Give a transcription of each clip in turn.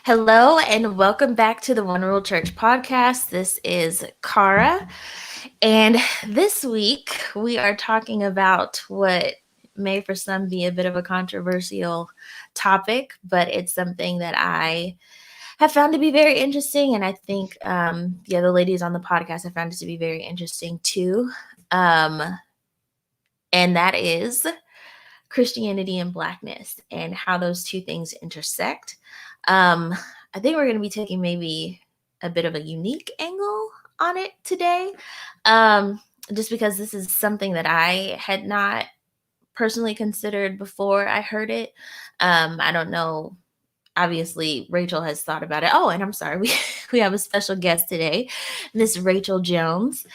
Hello and welcome back to the One Rule Church podcast. This is Cara, and this week we are talking about what may for some be a bit of a controversial topic, but it's something that I have found to be very interesting, and I think the other ladies on the podcast have found it to be very interesting too. Um, and that is Christianity and Blackness and how those two things intersect. I think we're going to be taking maybe a bit of a unique angle on it today, just because this is something that I had not personally considered before I heard it. I don't know. Obviously, Rachel has thought about it. Oh, and I'm sorry, we have a special guest today, Miss Rachel Jones.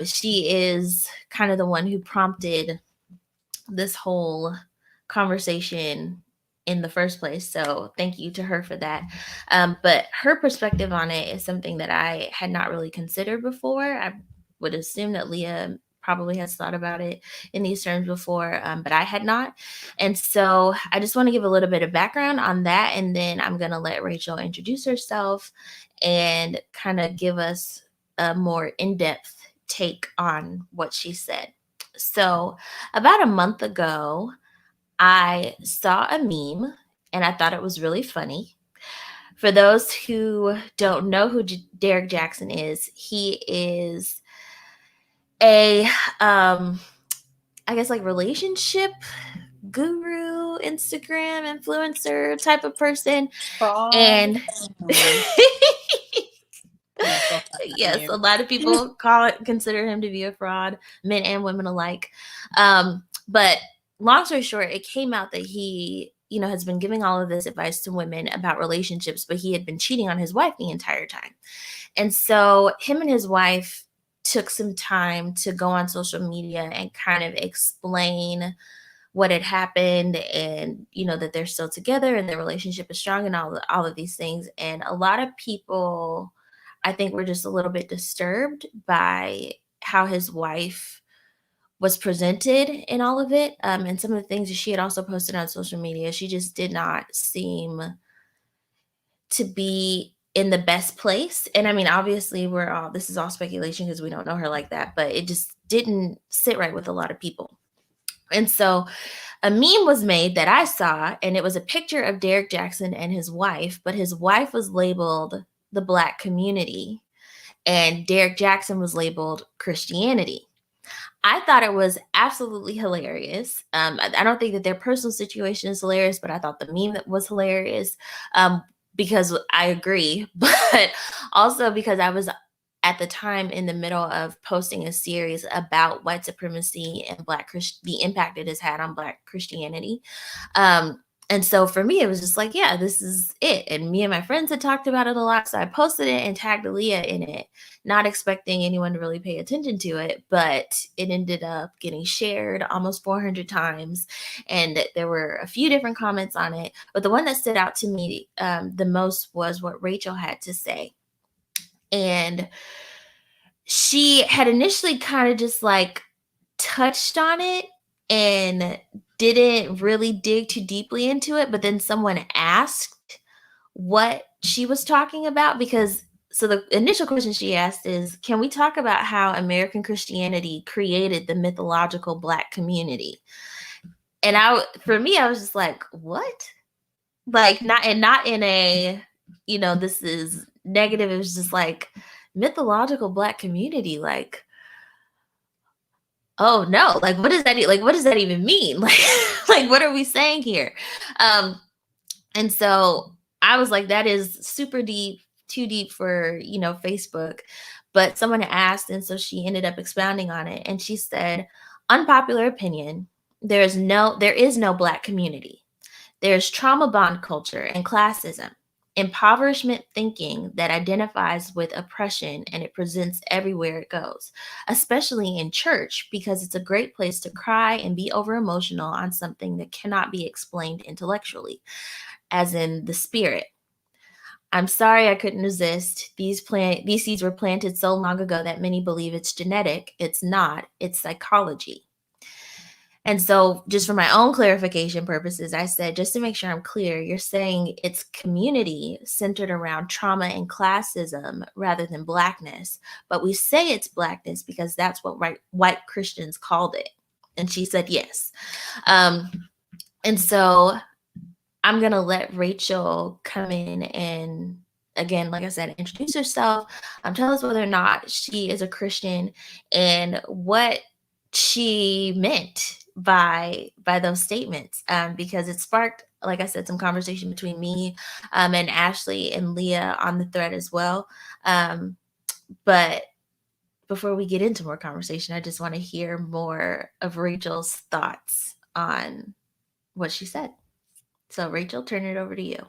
She is kind of the one who prompted this whole conversation in the first place. So thank you to her for that. But her perspective on it is something that I had not really considered before. I would assume that Leah probably has thought about it in these terms before, but I had not. And so I just want to give a little bit of background on that. And then I'm going to let Rachel introduce herself and kind of give us a more in-depth take on what she said. So, about a month ago, I saw a meme and I thought it was really funny. For those who don't know who Derek Jackson is, he is a, I guess, like relationship guru, Instagram influencer type of person. Fraud. And Yes, yes, a lot of people consider him to be a fraud, men and women alike. But long story short, it came out that he, has been giving all of this advice to women about relationships, but he had been cheating on his wife the entire time. And so him and his wife took some time to go on social media and kind of explain what had happened, and that they're still together and their relationship is strong and all of these things. And a lot of people, I think, were just a little bit disturbed by how his wife was presented in all of it, and some of the things that she had also posted on social media. She just did not seem to be in the best place. And I mean, obviously, this is all speculation because we don't know her like that, but it just didn't sit right with a lot of people. And so a meme was made that I saw, and it was a picture of Derek Jackson and his wife, but his wife was labeled the Black community, and Derek Jackson was labeled Christianity. I thought it was absolutely hilarious. I don't think that their personal situation is hilarious, but I thought the meme was hilarious, because I agree, but also because I was at the time in the middle of posting a series about white supremacy and the impact it has had on Black Christianity. And so for me, it was just like, yeah, this is it. And me and my friends had talked about it a lot. So I posted it and tagged Aaliyah in it, not expecting anyone to really pay attention to it. But it ended up getting shared almost 400 times. And there were a few different comments on it. But the one that stood out to me the most was what Rachel had to say. And she had initially kind of just like touched on it and didn't really dig too deeply into it, but then someone asked what she was talking about, because so the initial question she asked is, can we talk about how American Christianity created the mythological Black community? And for me, I was just like, what? Like, not in a, this is negative. It was just like, mythological Black community, like, oh no, like what does that even mean? Like what are we saying here? And so I was like, that is super deep, too deep for Facebook. But someone asked, and so she ended up expounding on it, and she said, unpopular opinion, there is no Black community. There's trauma bond culture and classism, impoverishment thinking that identifies with oppression, and it presents everywhere it goes, especially in church, because it's a great place to cry and be over emotional on something that cannot be explained intellectually, as in the spirit. I'm sorry I couldn't resist. These seeds were planted so long ago that many believe it's genetic. It's not. It's psychology. And so, just for my own clarification purposes, I said, just to make sure I'm clear, you're saying it's community centered around trauma and classism rather than Blackness. But we say it's Blackness because that's what white Christians called it. And she said, yes. Um, and so, I'm going to let Rachel come in and, again, like I said, introduce herself. Tell us whether or not she is a Christian and what she meant by those statements, because it sparked, like I said, some conversation between me and Ashley and Leah on the thread as well. But before we get into more conversation, I just want to hear more of Rachel's thoughts on what she said. So, Rachel, turn it over to you.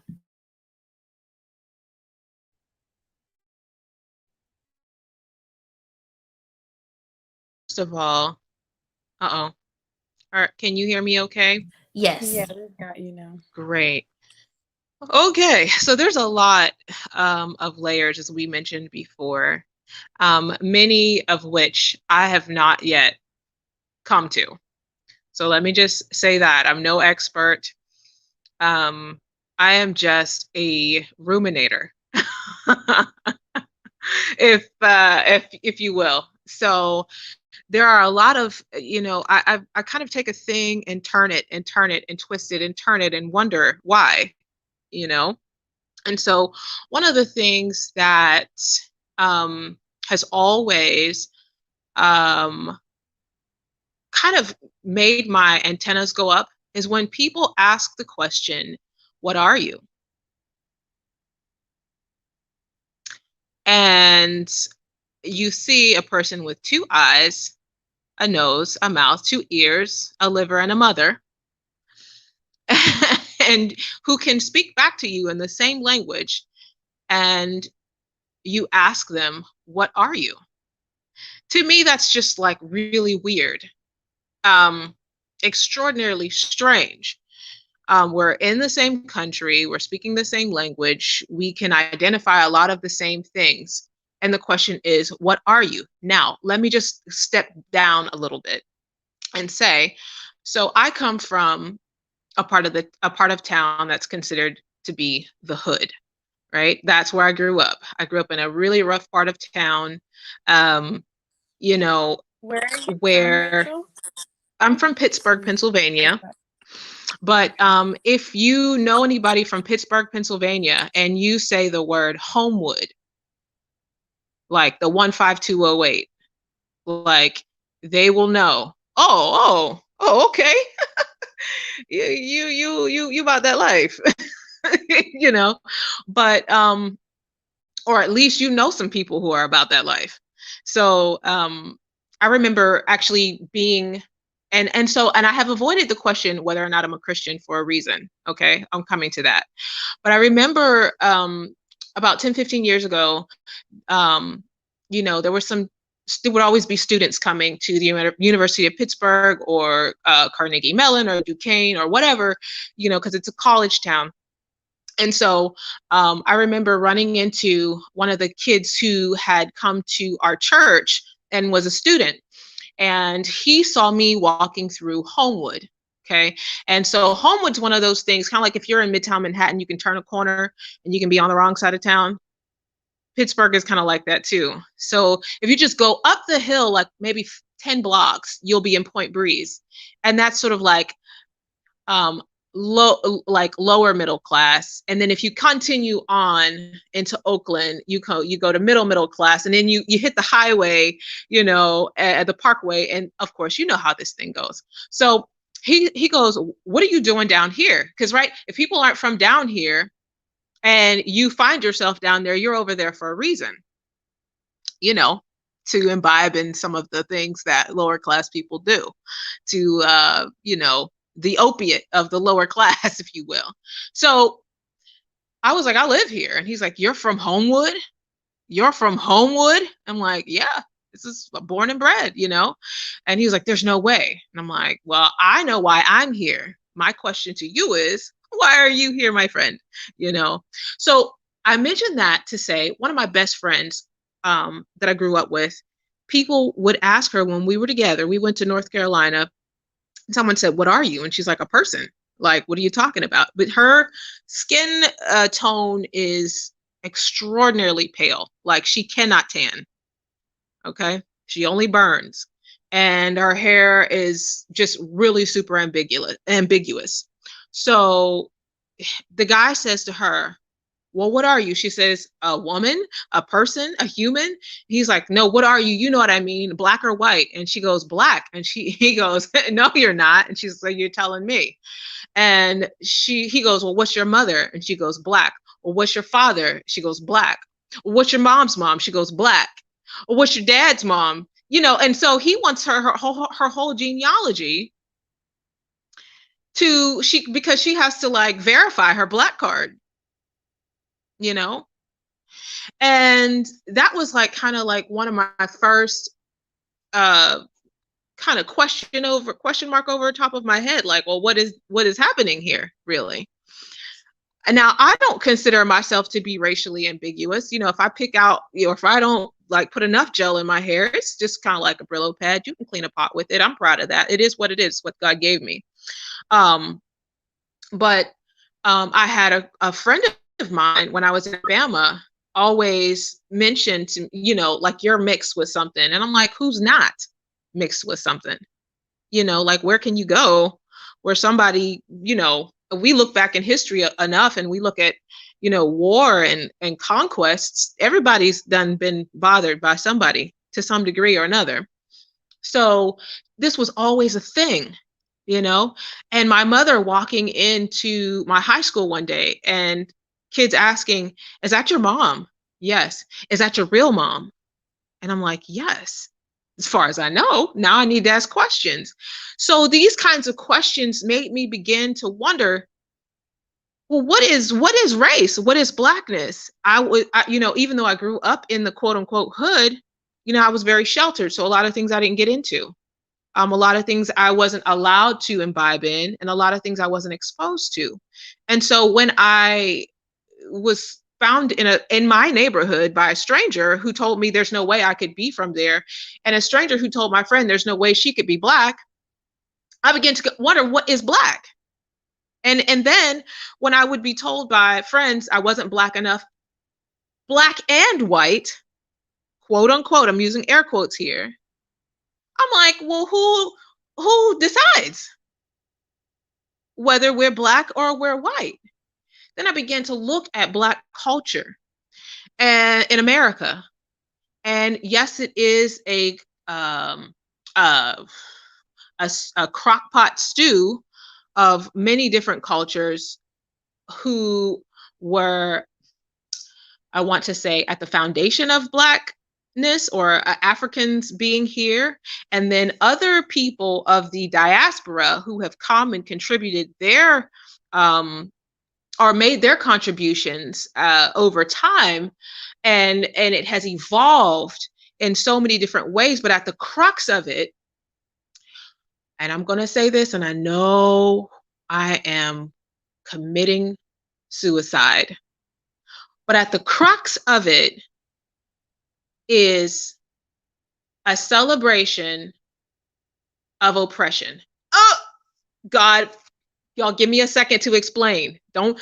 First of all, all right, can you hear me okay? Yes. Yeah, we've got you now. Great. Okay, so there's a lot of layers, as we mentioned before, many of which I have not yet come to. So let me just say that I'm no expert. Um, I am just a ruminator, if you will. So there are a lot of, I kind of take a thing and turn it and turn it and twist it and turn it and wonder why, you know. And so one of the things that um, has always um, kind of made my antennas go up is when people ask the question, what are you? And you see a person with two eyes, a nose, a mouth, two ears, a liver, and a mother, and who can speak back to you in the same language. And you ask them, what are you? To me, that's just like really weird, um, extraordinarily strange. We're in the same country, we're speaking the same language, we can identify a lot of the same things. And the question is, what are you? Now, let me just step down a little bit and say, so I come from a part of town that's considered to be the hood, right? That's where I grew up. I grew up in a really rough part of town. Um, you know, Where are you from, where Rachel? I'm from Pittsburgh, Pennsylvania. But if you know anybody from Pittsburgh, Pennsylvania, and you say the word Homewood, like the 15208, like they will know. Okay. You about that life, you know. But or at least you know some people who are about that life. So I remember actually being and I have avoided the question whether or not I'm a Christian for a reason. Okay, I'm coming to that. But I remember about 10, 15 years ago, um, there were there would always be students coming to the University of Pittsburgh or Carnegie Mellon or Duquesne or whatever, because it's a college town. And so I remember running into one of the kids who had come to our church and was a student. And he saw me walking through Homewood. Okay. And so Homewood's one of those things, kind of like if you're in Midtown Manhattan, you can turn a corner and you can be on the wrong side of town. Pittsburgh is kind of like that too. So if you just go up the hill, like maybe 10 blocks, you'll be in Point Breeze. And that's sort of like um, lower middle class. And then if you continue on into Oakland, you go to middle class, and then you hit the highway, at the Parkway, and of course you know how this thing goes. So he goes, what are you doing down here? Because right, if people aren't from down here and you find yourself down there, you're over there for a reason, to imbibe in some of the things that lower class people do, to the opiate of the lower class, if you will. So I was like, I live here. And he's like, you're from Homewood? You're from Homewood? I'm like, yeah, this is born and bred, And he was like, there's no way. And I'm like, well, I know why I'm here. My question to you is, why are you here, my friend? So I mentioned that to say one of my best friends that I grew up with, people would ask her when we were together, we went to North Carolina, Someone said, "What are you?" And she's like, "A person." Like, what are you talking about? But her skin tone is extraordinarily pale. Like, she cannot tan. Okay. She only burns. And her hair is just really super ambiguous. So the guy says to her, "Well, what are you?" She says, "A woman, a person, a human." He's like, "No, what are you? You know what I mean, black or white?" And she goes, "Black." And he goes, "No, you're not." And she's like, "You're telling me." And he goes, "Well, what's your mother?" And she goes, "Black." "Well, what's your father?" She goes, "Black." "Well, what's your mom's mom?" She goes, "Black." "Well, what's your dad's mom?" And so he wants her whole genealogy because she has to like verify her black card, you know? And that was like kind of like one of my first uh kind of question mark over top of my head, like, well, what is happening here, really? And now I don't consider myself to be racially ambiguous. If I pick out, if I don't like put enough gel in my hair, it's just kind of like a Brillo pad. You can clean a pot with it. I'm proud of that. It is what it is, what God gave me. Um, but I had a friend of mine when I was in Alabama always mentioned to like, you're mixed with something. And I'm like, who's not mixed with something? Like, where can you go where somebody, we look back in history enough, and we look at, war and conquests. Everybody's been bothered by somebody to some degree or another. So this was always a thing, and my mother walking into my high school one day and kids asking, "Is that your mom?" "Yes." "Is that your real mom?" And I'm like, "Yes." As far as I know, now I need to ask questions. So these kinds of questions made me begin to wonder, well, what is race? What is blackness? Even though I grew up in the quote unquote hood, I was very sheltered. So a lot of things I didn't get into. A lot of things I wasn't allowed to imbibe in, and a lot of things I wasn't exposed to. And so when I was found in my neighborhood by a stranger who told me there's no way I could be from there, and a stranger who told my friend there's no way she could be black, I began to wonder, what is black? And then when I would be told by friends I wasn't black enough, black and white, quote unquote, I'm using air quotes here, I'm like, well, who decides whether we're black or we're white? Then I began to look at black culture and in America. And yes, it is um, uh, a crock pot stew of many different cultures who were, I want to say, at the foundation of Blackness, or Africans being here, and then other people of the diaspora who have come and contributed their or made their contributions over time, and it has evolved in so many different ways. But at the crux of it, and I'm going to say this, and I know I am committing suicide, but at the crux of it is a celebration of oppression. Oh, God, y'all give me a second to explain. Don't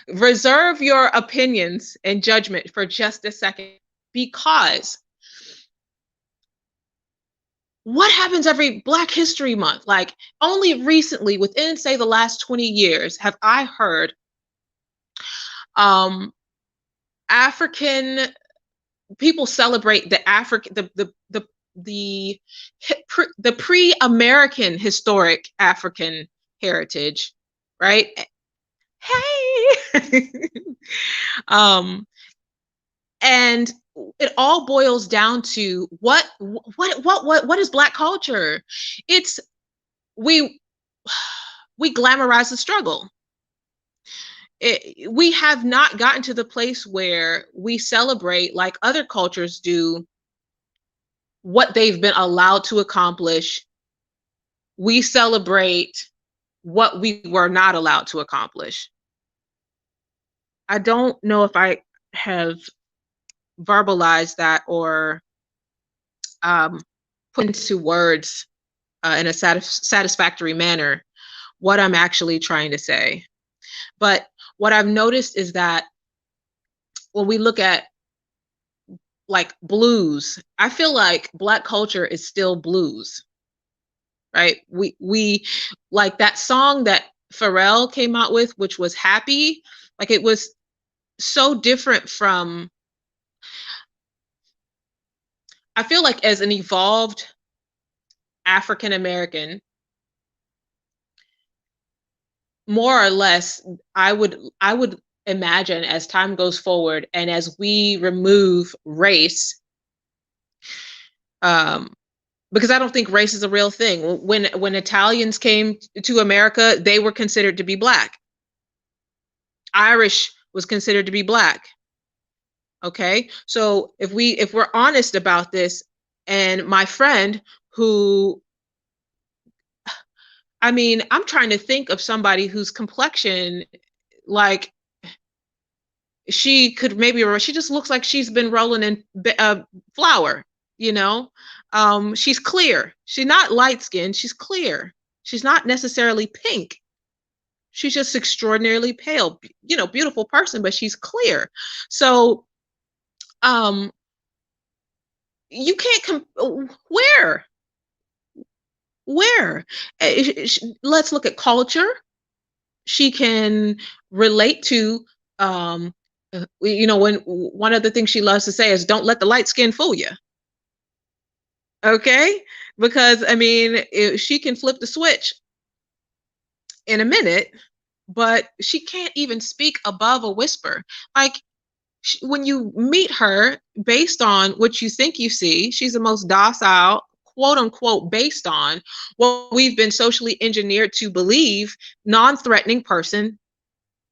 reserve your opinions and judgment for just a second, because what happens every Black History Month? Like, only recently, within say the last 20 years, have I heard African people celebrate the African the pre-American historic African heritage, right? Hey. And it all boils down to what is Black culture? It's we glamorize the struggle. We have not gotten to the place where we celebrate, like other cultures do, what they've been allowed to accomplish. We celebrate what we were not allowed to accomplish. I don't know if I have verbalized that or put into words in a satisfactory manner what I'm actually trying to say. But what I've noticed is that when we look at like blues, I feel like Black culture is still blues, right? We like that song that Pharrell came out with, which was Happy. Like it was so different from, I feel like as an evolved African American, more or less, I would imagine as time goes forward and as we remove race, um, because I don't think race is a real thing. When Italians came to America, they were considered to be Black. Irish was considered to be Black. Okay, so if we're honest about this, and my friend who, I mean, I'm trying to think of somebody whose complexion, like she could maybe, she just looks like she's been rolling in flour, you know. She's clear. She's not light skinned. She's clear. She's not necessarily pink. She's just extraordinarily pale, you know, beautiful person, but she's clear. So, um, you can't where let's look at culture. She can relate to, you know, when one of the things she loves to say is don't let the light skin fool you. Okay, because I mean she can flip the switch in a minute, but she can't even speak above a whisper. Like when you meet her, based on what you think you see, she's the most docile, quote unquote, based on what we've been socially engineered to believe, non-threatening person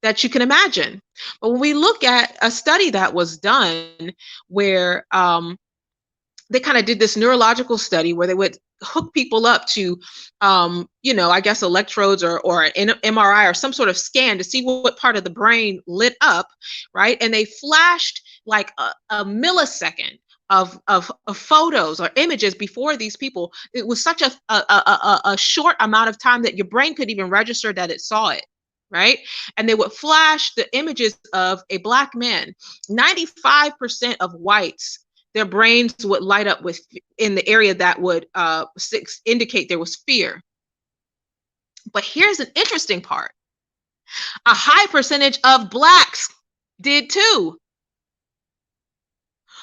that you can imagine. But when we look at a study that was done where they kind of did this neurological study where they would hook people up to, you know, I guess electrodes or an MRI or some sort of scan to see what part of the brain lit up, right? And they flashed like a millisecond of photos or images before these people. It was such a short amount of time that your brain could even register that it saw it, right? And they would flash the images of a Black man. 95% of whites, their brains would light up with in the area that would indicate there was fear. But here's an interesting part. A high percentage of Blacks did too.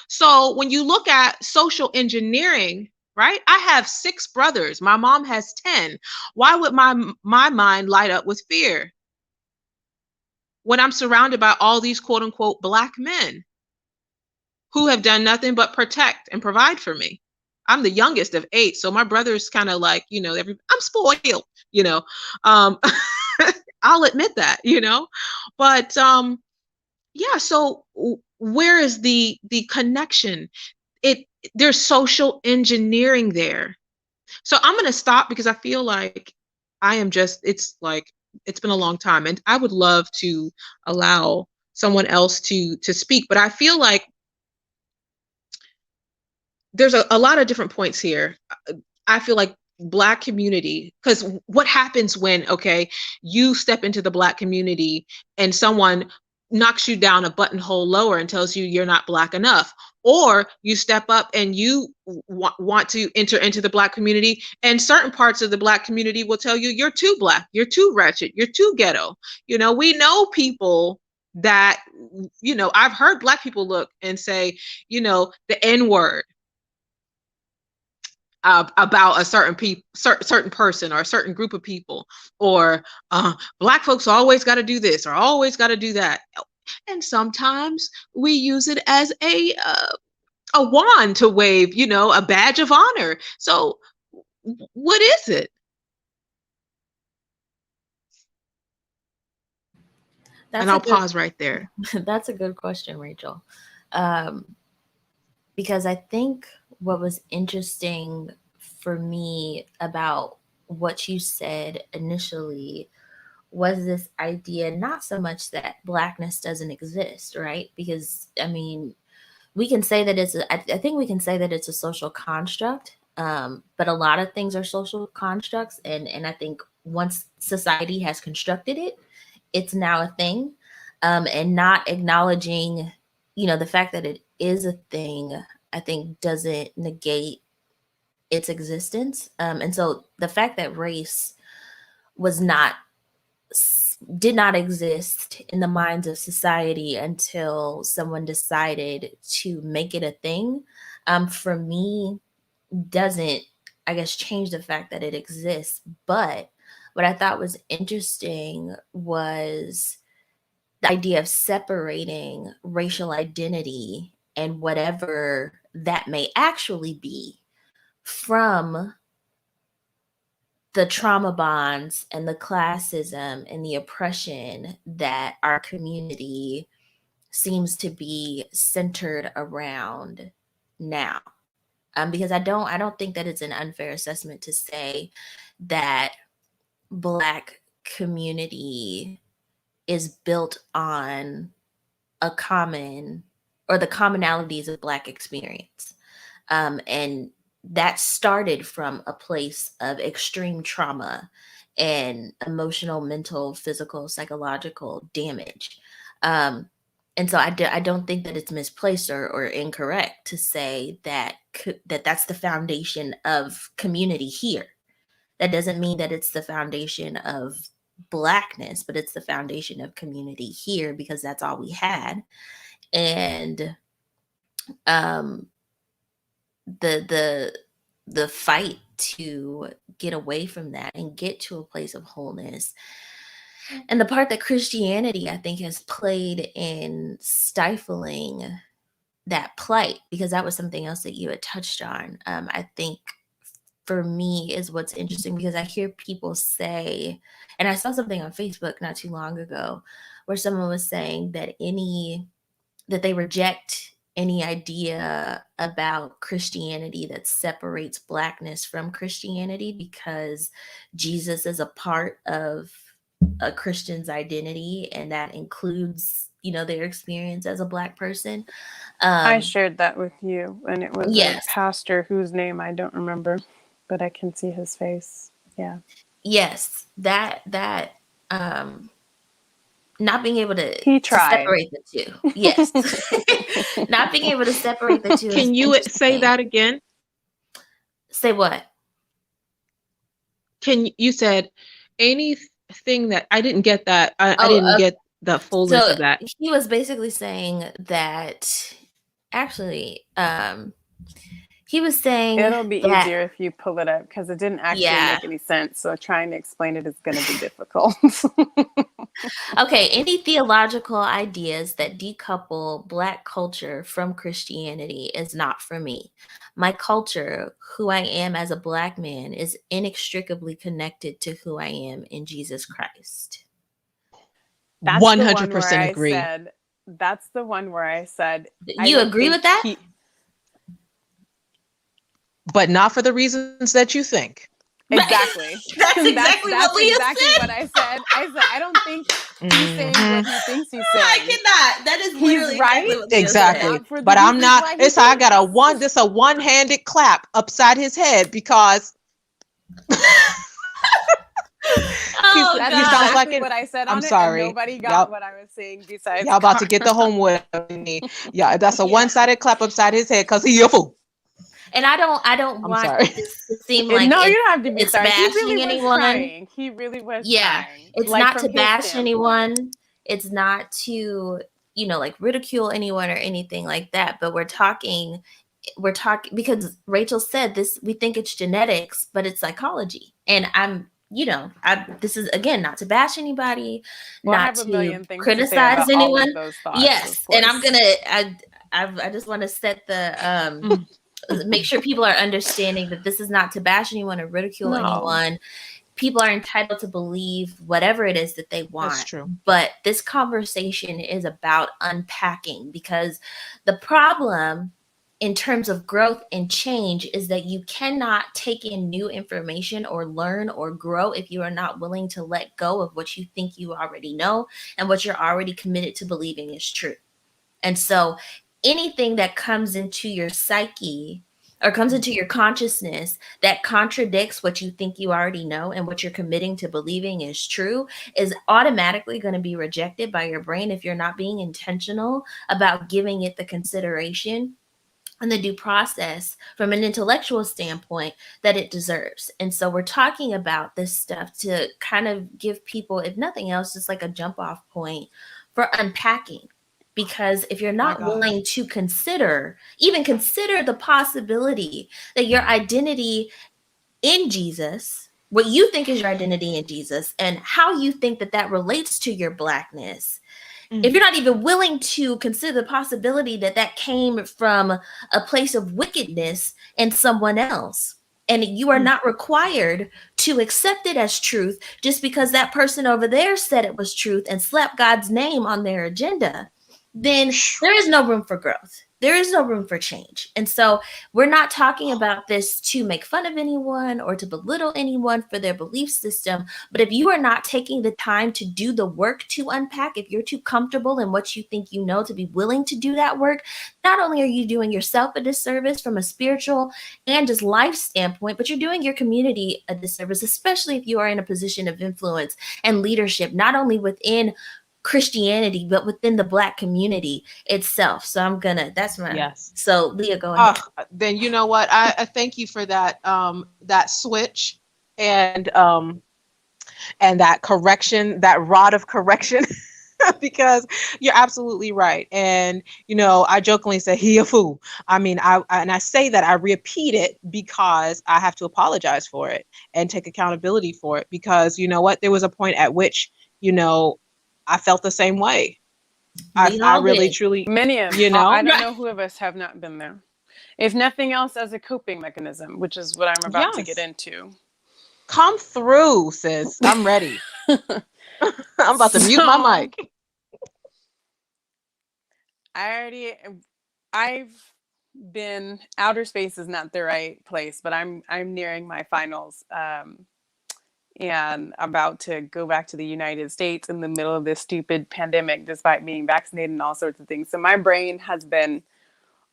So when you look at social engineering, right? I have 6 brothers. My mom has 10. Why would my mind light up with fear when I'm surrounded by all these quote unquote Black men who have done nothing but protect and provide for me? I'm the youngest of 8, so my brother's kind of like, you know, I'm spoiled, you know. Um, I'll admit that, you know. But yeah, so where is the connection? There's social engineering there. So I'm going to stop because I feel like it's like it's been a long time and I would love to allow someone else to speak, but I feel like there's a lot of different points here. I feel like Black community, because what happens when, okay, you step into the Black community and someone knocks you down a buttonhole lower and tells you you're not Black enough, or you step up and you want to enter into the Black community and certain parts of the Black community will tell you you're too Black, you're too wretched, you're too ghetto. You know, we know people that, you know, I've heard Black people look and say, you know, the N word about a certain person or a certain group of people, or Black folks always got to do this or always got to do that, and sometimes we use it as a wand to wave, you know, a badge of honor. So what is it? And I'll pause right there. That's a good question, Rachel. Because I think what was interesting for me about what you said initially was this idea, not so much that Blackness doesn't exist, right? Because I mean, we can say that I think we can say that it's a social construct. But a lot of things are social constructs, and I think once society has constructed it, it's now a thing. And not acknowledging, the fact that it is a thing, I think doesn't negate its existence. And so the fact that race was not did not exist in the minds of society until someone decided to make it a thing, for me, doesn't, I guess, change the fact that it exists. But what I thought was interesting was the idea of separating racial identity and whatever that may actually be from the trauma bonds and the classism and the oppression that our community seems to be centered around now. Because I don't think that it's an unfair assessment to say that Black community is built on a common, or the commonalities of Black experience. And that started from a place of extreme trauma and emotional, mental, physical, psychological damage. And so I don't think that it's misplaced or incorrect to say that that's the foundation of community here. That doesn't mean that it's the foundation of Blackness, but it's the foundation of community here because that's all we had. And um, the fight to get away from that and get to a place of wholeness, and the part that Christianity, I think, has played in stifling that plight, because that was something else that you had touched on. I think for me is what's interesting, because I hear people say, and I saw something on Facebook not too long ago where someone was saying that they reject any idea about Christianity that separates Blackness from Christianity because Jesus is a part of a Christian's identity, and that includes, their experience as a Black person. I shared that with you, and it was Yes. a pastor whose name I don't remember, but I can see his face. Yeah. Yes, that not being able to separate the two. Yes. Not being able to separate the two. Can you say that again? Say what? You said anything that I didn't get that. I didn't get the fullness of that. He was basically saying that actually, he was saying it'll be easier if you pull it up because it didn't actually make any sense. So trying to explain it is going to be difficult. Okay, any theological ideas that decouple Black culture from Christianity is not for me. My culture, who I am as a Black man, is inextricably connected to who I am in Jesus Christ. That's 100% agree. That's the one where I said, you agree with that? But not for the reasons that you think. Exactly. That's exactly what Leah said. What I said. I don't think he's saying what he thinks he's saying. I cannot. That is literally right. Exactly. But I'm not. I got a one-handed clap upside his head because. That's exactly what I said. I'm sorry. Nobody got what I was saying besides. Y'all about to get the homework. Yeah, that's a one-sided clap upside his head because he's a fool. And I don't want this to seem like you don't have to be it's bashing anyone. He really was trying. It's like, not to bash anyone. It's not to, ridicule anyone or anything like that. But we're talking because Rachel said this, we think it's genetics, but it's psychology. And this is, again, not to bash anybody, not to criticize anyone. Yes. And I just want to set the, make sure people are understanding that this is not to bash anyone or ridicule anyone. People are entitled to believe whatever it is that they want. That's true. But this conversation is about unpacking, because the problem in terms of growth and change is that you cannot take in new information or learn or grow if you are not willing to let go of what you think you already know and what you're already committed to believing is true. And so anything that comes into your psyche or comes into your consciousness that contradicts what you think you already know and what you're committing to believing is true, is automatically going to be rejected by your brain if you're not being intentional about giving it the consideration and the due process from an intellectual standpoint that it deserves. And so we're talking about this stuff to kind of give people, if nothing else, just like a jump off point for unpacking. Because if you're not willing to even consider the possibility that your identity in Jesus, what you think is your identity in Jesus, and how you think that that relates to your Blackness, if you're not even willing to consider the possibility that that came from a place of wickedness in someone else, and you are not required to accept it as truth just because that person over there said it was truth and slapped God's name on their agenda, then there is no room for growth. There is no room for change. And so we're not talking about this to make fun of anyone or to belittle anyone for their belief system. But if you are not taking the time to do the work to unpack, if you're too comfortable in what you think you know to be willing to do that work, not only are you doing yourself a disservice from a spiritual and just life standpoint, but you're doing your community a disservice, especially if you are in a position of influence and leadership, not only within Christianity, but within the Black community itself. So that's my, Yes. So Leah, go ahead. Then you know what? I thank you for that, that switch and that correction, that rod of correction, because you're absolutely right. And, you know, I jokingly say he a fool. I mean, I say that I repeat it because I have to apologize for it and take accountability for it, because you know what? There was a point at which, you know, I felt the same way. I really, truly, many of you know, I don't know who of us have not been there. If nothing else, as a coping mechanism, which is what I'm about to get into. Come through, sis. I'm ready. I'm about to mute my mic. I've been, outer space is not the right place, but I'm nearing my finals. And about to go back to the United States in the middle of this stupid pandemic, despite being vaccinated and all sorts of things. So my brain has been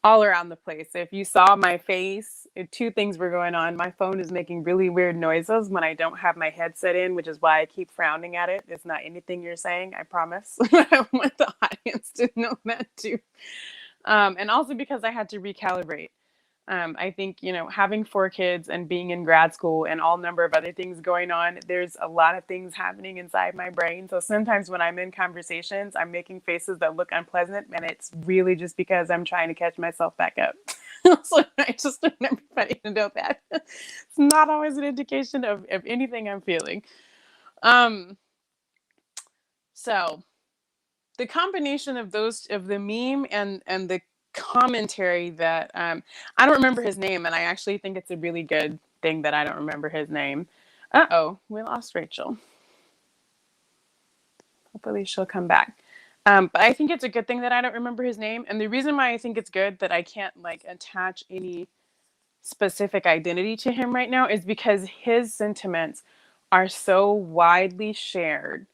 all around the place. So if you saw my face, two things were going on. My phone is making really weird noises when I don't have my headset in, which is why I keep frowning at it. It's not anything you're saying, I promise. I want the audience to know that too. And also because I had to recalibrate. I think, you know, having 4 kids and being in grad school and all number of other things going on, there's a lot of things happening inside my brain. So sometimes when I'm in conversations, I'm making faces that look unpleasant, and it's really just because I'm trying to catch myself back up. So I just want everybody to know that it's not always an indication of anything I'm feeling. So the combination of those, of the meme and the commentary that I don't remember his name, and I actually think it's a really good thing that I don't remember his name. We lost Rachel. Hopefully she'll come back. But I think it's a good thing that I don't remember his name, and the reason why I think it's good that I can't like attach any specific identity to him right now is because his sentiments are so widely shared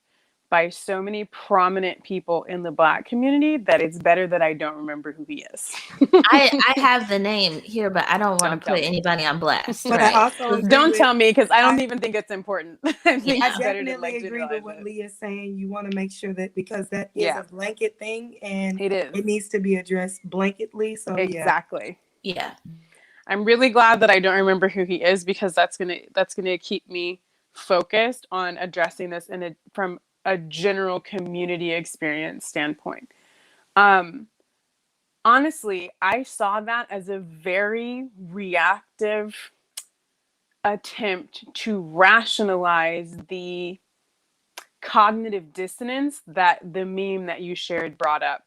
by so many prominent people in the Black community that it's better that I don't remember who he is. I have the name here, but I don't want to put anybody on blast. But right? I also don't tell me, because I don't even think it's important. I think I definitely agree with what Leah's saying. You want to make sure that, because that is a blanket thing, and it needs to be addressed blanketly. So exactly. Yeah. I'm really glad that I don't remember who he is, because that's gonna keep me focused on addressing this from a general community experience standpoint. Honestly, I saw that as a very reactive attempt to rationalize the cognitive dissonance that the meme that you shared brought up.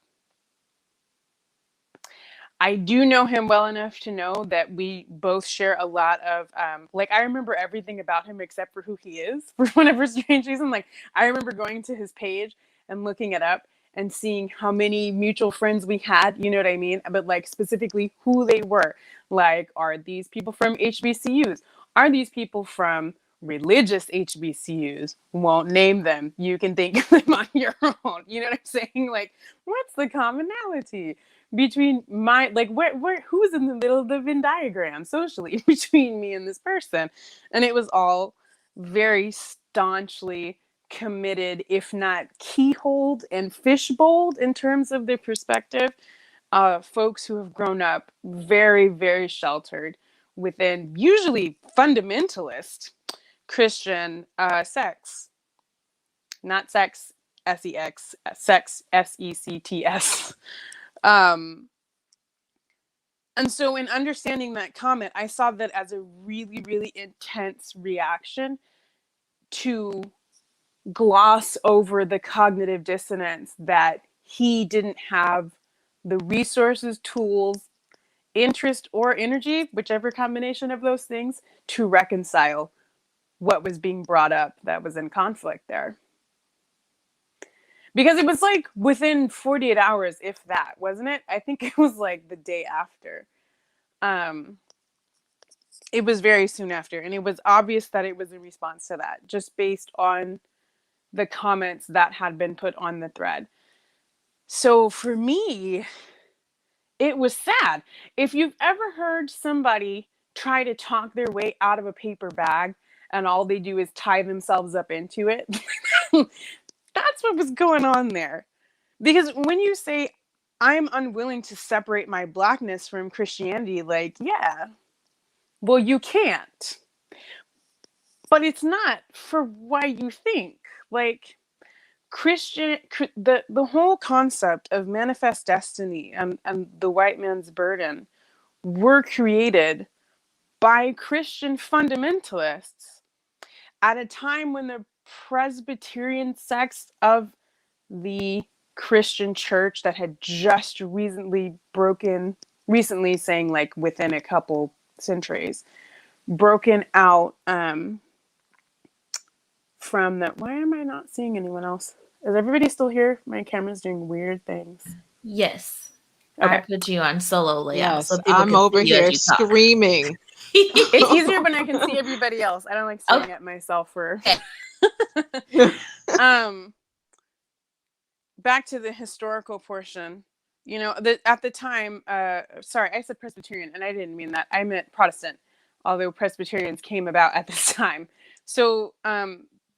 I do know him well enough to know that we both share a lot of, I remember everything about him except for who he is, for whatever strange reason. Like, I remember going to his page and looking it up and seeing how many mutual friends we had, you know what I mean? But like specifically who they were. Like, are these people from HBCUs? Are these people from religious HBCUs, won't name them. You can think of them on your own. You know what I'm saying? Like, what's the commonality between who's in the middle of the Venn diagram socially between me and this person? And it was all very staunchly committed, if not keyholed and fishbowled in terms of their perspective. Folks who have grown up very, very sheltered within usually fundamentalist Christian sex, not sex, sex, sex, sects. And so in understanding that comment, I saw that as a really, really intense reaction to gloss over the cognitive dissonance that he didn't have the resources, tools, interest, or energy, whichever combination of those things, to reconcile what was being brought up that was in conflict there. Because it was like within 48 hours, if that, wasn't it? I think it was like the day after. It was very soon after. And it was obvious that it was in response to that, just based on the comments that had been put on the thread. So for me, it was sad. If you've ever heard somebody try to talk their way out of a paper bag and all they do is tie themselves up into it, that's what was going on there. Because when you say, I'm unwilling to separate my Blackness from Christianity, like, yeah, well, you can't. But it's not for why you think. Like, the whole concept of manifest destiny and the white man's burden were created by Christian fundamentalists at a time when the Presbyterian sects of the Christian church that had just recently saying like within a couple centuries, broken out from that. Why am I not seeing anyone else? Is everybody still here? My camera's doing weird things. Yes. Okay. I put you on solo layout. Yes, so people I'm can over see you here as you talk. screaming. It's easier when I can see everybody else. I don't like staring at myself for... Back to the historical portion. You know, at the time, sorry, I said Presbyterian, and I didn't mean that. I meant Protestant, although Presbyterians came about at this time. So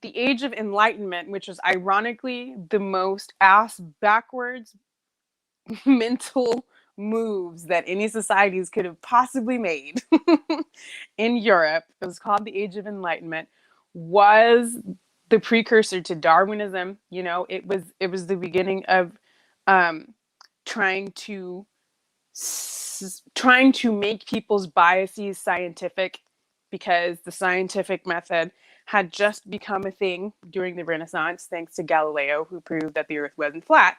the Age of Enlightenment, which was ironically the most ass-backwards mental moves that any societies could have possibly made in Europe, it was called the Age of Enlightenment, was the precursor to Darwinism. You know, it was the beginning of trying to make people's biases scientific, because the scientific method had just become a thing during the Renaissance, thanks to Galileo, who proved that the earth wasn't flat.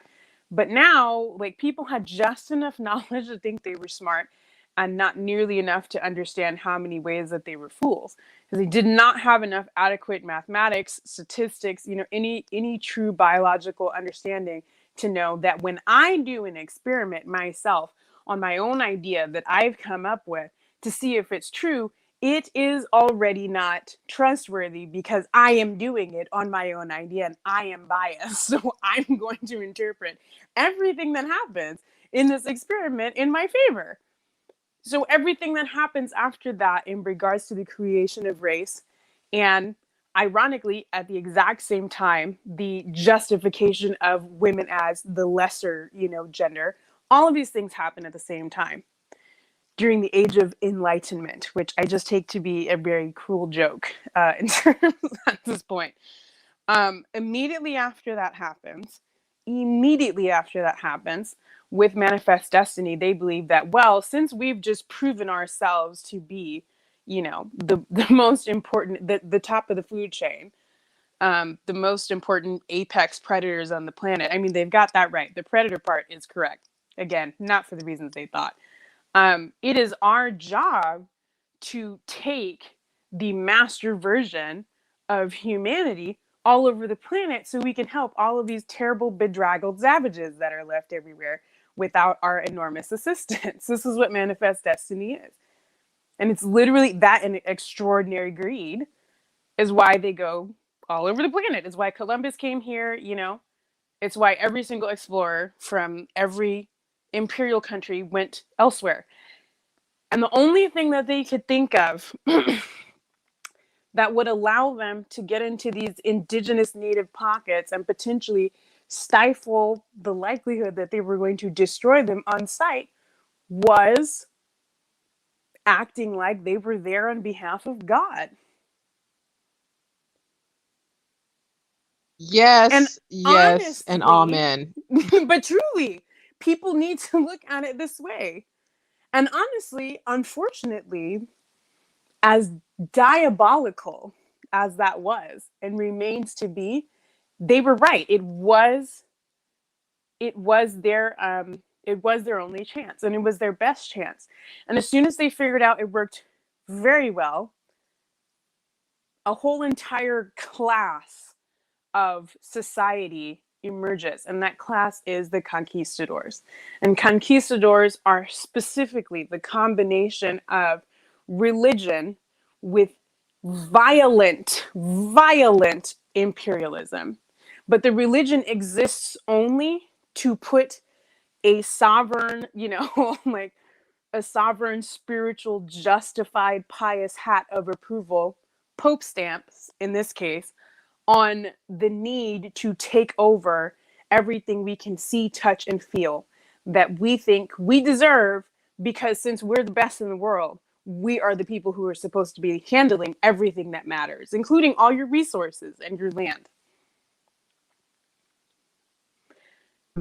But now, like, people had just enough knowledge to think they were smart and not nearly enough to understand how many ways that they were fools, because they did not have enough adequate mathematics, statistics, you know, any true biological understanding to know that when I do an experiment myself on my own idea that I've come up with to see if it's true, it is already not trustworthy because I am doing it on my own idea and I am biased. So I'm going to interpret everything that happens in this experiment in my favor. So everything that happens after that in regards to the creation of race, and ironically, at the exact same time, the justification of women as the lesser, you know, gender, all of these things happen at the same time during the Age of Enlightenment, which I just take to be a very cruel joke in terms at this point. Immediately after that happens, with Manifest Destiny, they believe that, well, since we've just proven ourselves to be, you know, the most important, the top of the food chain, the most important apex predators on the planet. I mean, they've got that right. The predator part is correct. Again, not for the reasons they thought. It is our job to take the master version of humanity all over the planet so we can help all of these terrible, bedraggled savages that are left everywhere without our enormous assistance. This is what Manifest Destiny is. And it's literally that and extraordinary greed Is why they go all over the planet. It's why Columbus came here, you know. It's why every single explorer from every imperial country went elsewhere. And the only thing that they could think of that would allow them to get into these indigenous native pockets and potentially stifle the likelihood that they were going to destroy them on sight was acting like they were there on behalf of God. Yes, and yes, honestly, and amen. But truly, people need to look at it this way. And honestly, unfortunately, as diabolical as that was and remains to be, they were right. It was their only chance, and it was their best chance. And as soon as they figured out it worked very well, a whole entire class of society emerges, and that class is the conquistadors. And conquistadors are specifically the combination of religion with violent imperialism. But the religion exists only to put a sovereign, like a sovereign, spiritual, justified, pious hat of approval, Pope stamps in this case, on the need to take over everything we can see, touch, and feel that we think we deserve, because since we're the best in the world, we are the people who are supposed to be handling everything that matters, including all your resources and your land.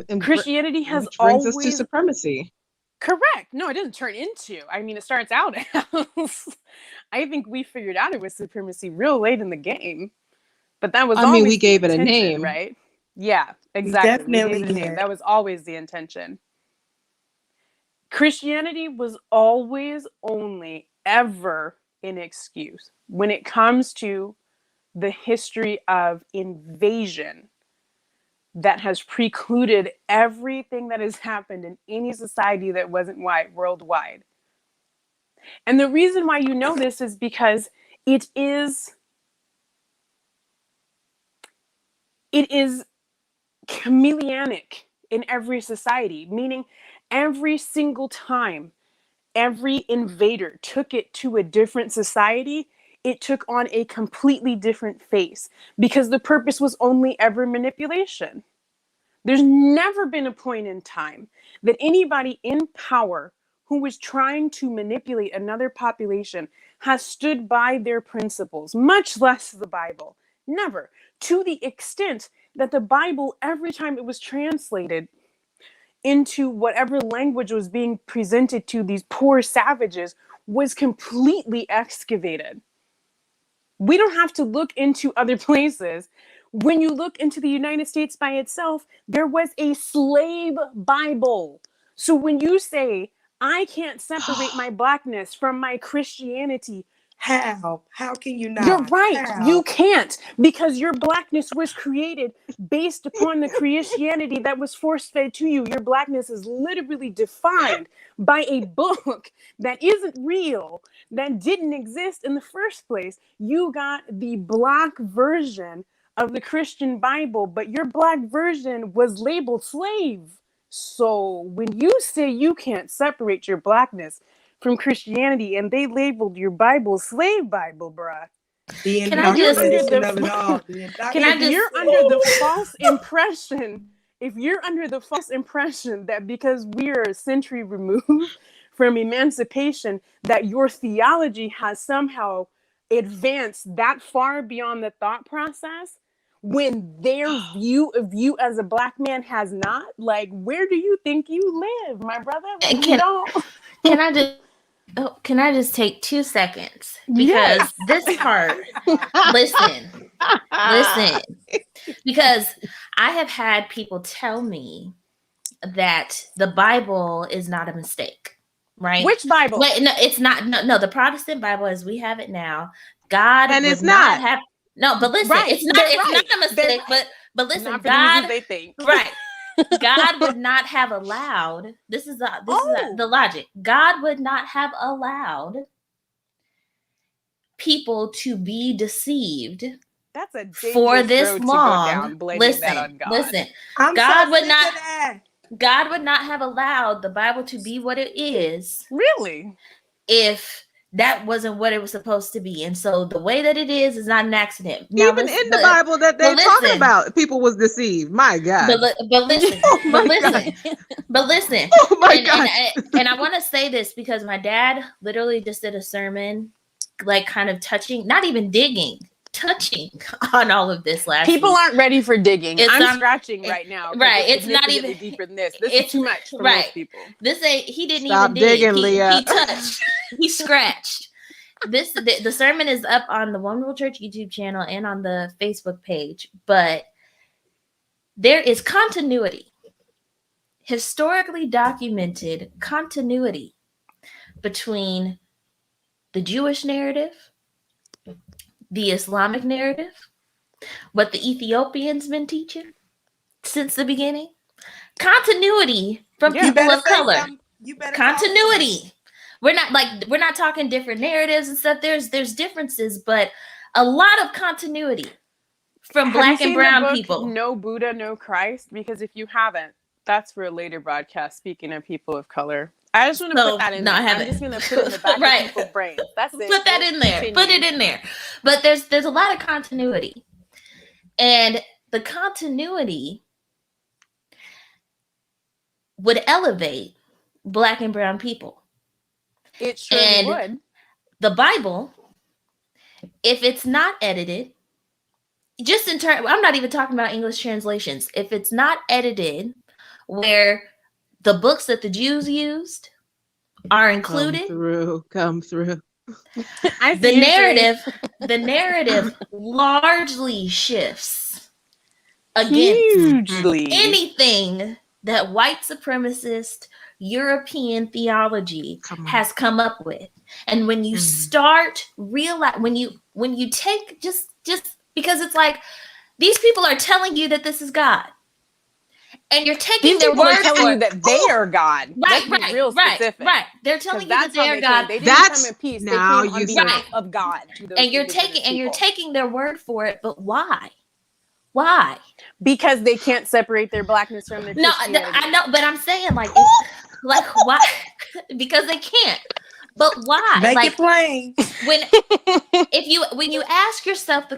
And Christianity has brings always us to supremacy. Correct. No, it doesn't turn into. I mean, it starts out as I think we figured out it was supremacy real late in the game. But that was always we gave it a intention, name, right? Yeah, exactly. We definitely did. That was always the intention. Christianity was always only ever an excuse when it comes to the history of invasion that has precluded everything that has happened in any society that wasn't white worldwide. And the reason why you know this is because it is chameleonic in every society, meaning every single time every invader took it to a different society, it took on a completely different face because the purpose was only ever manipulation. There's never been a point in time that anybody in power who was trying to manipulate another population has stood by their principles, much less the Bible. Never. To the extent that the Bible, every time it was translated into whatever language was being presented to these poor savages, was completely excavated. We don't have to look into other places. When you look into the United States by itself, there was a slave Bible. So when you say, I can't separate my Blackness from my Christianity, how can you not? You're right. How? You can't, because your Blackness was created based upon the Christianity that was force-fed to you. Your Blackness is literally defined by a book that isn't real, that didn't exist in the first place. You got the Black version of the Christian Bible, but your Black version was labeled slave. So when you say you can't separate your Blackness from Christianity and they labeled your Bible slave Bible, bruh. You're under the false impression, if you're under the false impression that because we are a century removed from emancipation, that your theology has somehow advanced that far beyond the thought process, when their view of you as a Black man has not, like, where do you think you live, my brother? Like, can I just take 2 seconds? Because this part, listen, because I have had people tell me that the Bible is not a mistake, right? Which Bible? Wait, no, it's not. No, the Protestant Bible as we have it now, God and would it's not have. No, but listen, it's not a mistake. But listen, not for God, the reasons they think. Right? God would not have allowed. This is the logic. God would not have allowed people to be deceived. That's a for this road long. To go down, blaming that on God. Listen. God would not have allowed the Bible to be what it is. Really? If that wasn't what it was supposed to be. And so the way that it is not an accident. Now, even in the Bible that they're talking about, people was deceived. My God. But listen. But listen. Oh my God. And I want to say this because my dad literally just did a sermon, like kind of touching, not even digging, touching on all of this last People week. aren't ready for digging. I'm scratching right now. Right. It's not even deeper than this. This is too much for most people. This ain't, he didn't Stop even dig. digging, Leah. He touched. He scratched. The sermon is up on the One World Church YouTube channel and on the Facebook page, but there is continuity, historically documented continuity between the Jewish narrative, the Islamic narrative, what the Ethiopians been teaching since the beginning, continuity from people of color, continuity. We're not talking different narratives and stuff. There's differences, but a lot of continuity from Black and brown people. No Buddha, no Christ. Because if you haven't, that's for a later broadcast. Speaking of people of color, I just want to put that in. I'm just going to put it in the back of people's brains. That's it. Put that in there. Put it in there. But there's a lot of continuity, and the continuity would elevate Black and brown people. It surely would. The Bible, if it's not edited, just in turn, I'm not even talking about English translations. If it's not edited, where the books that the Jews used are included, come through. The narrative largely shifts against anything that white supremacist European theology has come up with. And when you start when you take just because it's like these people are telling you that this is God, and you're taking their word telling you that they are God. Right, real specific. Right. They're telling you that they are God. They didn't come in peace. They came on behalf of God. And you're taking their word for it. But why? Why? Because they can't separate their Blackness from their Christianity. I know, but I'm saying like why? Because they can't. But why? Make it plain. When you ask yourself the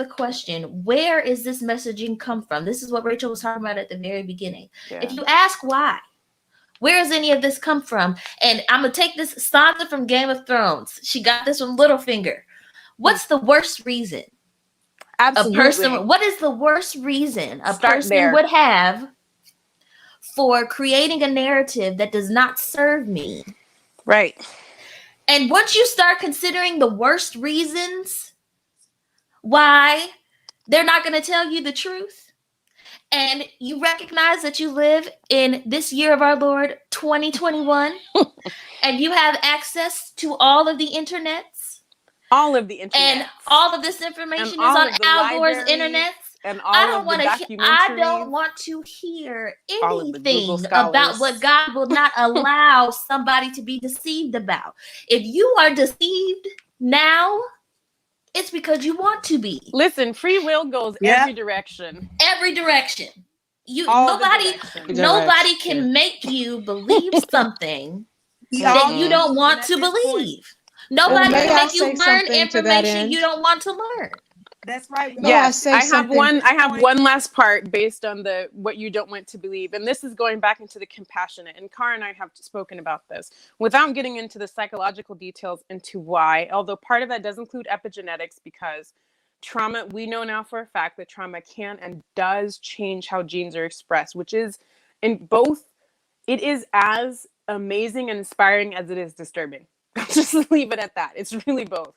question, where is this messaging come from? This is what Rachel was talking about at the very beginning. Yeah. If you ask why, where does any of this come from? And I'm gonna take this Sansa from Game of Thrones. She got this from Littlefinger. What's the worst reason? Absolutely. What is the worst reason a person would have for creating a narrative that does not serve me? Right. And once you start considering the worst reasons why they're not going to tell you the truth, and you recognize that you live in this year of our Lord 2021 and you have access to all of the internets, and all of this information is on Al Gore's internets. And I don't want to hear anything about what God will not allow somebody to be deceived about. If you are deceived now, it's because you want to be. Listen, free will goes every direction. Every direction. Nobody can make you believe something that you don't want to believe. Nobody can make you learn information you don't want to learn. That's right. Yes, I have one last part based on what you don't want to believe, and this is going back into the compassionate. And Cara and I have spoken about this without getting into the psychological details into why. Although part of that does include epigenetics, because trauma, we know now for a fact that trauma can and does change how genes are expressed, which is in both. It is as amazing and inspiring as it is disturbing. Just leave it at that. It's really both.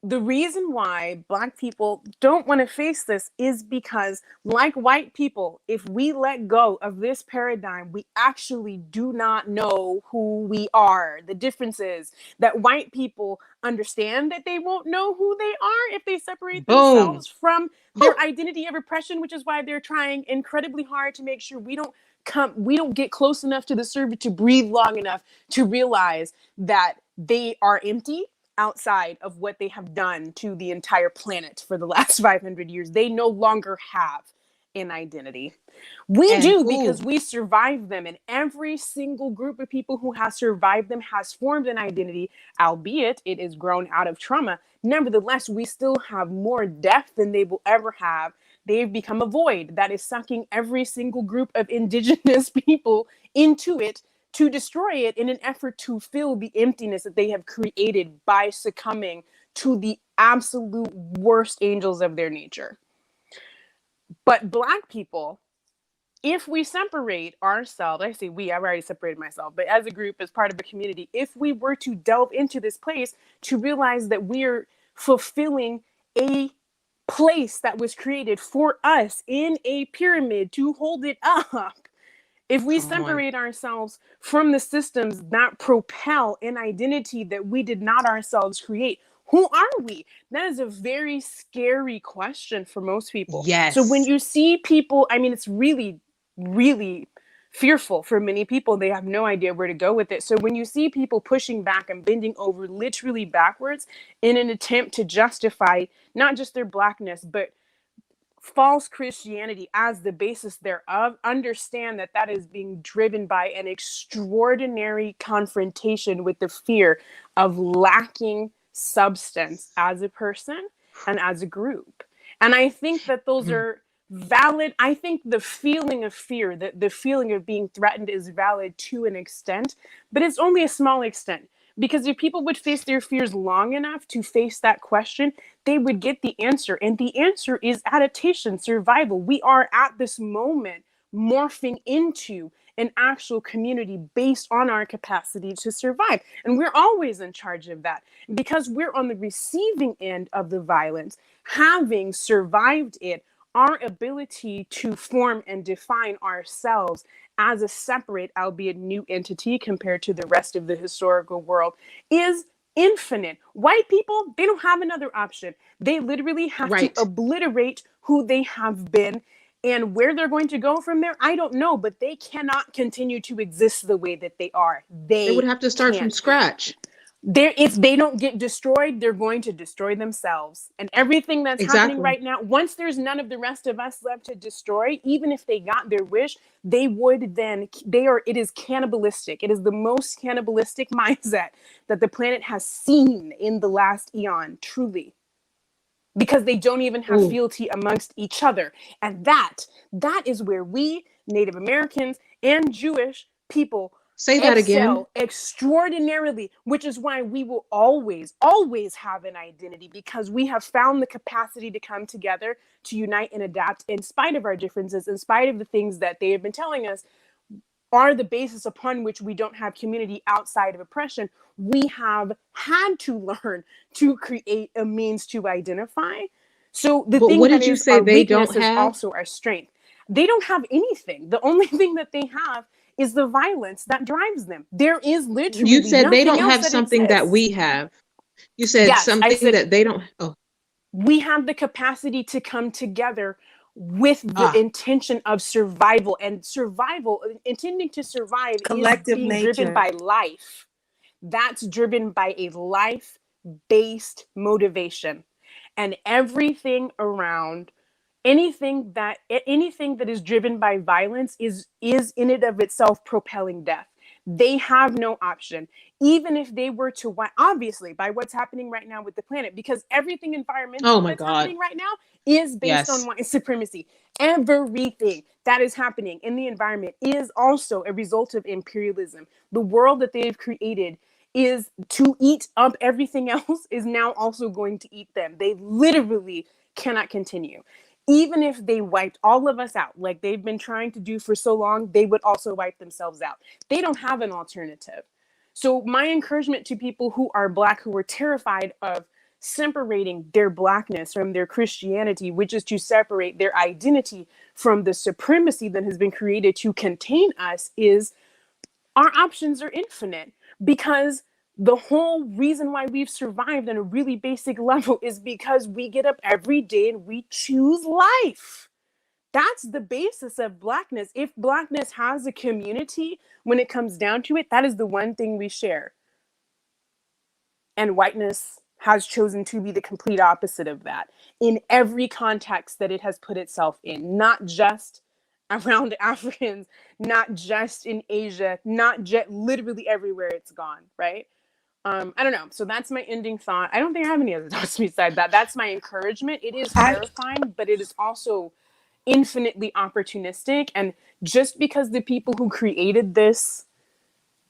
The reason why Black people don't want to face this is because, like white people, if we let go of this paradigm, we actually do not know who we are. The difference is that white people understand that they won't know who they are if they separate themselves from their identity of oppression, which is why they're trying incredibly hard to make sure we don't get close enough to the server to breathe long enough to realize that they are empty outside of what they have done to the entire planet for the last 500 years. They no longer have an identity. We do, because we survived them, and every single group of people who has survived them has formed an identity, albeit it is grown out of trauma. Nevertheless, we still have more depth than they will ever have. They've become a void that is sucking every single group of indigenous people into it to destroy it in an effort to fill the emptiness that they have created by succumbing to the absolute worst angels of their nature. But Black people, if we separate ourselves, I say we, I've already separated myself, but as a group, as part of a community, if we were to delve into this place to realize that we're fulfilling a place that was created for us in a pyramid to hold it up, if we separate ourselves from the systems that propel an identity that we did not ourselves create, who are we? That is a very scary question for most people. Yes. So when you see people, I mean, it's really, really fearful for many people. They have no idea where to go with it. So when you see people pushing back and bending over literally backwards in an attempt to justify not just their Blackness, but false Christianity as the basis thereof, understand that that is being driven by an extraordinary confrontation with the fear of lacking substance as a person and as a group. And I think that those are valid. I think the feeling of fear, the feeling of being threatened is valid to an extent, but it's only a small extent. Because if people would face their fears long enough to face that question, they would get the answer. And the answer is adaptation, survival. We are at this moment morphing into an actual community based on our capacity to survive. And we're always in charge of that because we're on the receiving end of the violence, having survived it. Our ability to form and define ourselves as a separate, albeit new entity compared to the rest of the historical world is infinite. White people, they don't have another option. They literally have to obliterate who they have been, and where they're going to go from there, I don't know, but they cannot continue to exist the way that they are. They would have to start from scratch. If they don't get destroyed, they're going to destroy themselves. And everything that's happening right now, once there's none of the rest of us left to destroy, even if they got their wish, they would then, it is cannibalistic. It is the most cannibalistic mindset that the planet has seen in the last eon, truly. Because they don't even have fealty amongst each other. And that is where we, Native Americans and Jewish people, say that again, extraordinarily, which is why we will always, always have an identity, because we have found the capacity to come together, to unite and adapt in spite of our differences, in spite of the things that they have been telling us are the basis upon which we don't have community outside of oppression. We have had to learn to create a means to identify. So the thing that is our weakness is also our strength. They don't have anything. The only thing that they have is the violence that drives them. There is literally you said they don't have something that we have. You said something that they don't. We have the capacity to come together with the intention of survival, and survival, intending to survive, collective is being driven by life. That's driven by a life-based motivation, and everything around anything that is driven by violence is in and of itself propelling death. They have no option, even if they were to, obviously, by what's happening right now with the planet, because everything environmental that's happening right now is based on white supremacy. Everything that is happening in the environment is also a result of imperialism. The world that they've created is to eat up everything else is now also going to eat them. They literally cannot continue. Even if they wiped all of us out, like they've been trying to do for so long, they would also wipe themselves out. They don't have an alternative. So my encouragement to people who are Black, who are terrified of separating their Blackness from their Christianity, which is to separate their identity from the supremacy that has been created to contain us, is our options are infinite, because the whole reason why we've survived on a really basic level is because we get up every day and we choose life. That's the basis of Blackness. If Blackness has a community, when it comes down to it, that is the one thing we share. And whiteness has chosen to be the complete opposite of that in every context that it has put itself in, not just around Africans, not just in Asia, not just literally everywhere it's gone, right? I don't know. So that's my ending thought. I don't think I have any other thoughts besides that. That's my encouragement. It is terrifying, but it is also infinitely opportunistic. And just because the people who created this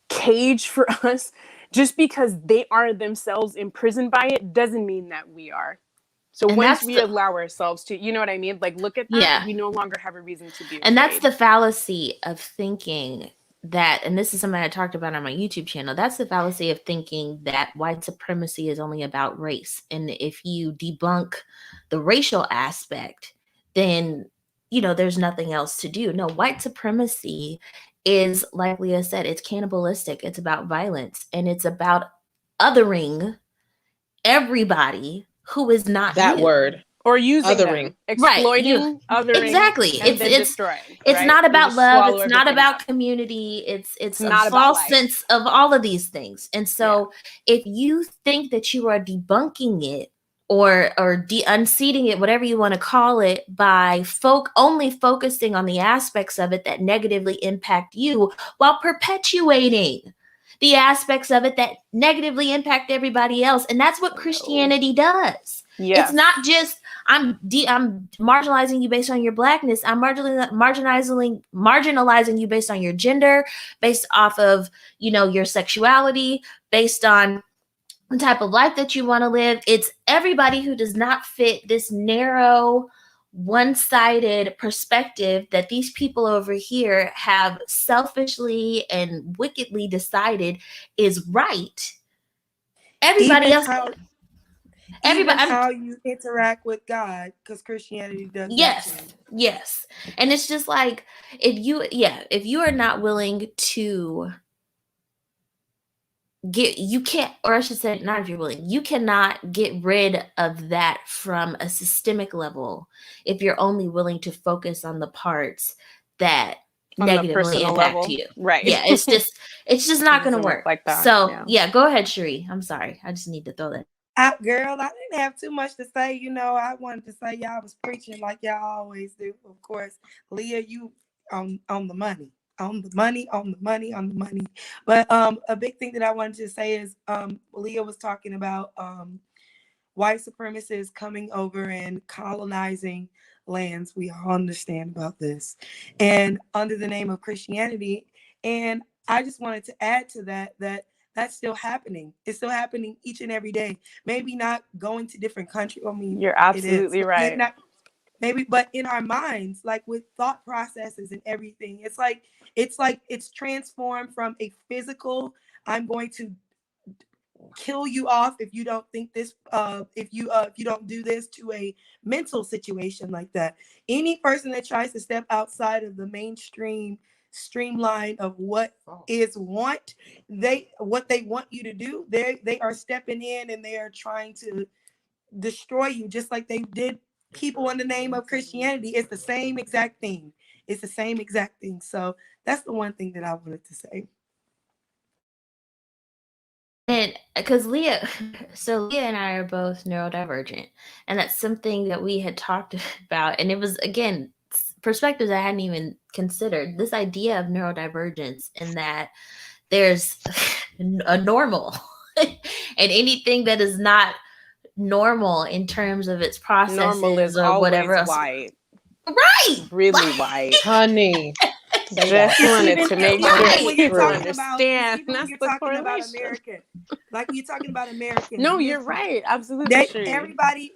cage for us, just because they are themselves imprisoned by it, doesn't mean that we are. So and once we allow ourselves to, you know what I mean? Like, look at that. We no longer have a reason to be afraid. And that's the fallacy of thinking that, and this is something I talked about on my YouTube channel, that's the fallacy of thinking that white supremacy is only about race. And if you debunk the racial aspect, then, you know, there's nothing else to do. No, white supremacy is, like Leah said, it's cannibalistic. It's about violence, and it's about othering everybody who is not that you. word. Or using othering, them, exploiting, othering, exactly. And then destroying. It's not about love. It's not about community. It's not a false sense of all of these things. And so, if you think that you are debunking it or unseating it, whatever you want to call it, by only focusing on the aspects of it that negatively impact you, while perpetuating the aspects of it that negatively impact everybody else, and that's what Christianity does. It's not just I'm marginalizing you based on your blackness. I'm marginalizing you based on your gender, based off of, you know, your sexuality, based on the type of life that you want to live. It's everybody who does not fit this narrow, one-sided perspective that these people over here have selfishly and wickedly decided is right. Everybody else. How you interact with God, because Christianity does. Yes. And it's just like, if you are not willing to you cannot get rid of that from a systemic level if you're only willing to focus on the parts that negatively impact you. Right. Yeah, it's just not going to work like that. So go ahead, Cherie. I'm sorry. I just need to throw that. Girl, I didn't have too much to say. You know, I wanted to say y'all was preaching like y'all always do. Of course, Leah, you on the money. On the money. But a big thing that I wanted to say is Leah was talking about white supremacists coming over and colonizing lands. We all understand about this. And under the name of Christianity. And I just wanted to add to that that's still happening. It's still happening each and every day. Maybe not going to different countries. I mean, you're absolutely right. Maybe, but in our minds, like with thought processes and everything, it's transformed from a physical, I'm going to kill you off if you don't think this, if you don't do this, to a mental situation like that. Any person that tries to step outside of the mainstream streamline of what what they want you to do, they are stepping in and they are trying to destroy you, just like they did people in the name of Christianity. It's the same exact thing. So that's the one thing that I wanted to say. And because Leah and I are both neurodivergent, and that's something that we had talked about, and it was, again, perspectives I hadn't even considered, this idea of neurodivergence, and that there's a normal and anything that is not normal in terms of its processes normal is or whatever else. White. Right. Really white. Honey. Just wanted to make sure when you're talking understand. About, you're talking about American. Like when you're talking about Americans. No, you're right. Absolutely. Everybody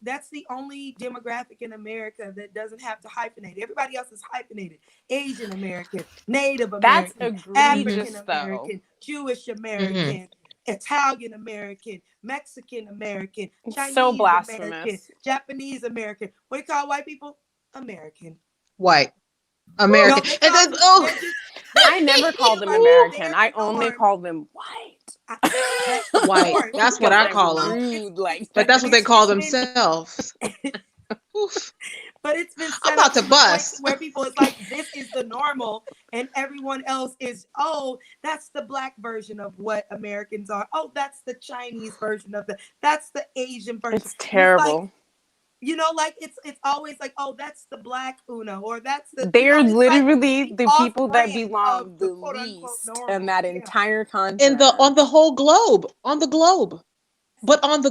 that's the only demographic in America that doesn't have to hyphenate. Everybody else is hyphenated. Asian American, Native American, African American, Jewish American, Italian American, Mexican American, Chinese so blasphemous. American, Japanese American. What do you call white people? American. White. American. No, I never call them American. I only call them white. White. That's what I call them. Rude, like, but that's what they call themselves. But it's been I'm set up about to to the point bust. where people is like, this is the normal, and everyone else is, oh, that's the Black version of what Americans are. Oh, that's the Chinese version of that's the Asian version. It's terrible. Like, you know, like it's always like, oh, that's the Black Uno, or that's the. They're you know, literally like the people that off-brand belong of the quote unquote least normal. in that Yeah. entire continent. On the whole globe, but on the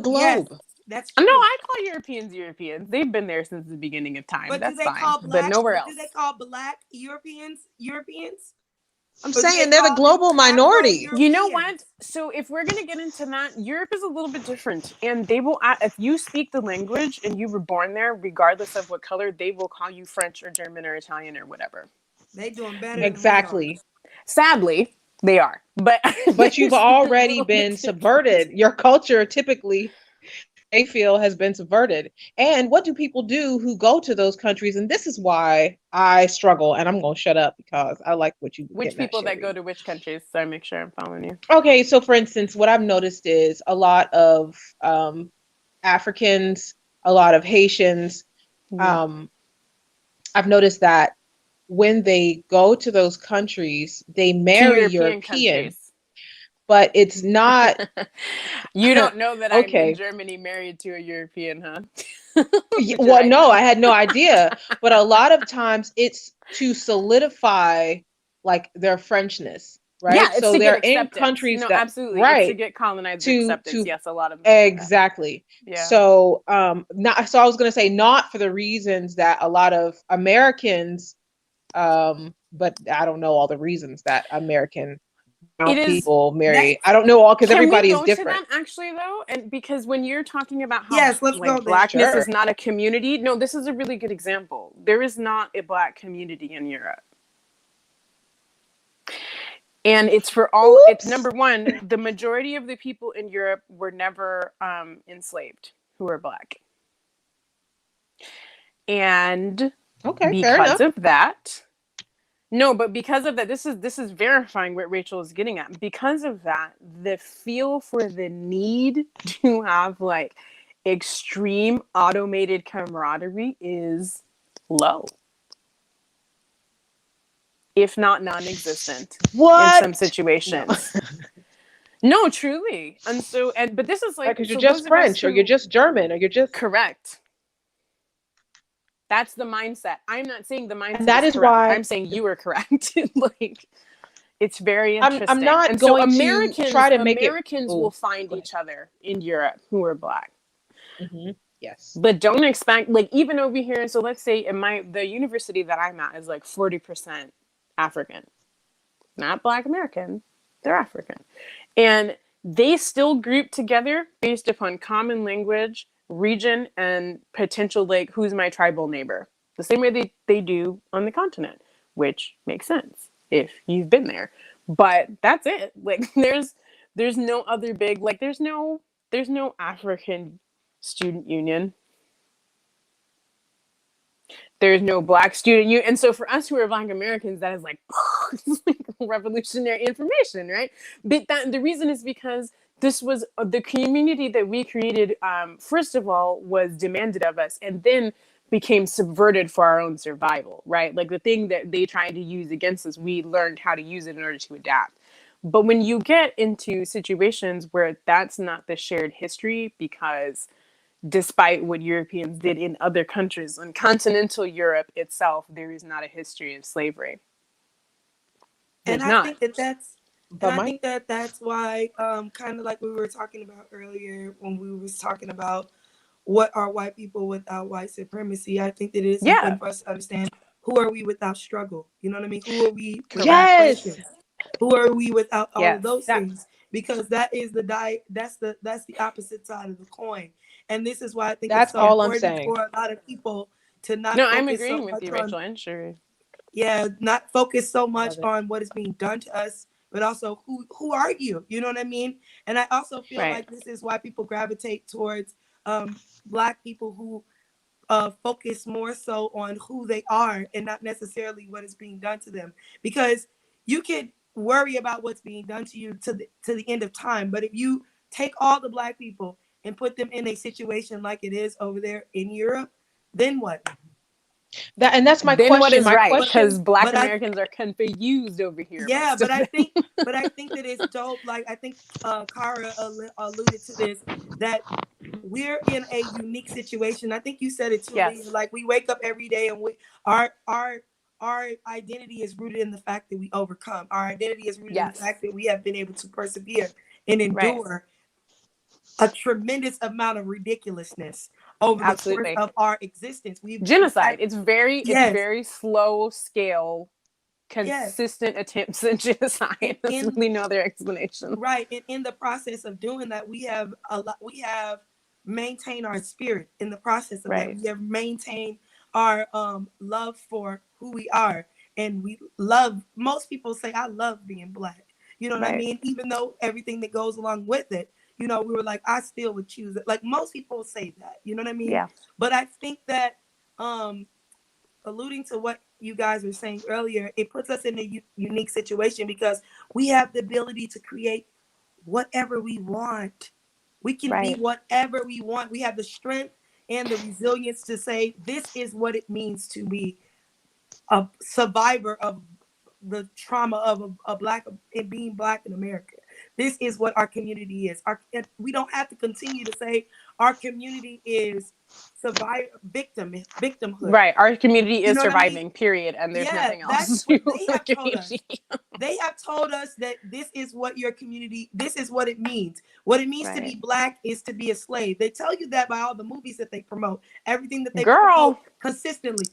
globe. Yes, that's true. No, I call Europeans Europeans. They've been there since the beginning of time. But That's do they fine. call Black? But nowhere else. Do they call Black Europeans Europeans? I'm saying they're the global minority. You know what? So if we're going to get into that, Europe is a little bit different. And they will, if you speak the language and you were born there, regardless of what color, they will call you French or German or Italian or whatever. They doing better. Exactly. Sadly, they are. But you've already been subverted. Your culture typically, they feel, has been subverted. And what do people do who go to those countries? And this is why I struggle, and I'm going to shut up because I like what you. Which people that go to which countries? So I make sure I'm following you. Okay, so for instance, what I've noticed is a lot of Africans, a lot of Haitians. Mm-hmm. I've noticed that when they go to those countries, they marry European. But it's not. You don't know that I'm okay. in Germany married to a European, huh? Well, no, I had no idea. But a lot of times it's to solidify like their Frenchness, right? Yeah, it's so to they're get in countries that absolutely right it's to get colonized acceptance. Yes, a lot of them exactly. Yeah. So so I was gonna say not for the reasons that a lot of Americans, but I don't know all the reasons that American people marry. I don't know all because everybody is different. Can we go to that actually though? And because when you're talking about how let's go Blackness Sure. is not a community, no, this is a really good example. There is not a Black community in Europe. And it's for all, it's number one, the majority of the people in Europe were never enslaved who are Black. And because of that, no, but because of that, this is verifying what Rachel is getting at. Because of that, the feel for the need to have like extreme automated camaraderie is low, if not non-existent in some situations. No, truly. And so, but this is like, because you're just French or you're just German or you're just correct. That's the mindset. I'm not saying the mindset that is correct. why I'm saying you are correct. Like, it's very interesting. I'm not and going so Americans, to try to make Americans will find each other in Europe who are Black. Mm-hmm. Yes. But don't expect, like, even over here. So let's say the university that I'm at is like 40% African, not Black American. They're African. And they still group together based upon common language, region, and potential, like, who's my tribal neighbor, the same way they do on the continent, which makes sense if you've been there. But that's it. Like, there's no other big, like, there's no African student union. There's no Black student union. And so for us who are Black Americans, that is like, like revolutionary information, right? But the reason is because this was the community that we created, first of all, was demanded of us and then became subverted for our own survival, right? Like the thing that they tried to use against us, we learned how to use it in order to adapt. But when you get into situations where that's not the shared history, because despite what Europeans did in other countries, in continental Europe itself, there is not a history of slavery. And I think that's why, kind of like we were talking about earlier when we was talking about what are white people without white supremacy. I think that it is important for us to understand who are we without struggle. You know what I mean? Who are we without questions? Who are we without all of those things? Because that is that's the opposite side of the coin. And this is why I think that's it's so all important I'm saying. for a lot of people to not. No, I'm agreeing with you, Rachel. I'm sure. Yeah, not focus so much on what is being done to us, but also who are you? You know what I mean? And I also feel like this is why people gravitate towards Black people who focus more so on who they are and not necessarily what is being done to them. Because you could worry about what's being done to you to the end of time, but if you take all the Black people and put them in a situation like it is over there in Europe, then what? That's my Then question. what is My right? question. Because Black but I- Americans are confused over here. Yeah, most but of I them. think, but I think that it's dope. Like I think Kara alluded to this, that we're in a unique situation. I think you said it too, Yes. Leah. Like we wake up every day and our identity is rooted in the fact that we overcome. Our identity is rooted in the Yes. fact that we have been able to persevere and endure a tremendous amount of ridiculousness over the course Absolutely. of our existence. We've Genocide. It's very Yes. slow scale, Yes. consistent attempts at genocide. There's really no other explanation. Right. And in the process of doing that, we have maintained our spirit. In the process of that, we have maintained our love for who we are. And we love, most people say, I love being Black. You know what I mean? Even though everything that goes along with it, you know, we were like, I still would choose it. Like most people say that, you know what I mean? Yeah. But I think that alluding to what you guys were saying earlier, it puts us in a unique situation because we have the ability to create whatever we want. We can be whatever we want. We have the strength and the resilience to say, this is what it means to be a survivor of the trauma of being Black in America. This is what our community is. We don't have to continue to say our community is victimhood. Right. Our community is surviving, I mean? Period. And there's nothing else. That's what they have told us. They have told us that this is what your community, this is what it means. What it means to be Black is to be a slave. They tell you that by all the movies that they promote, everything that they promote consistently.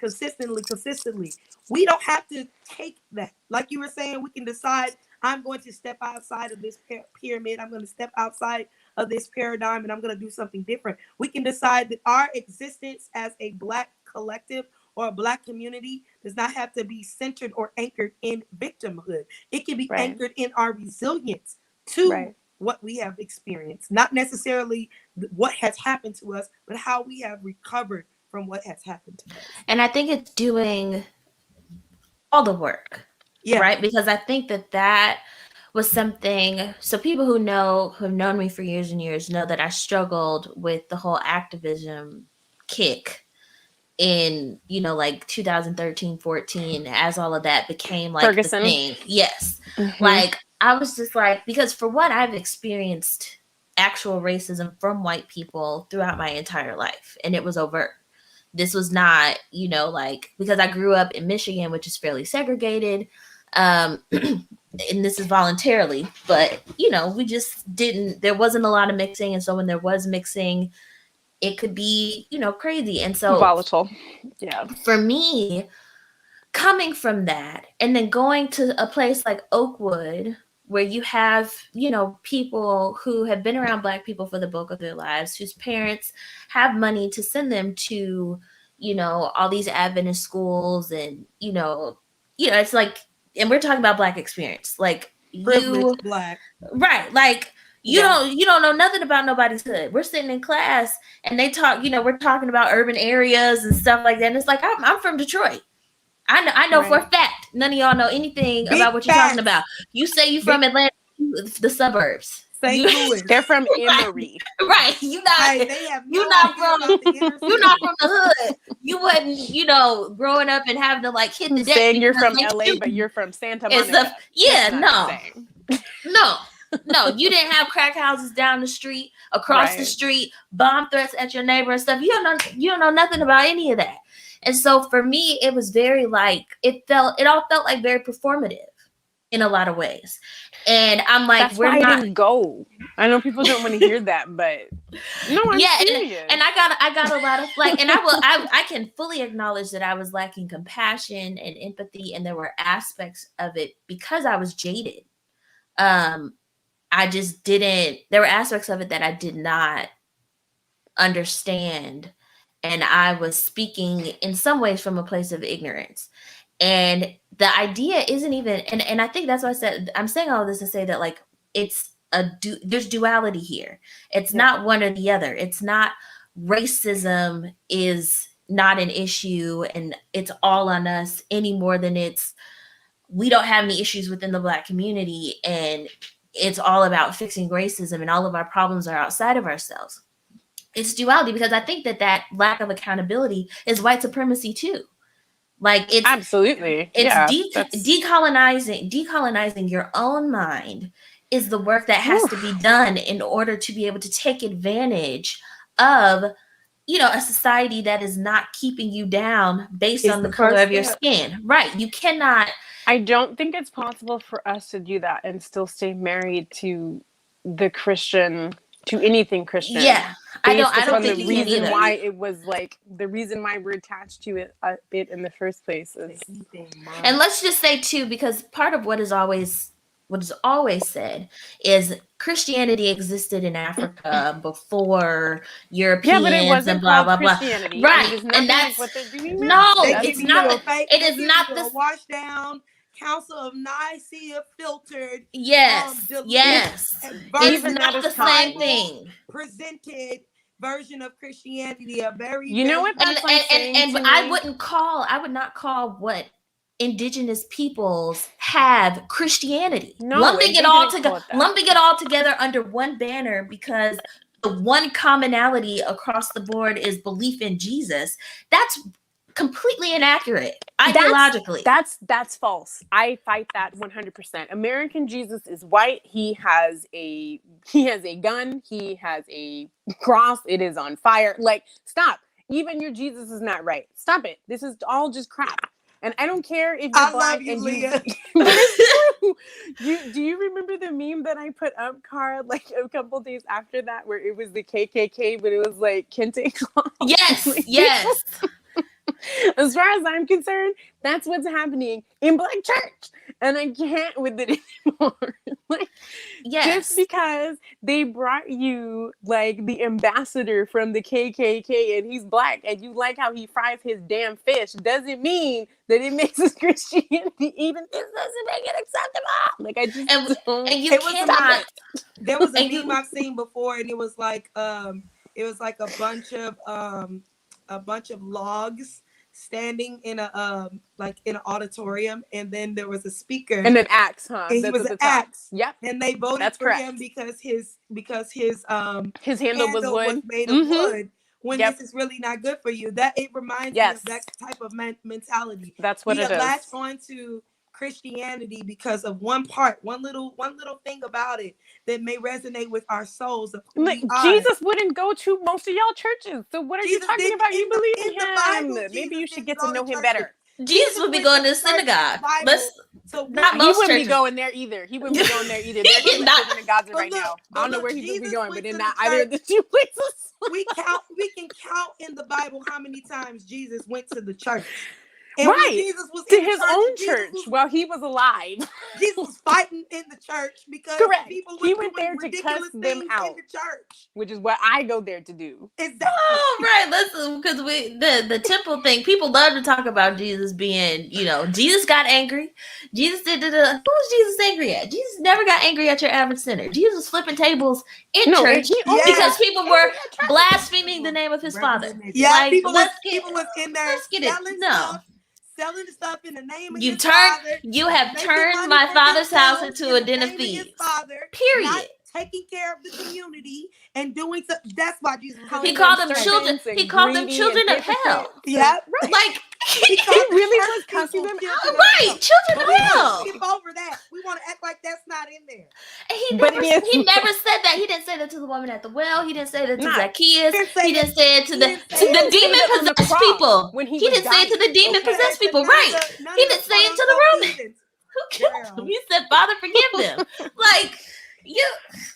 We don't have to take that. Like you were saying, we can decide, I'm going to step outside of this pyramid. I'm going to step outside of this paradigm and I'm going to do something different. We can decide that our existence as a Black collective or a Black community does not have to be centered or anchored in victimhood. It can be anchored in our resilience to what we have experienced, not necessarily what has happened to us, but how we have recovered from what has happened to us. And I think it's doing all the work, right? Because I think that was something, so people who have known me for years and years know that I struggled with the whole activism kick in, you know, like 2013, 14, as all of that became like Ferguson. the thing. Yes. Mm-hmm. Like I was just like, because for what I've experienced actual racism from white people throughout my entire life, and it was overt. This was not, you know, like, because I grew up in Michigan, which is fairly segregated. And this is voluntarily, but, you know, we just there wasn't a lot of mixing. And so when there was mixing, it could be, you know, crazy. And so volatile. Yeah. For me, coming from that and then going to a place like Oakwood, where you have, you know, people who have been around Black people for the bulk of their lives, whose parents have money to send them to, you know, all these Adventist schools and, you know, it's like, and we're talking about Black experience, like privileged Black, right? Like you don't know nothing about nobody's hood. We're sitting in class and they talk, you know, we're talking about urban areas and stuff like that. And it's like, I'm from Detroit. I know for a fact none of y'all know anything about what you're talking about. You say you from Atlanta, the suburbs. St. Louis. They're from Emory. Right. You're not from the hood. You wasn't, you know, growing up and having to like hit the deck. Saying you're from LA, but you're from Santa Monica. No, you didn't have crack houses down the street, across the street, bomb threats at your neighbor and stuff. You don't know nothing about any of that. And so for me, it was very like, it all felt like very performative in a lot of ways. And I'm like, that's why I didn't go. I know people don't want to hear that, but no, I'm serious. And I got a lot of like, and I can fully acknowledge that I was lacking compassion and empathy, and there were aspects of it because I was jaded. I just didn't, there were aspects of it that I did not understand. And I was speaking in some ways from a place of ignorance. And the idea isn't even, and I think that's why I said, I'm saying all this to say that like, there's duality here. It's not one or the other. It's not racism is not an issue and it's all on us any more than we don't have any issues within the Black community and it's all about fixing racism and all of our problems are outside of ourselves. It's duality because I think that lack of accountability is white supremacy too. Like it's absolutely, it's yeah, decolonizing your own mind is the work that has to be done in order to be able to take advantage of, a society that is not keeping you down based on the color of your skin. Right. You cannot. I don't think it's possible for us to do that and still stay married to the Christian, to anything Christian. Yeah. I don't think the reason why it was like the reason why we're attached to it a bit in the first place is. And let's just say too, because part of what is always said is Christianity existed in Africa before Europeans, but it wasn't and blah blah blah. Christianity. Right, and that's what they're doing now. No, it's not. It is not the wash down Council of Nicaea filtered. Yes, Even not the same thing. Presented version of Christianity, a very what that's and I would not call what indigenous peoples have Christianity. Lumping it all together under one banner because the one commonality across the board is belief in Jesus. That's completely inaccurate ideologically. That's false. I fight that 100%. American Jesus is white. He has a gun. He has a cross. It is on fire. Like, stop. Even your Jesus is not right. Stop it. This is all just crap. And I don't care if you're black and Leah. But it's true. Do you remember the meme that I put up, Cara, like a couple days after that, where it was the KKK, but it was like Kente Cloth? Yes. As far as I'm concerned, that's what's happening in Black church, and I can't with it anymore. Just because they brought you like the ambassador from the KKK and he's black, and you like how he fries his damn fish, doesn't mean that it makes us Christianity. Even this doesn't make it acceptable. Like I just and you cannot. There was a meme I've seen before, and it was like a bunch of logs standing in an auditorium, and then there was a speaker and an axe, and he was an axe. Yep. And they voted for him because his handle was made of wood. When this is really not good for you. That it reminds me of that type of mentality. That's what it is. Latched on to Christianity because of one little thing about it that may resonate with our souls. Jesus wouldn't go to most of y'all churches. So what are you talking about? You believe in him. Bible, maybe you should get to know him better. Jesus would be going to the synagogue. He wouldn't be going there either. He wouldn't be going there either. They're not in Gaza right now. I don't know where he would be going, but in not either of the two places. We can count in the Bible how many times Jesus went to the church. And Jesus was to his own church while he was alive. Jesus was fighting in the church because people were went there to cuss them out in the church, which is what I go there to do. Exactly. Oh, right. Listen, because the temple thing, people love to talk about Jesus being, Jesus got angry. Jesus did. Who was Jesus angry at? Jesus never got angry at your average sinner. Jesus was flipping tables in church because people were blaspheming the name of his Father. Yeah, people was in there selling stuff in the name of his Father. You have turned my Father's house into a den of thieves. Period. Not taking care of the community and doing so. That's why Jesus called them children. He called them children of hell. Yeah, right. Like he really was cussing them out. Right, children of hell. Skip over that. We want to act like that's not in there. And he never said that. He didn't say that to the woman at the well. He didn't say that to Zacchaeus. He didn't say it to the demon possessed people. He didn't say it to the demon possessed people. Right. He didn't say it to the Romans. Who killed him? He said, "Father, forgive them." Like you.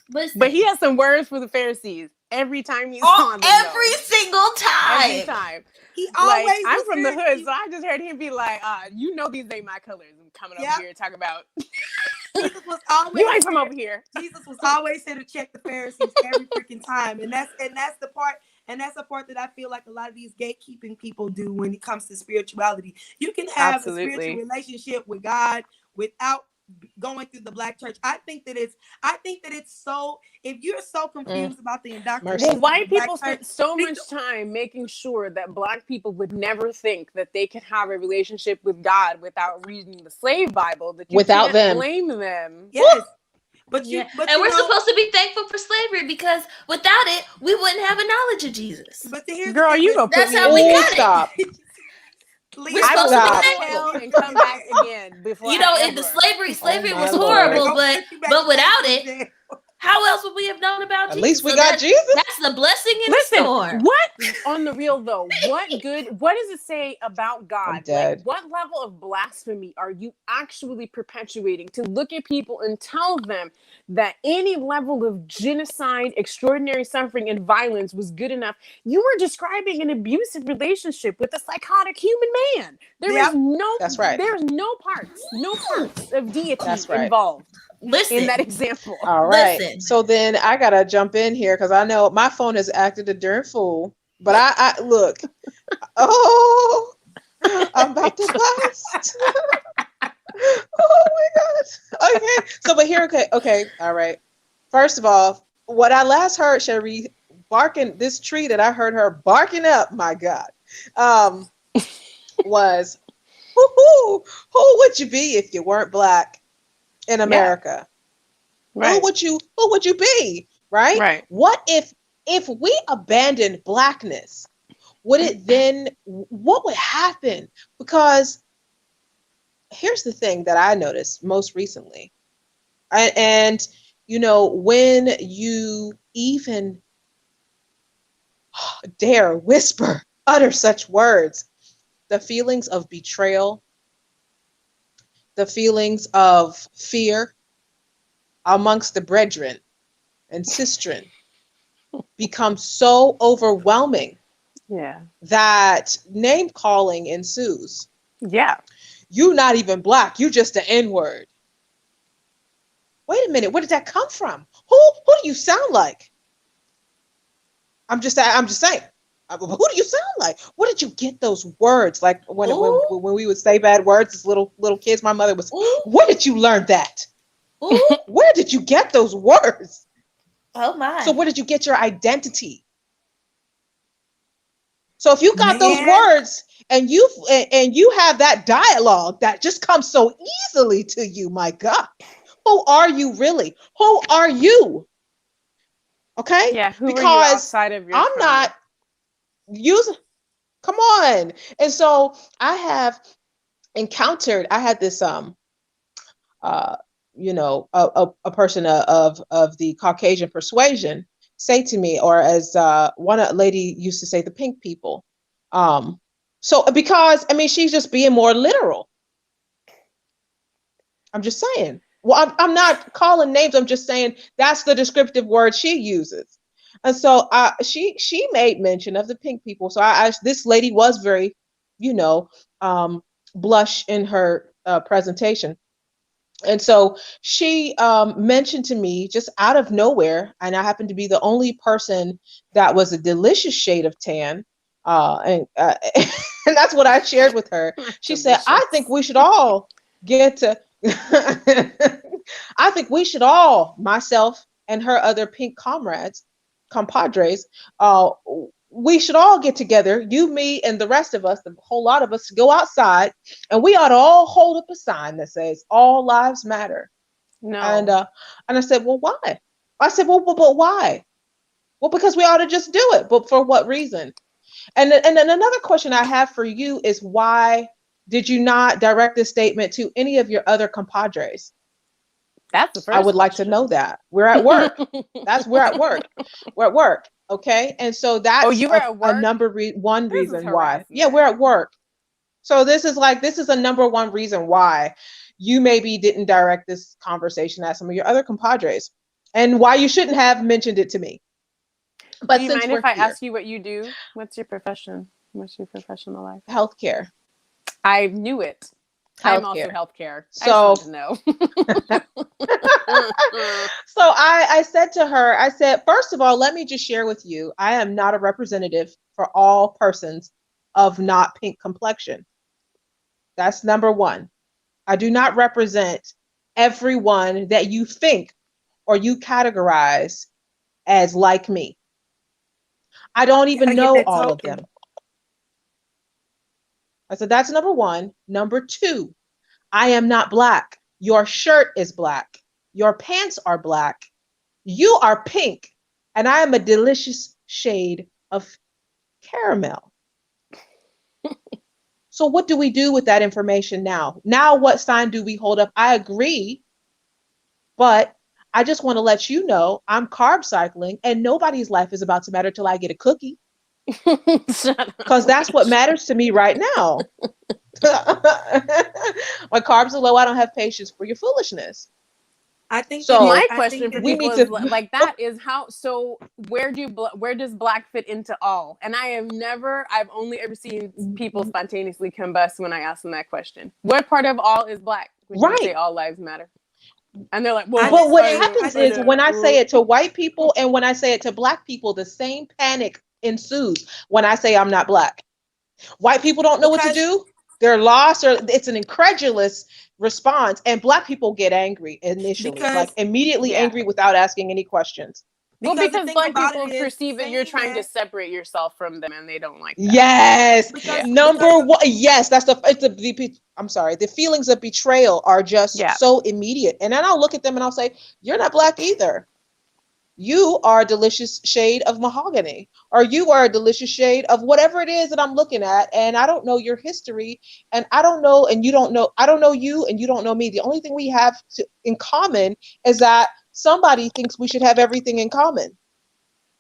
Listen. But he has some words for the Pharisees every time he's on them. Every single time. Every time. He always I'm from the hood, so I just heard him be like, these ain't my colors. I'm coming over here and talk about Jesus was always you ain't from over here. Jesus was always here to check the Pharisees every freaking time. And that's the part. And that's the part that I feel like a lot of these gatekeeping people do when it comes to spirituality. You can have a spiritual relationship with God without going through the Black church. I think that it's so, if you're so confused about the indoctrination. Well, white people spent so much time making sure that Black people would never think that they could have a relationship with God without reading the slave Bible, that you without can't them blame them. Yes. But we're supposed to be thankful for slavery because without it, we wouldn't have a knowledge of Jesus. But here's girl, you gonna that's how we got it. We're I will supposed to go be to thankful. hell and come back again before You know, I in the ever. slavery my was Lord. horrible, Don't but take you back to without that it, exam. how else would we have known about At Jesus? least we So got Jesus. that's the blessing in the Listen, storm. what on the real though? What does it say about God? I'm dead. Like, what level of blasphemy are you actually perpetuating to look at people and tell them that any level of genocide, extraordinary suffering, and violence was good enough? You were describing an abusive relationship with a psychotic human man. Yep. That's right. There's no parts of deity That's right. involved in Listen, that example. All right. Listen. So then I gotta jump in here because I know my phone has acted a darn fool. But I look. Oh, I'm about to bust. Oh my God. Okay. So, but here, okay. All right. First of all, what I last heard Cherie barking, this tree that I heard her barking up, my God, was who would you be if you weren't Black in America? Right. Who would you be? Right? Right. What if we abandoned Blackness? Would it then, what would happen? Because here's the thing that I noticed most recently. And you know, when you even dare whisper, utter such words, the feelings of betrayal, the feelings of fear amongst the brethren and sistren become so overwhelming Yeah. that name calling ensues. Yeah. You not even Black, you just an N-word. Wait a minute, where did that come from? Who do you sound like? I'm just saying. Who do you sound like? Where did you get those words? Like when we would say bad words as little kids, my mother was, where did you learn that? Ooh. Where did you get those words? Oh my. So where did you get your identity? So if you got those Man. words and you have that dialogue that just comes so easily to you, my God, who are you really? Who are you? Okay? Yeah. Who because are you outside of your I'm trauma? not using, come on. And so I have encountered, I had this you know, a person of the Caucasian persuasion say to me, or as one lady used to say, the pink people. So because I mean, she's just being more literal. I'm just saying. Well, I'm not calling names. I'm just saying that's the descriptive word she uses. And so she made mention of the pink people. So this lady was very, you know, blush in her presentation. And so she mentioned to me just out of nowhere, and I happened to be the only person that was a delicious shade of tan. And and that's what I shared with her. She said, I think we should all get to, I think we should all, myself and her other pink compadres, we should all get together, you, me, and the rest of us, the whole lot of us, to go outside, and we ought to all hold up a sign that says all lives matter. No. And I said, well, why? I said, well, but why? Well, because we ought to just do it. But for what reason? And then another question I have for you is, why did you not direct this statement to any of your other compadres? That's the first I would like to know that. We're at work. We're at work. We're at work. Okay. And so that's you were at work? a number one This is reason why. harassment. Yeah, we're at work. So this is a number one reason why you maybe didn't direct this conversation at some of your other compadres, and why you shouldn't have mentioned it to me. But do you since mind we're if I here, ask you what you do? What's your profession? What's your professional life? healthcare. I knew it. I'm also Healthcare. healthcare. So- I just wanted to know. So I said to her, I said, first of all, let me just share with you, I am not a representative for all persons of not pink complexion. That's number one. I do not represent everyone that you think or you categorize as like me. I don't even Gotta get know that all of token. them. I said, that's number one. Number two, I am not Black. Your shirt is Black. Your pants are Black. You are pink. And I am a delicious shade of caramel. So what do we do with that information now? Now, what sign do we hold up? I agree, but I just want to let you know I'm carb cycling and nobody's life is about to matter till I get a cookie. Because that's what matters to me right now. My carbs are low. I don't have patience for your foolishness. I think So my I question think for that we people need is to like that is how, so where does black fit into all? And I've only ever seen people spontaneously combust when I ask them that question. What part of all is black when you say right. all lives matter? And they're like, I well, But what just think happens is when I say it to white people and when I say it to black people, the same panic ensues when I say I'm not black. White people don't know what to because do. They're lost, or it's an incredulous response. And black people get angry initially, like because immediately yeah. angry without asking any questions. Well, because the because thing black about people it is perceive that you're saying trying to that separate yourself from them and they don't like that. Yes. Yeah. Number one. Yes, that's I'm sorry. The feelings of betrayal are just Yeah. so immediate. And then I'll look at them and I'll say, you're not black either. You are a delicious shade of mahogany, or you are a delicious shade of whatever it is that I'm looking at. And I don't know your history, and I don't know, and you don't know, I don't know you, and you don't know me. The only thing we have in common is that somebody thinks we should have everything in common.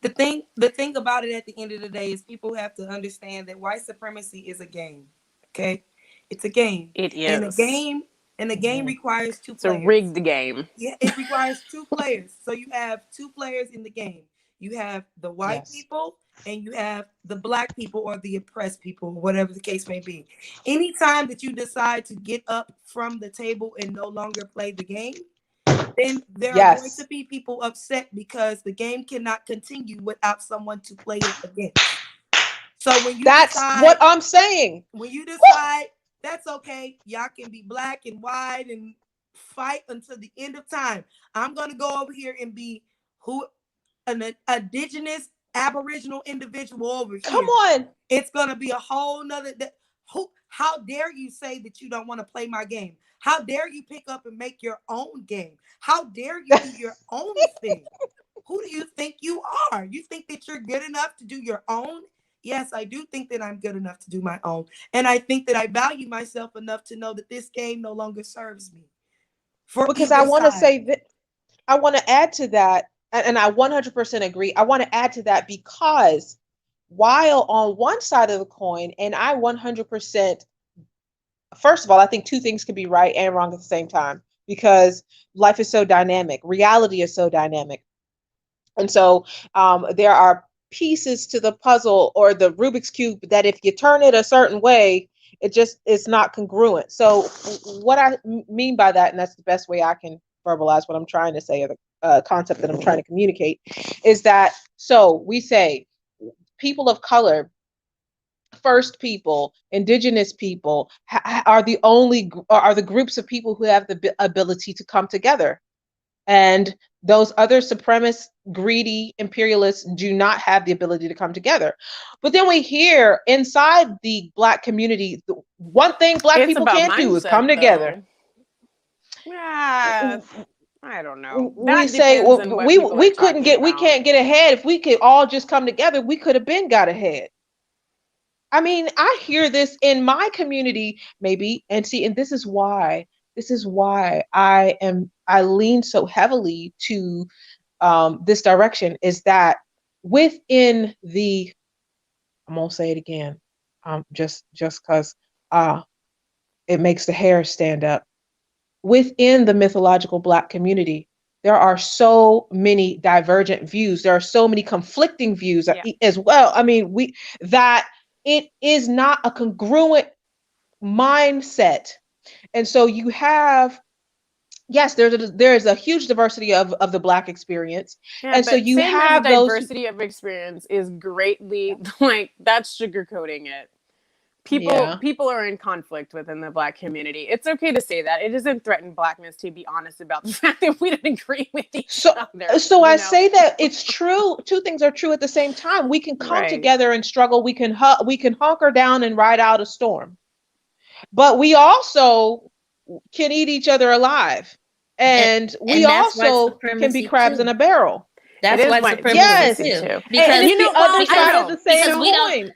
the thing about it at the end of the day is people have to understand that white supremacy is a game. Okay, it's a game, It and a is. game requires two It's a players. rigged game. Yeah, it requires two players. So you have two players in the game. You have the white Yes. people and you have the black people or the oppressed people, whatever the case may be. Anytime that you decide to get up from the table and no longer play the game, then there are going to Yes. be people upset because the game cannot continue without someone to play it against. So That's what I'm saying. when you Woo! decide that's okay, y'all can be black and white and fight until the end of time. I'm gonna go over here and be an indigenous aboriginal individual over Come here. on. It's gonna be a whole nother. How dare you say that you don't want to play my game? How dare you pick up and make your own game? How dare you do your own thing? Who do you think you are? You think that you're good enough to do your own? Yes, I do think that I'm good enough to do my own. And I think that I value myself enough to know that this game no longer serves me for Because I either want to side. say that I want to add to that, and I 100% agree. I want to add to that because while on one side of the coin, and I 100%, first of all, I think two things can be right and wrong at the same time because life is so dynamic, reality is so dynamic. And so there are pieces to the puzzle or the Rubik's Cube that if you turn it a certain way, it's not congruent. So what I mean by that, and that's the best way I can verbalize what I'm trying to say, or the concept that I'm trying to communicate, is that so we say people of color, first people, indigenous people are the groups of people who have the ability to come together, and those other supremacist, greedy imperialists do not have the ability to come together. But then we hear inside the black community, the one thing black It's people about can't do is mindset, come together. though. Yeah, I don't know. We That say, depends well, on what people are talking we about. can't get ahead. If we could all just come together, we could have been got ahead. I mean, I hear this in my community, maybe, and see, and this is why I lean so heavily to this direction, is that within the, I'm gonna say it again, just because it makes the hair stand up. Within the mythological Black community, there are so many divergent views. There are so many conflicting views Yeah. as well. I mean, that it is not a congruent mindset, and so you have, yes, there's a huge diversity of the Black experience, Yeah, and so but you saying there's a have those. diversity of experience is greatly like that's sugarcoating it. Yeah. People are in conflict within the Black community. It's okay to say that. It doesn't threaten Blackness to be honest about the fact that we don't agree with each other. So I say that it's true. Two things are true at the same time. We can come Right. together and struggle. We can hunker down and ride out a storm, but we also can eat each other alive, and we that's white also can be supremacy crabs in too. a barrel. That's It is white white supremacy Yes, supremacy too. too. and Because it's the other I side don't of the know. same because we don't coin.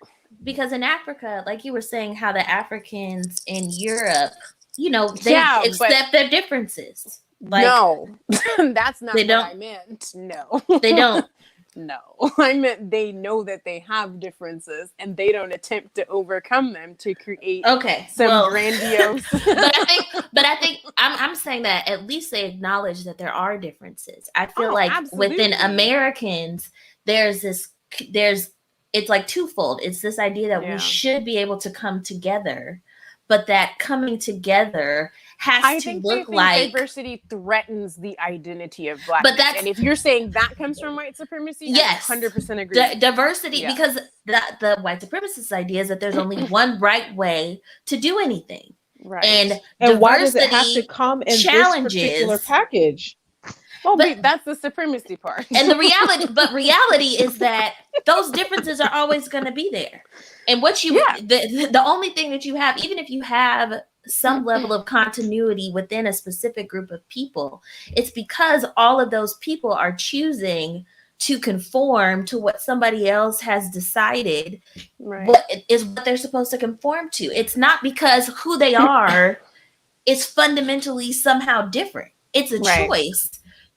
because in Africa, like you were saying, how the Africans in Europe, you know, they accept their differences. Like, no, that's not they what don't. I meant. No, They don't. No, I meant they know that they have differences and they don't attempt to overcome them to create some grandiose. but I think I'm saying that at least they acknowledge that there are differences. I feel like absolutely. Within Americans, it's like twofold. It's this idea that we should be able to come together, but that coming together has to look like diversity threatens the identity of Blackness. But and if you're saying that comes from white supremacy, yes, I 100% agree. Diversity, because the white supremacist idea is that there's only one right way to do anything, right? And why does it have to come in this particular package? Well, but that's the supremacy part. And reality is that those differences are always going to be there. And what the only thing that you have, even if you have some level of continuity within a specific group of people, it's because all of those people are choosing to conform to what somebody else has decided what they're supposed to conform to. It's not because who they are is fundamentally somehow different. It's a choice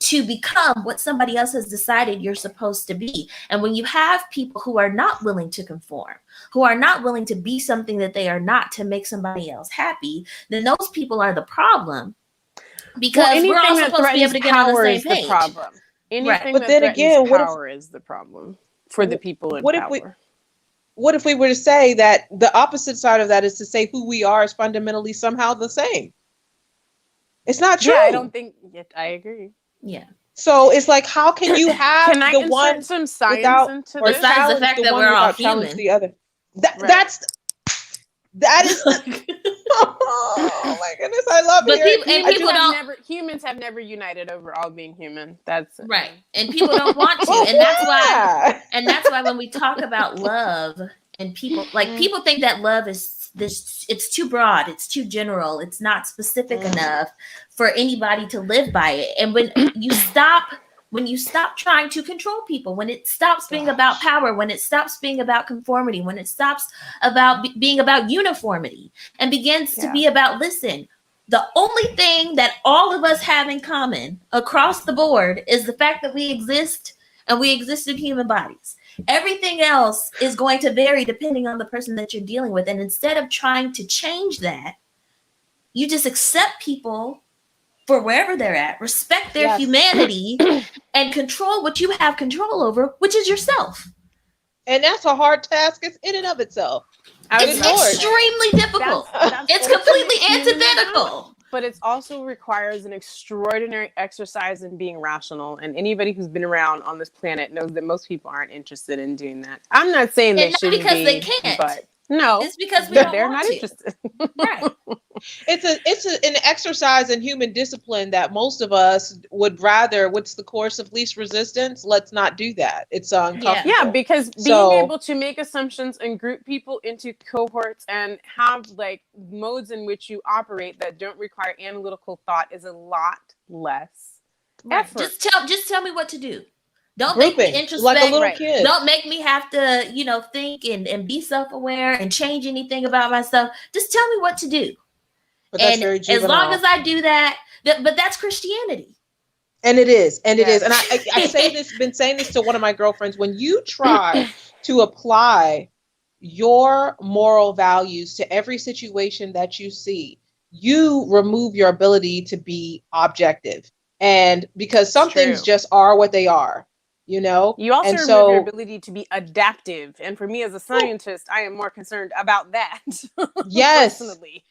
to become what somebody else has decided you're supposed to be. And when you have people who are not willing to conform, who are not willing to be something that they are not to make somebody else happy, then those people are the problem. Because we're all supposed to be able to get on the same page. The problem. Anything but then again, power is the problem for the people in power. What if we were to say that the opposite side of that is to say who we are is fundamentally somehow the same? It's not true. Yeah, I don't think I agree. Yeah. So it's like, how can you have the one some science into or besides the fact that we're all human? The other. That is. Oh my goodness, I love it. Humans have never united over all being human. That's right, and people don't want to, and that's why. And that's why when we talk about love, and people think that love is this, it's too broad, it's too general, it's not specific enough for anybody to live by it. And when you stop trying to control people, when it stops being about power, when it stops being about conformity, when it stops about being about uniformity and begins to be about, listen, the only thing that all of us have in common across the board is the fact that we exist, and we exist in human bodies. Everything else is going to vary depending on the person that you're dealing with. And instead of trying to change that, you just accept people for wherever they're at, respect their humanity, and control what you have control over, which is yourself. And that's a hard task in and of itself. It's extremely difficult. It's completely antithetical. But it also requires an extraordinary exercise in being rational. And anybody who's been around on this planet knows that most people aren't interested in doing that. I'm not saying they shouldn't because be, they can't. But no, it's because they're not interested. Right. It's an exercise in human discipline that most of us would rather. What's the course of least resistance? Let's not do that. It's uncomfortable. Yeah, because being able to make assumptions and group people into cohorts and have like modes in which you operate that don't require analytical thought is a lot less effort. Just tell me what to do. Don't make me introspect. Like a little kid. Don't make me have to, think and be self-aware and change anything about myself. Just tell me what to do. But that's very juvenile. As long as I do that, but that's Christianity. And it is. And I say this, been saying this to one of my girlfriends. When you try to apply your moral values to every situation that you see, you remove your ability to be objective. And because some things just are what they are. You also remove your ability to be adaptive. And for me as a scientist, I am more concerned about that. Yes, personally.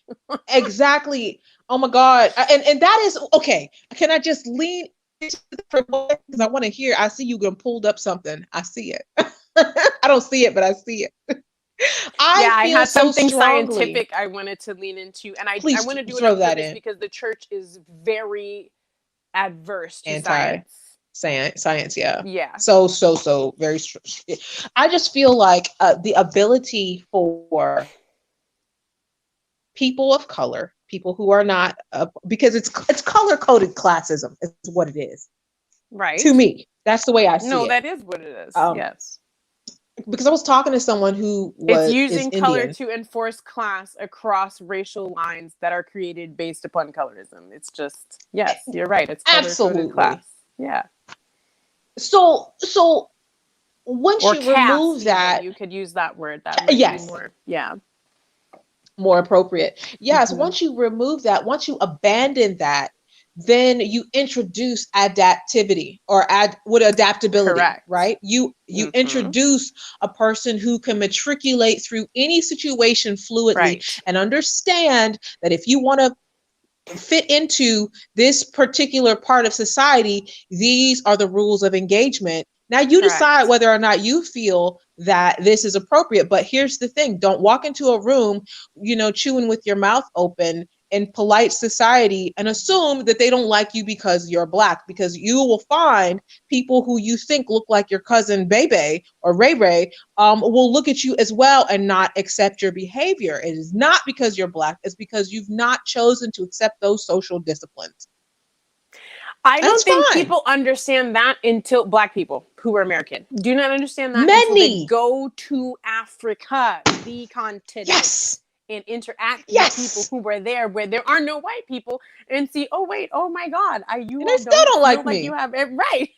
Exactly. Oh my God. And that is okay. Can I just lean into the because I want to hear? I see you gonna pulled up something. I see it. I don't see it, but I see it. I had so something strongly. scientific I wanted to lean into, and I want to do it throw on that purpose in. because the church is very adverse to science. Yeah. So very. I just feel like the ability for people of color, people who are not, because it's color coded classism is what it is. Right. To me, that's the way I see it. No, that is what it is. Yes. because I was talking to someone who is using color Indian. to enforce class across racial lines that are created based upon colorism. It's just, yes, you're right. It's color-coded class. Yeah. So once Or you caste, remove that, you could use that word. That might yes, be more, yeah, more appropriate. Yes, once you remove that, once you abandon that, then you introduce adaptivity or adaptability, correct. right? You introduce a person who can matriculate through any situation fluidly, Right. and understand that if you want to fit into this particular part of society, these are the rules of engagement. Now you decide whether or not you feel that this is appropriate. But here's the thing: don't walk into a room, chewing with your mouth open in polite society and assume that they don't like you because you're Black, because you will find people who you think look like your cousin Bebe or Ray Ray will look at you as well and not accept your behavior. It is not because you're Black, it's because you've not chosen to accept those social disciplines. I don't think people understand that until Black people who are American do not understand that until they go to Africa, the continent, and interact with people who were there where there are no white people, and see, oh wait, oh my God, you all don't like me. You have it right.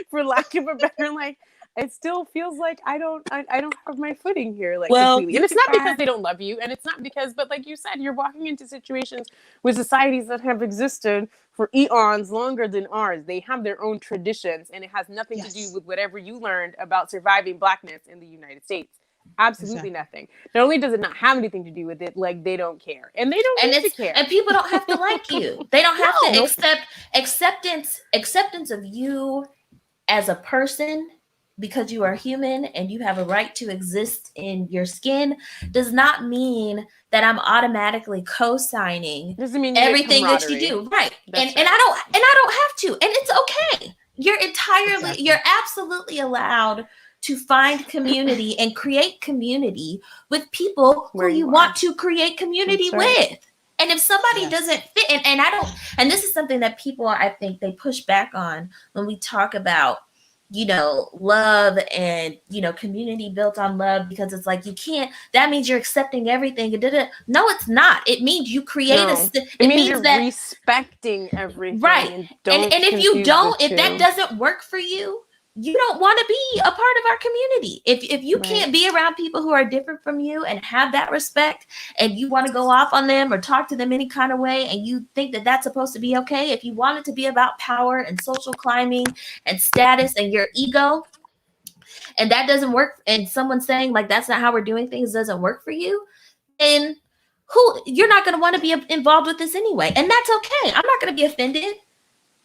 For lack of a better, it still feels like I don't have my footing here, completely. And it's not because they don't love you, and it's not because, but like you said, you're walking into situations with societies that have existed for eons longer than ours. They have their own traditions, and it has nothing to do with whatever you learned about surviving Blackness in the United States. Absolutely nothing. Not only does it not have anything to do with it, they don't care, and they don't need to care. And people don't have to like you. They don't have to accept acceptance of you as a person, because you are human and you have a right to exist in your skin, does not mean that I'm automatically co-signing everything that you do. Right. And I don't have to. And it's okay. You're absolutely allowed to find community and create community with people who you want to create community with. And if somebody doesn't fit, and this is something that people, I think, they push back on when we talk about, love and, community built on love, because it's like, you can't, that means you're accepting everything. No, it's not. It means you create it means you're that respecting everything. Right. And if you don't, if that doesn't work for you, you don't want to be a part of our community. If you can't be around people who are different from you and have that respect, and you want to go off on them or talk to them any kind of way, and you think that that's supposed to be okay, if you want it to be about power and social climbing and status and your ego, and that doesn't work, and someone's saying that's not how we're doing things, doesn't work for you, then you're not going to want to be involved with this anyway. And that's okay. I'm not going to be offended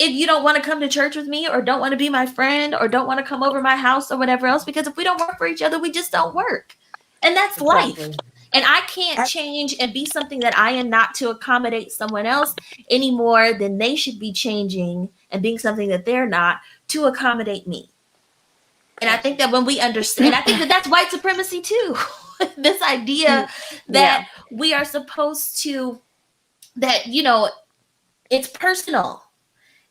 if you don't want to come to church with me, or don't want to be my friend, or don't want to come over my house or whatever else, because if we don't work for each other, we just don't work. And that's life. And I can't change and be something that I am not to accommodate someone else any more than they should be changing and being something that they're not to accommodate me. And I think that when we understand, I think that that's white supremacy too. This idea that we are supposed to, it's personal.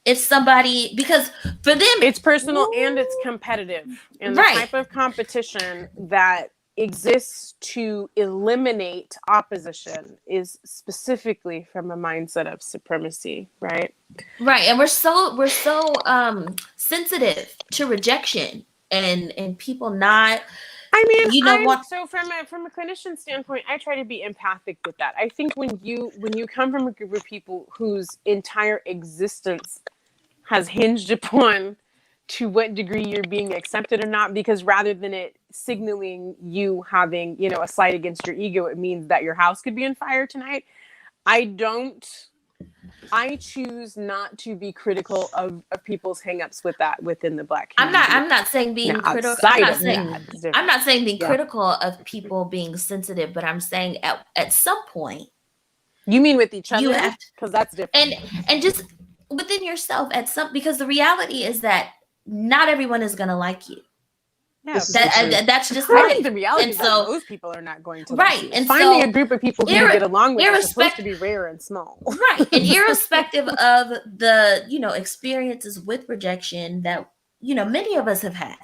If somebody, because for them it's personal and it's competitive, and the type of competition that exists to eliminate opposition is specifically from a mindset of supremacy, right? And we're so sensitive to rejection and people not. I mean, so from a clinician standpoint, I try to be empathic with that. I think when you come from a group of people whose entire existence has hinged upon to what degree you're being accepted or not, because rather than it signaling you having, a slight against your ego, it means that your house could be on fire tonight. I choose not to be critical of people's hangups with that within the Black community. I'm not saying being critical. I'm not saying being critical of people being sensitive, but I'm saying at some point. You mean with each other? Because that's different. And just within yourself because the reality is that not everyone is going to like you. Yeah, that's just right. The reality is that most people are not going to like you. And finding a group of people who you get along with is supposed to be rare and small. Right. And irrespective of the, experiences with rejection that, many of us have had.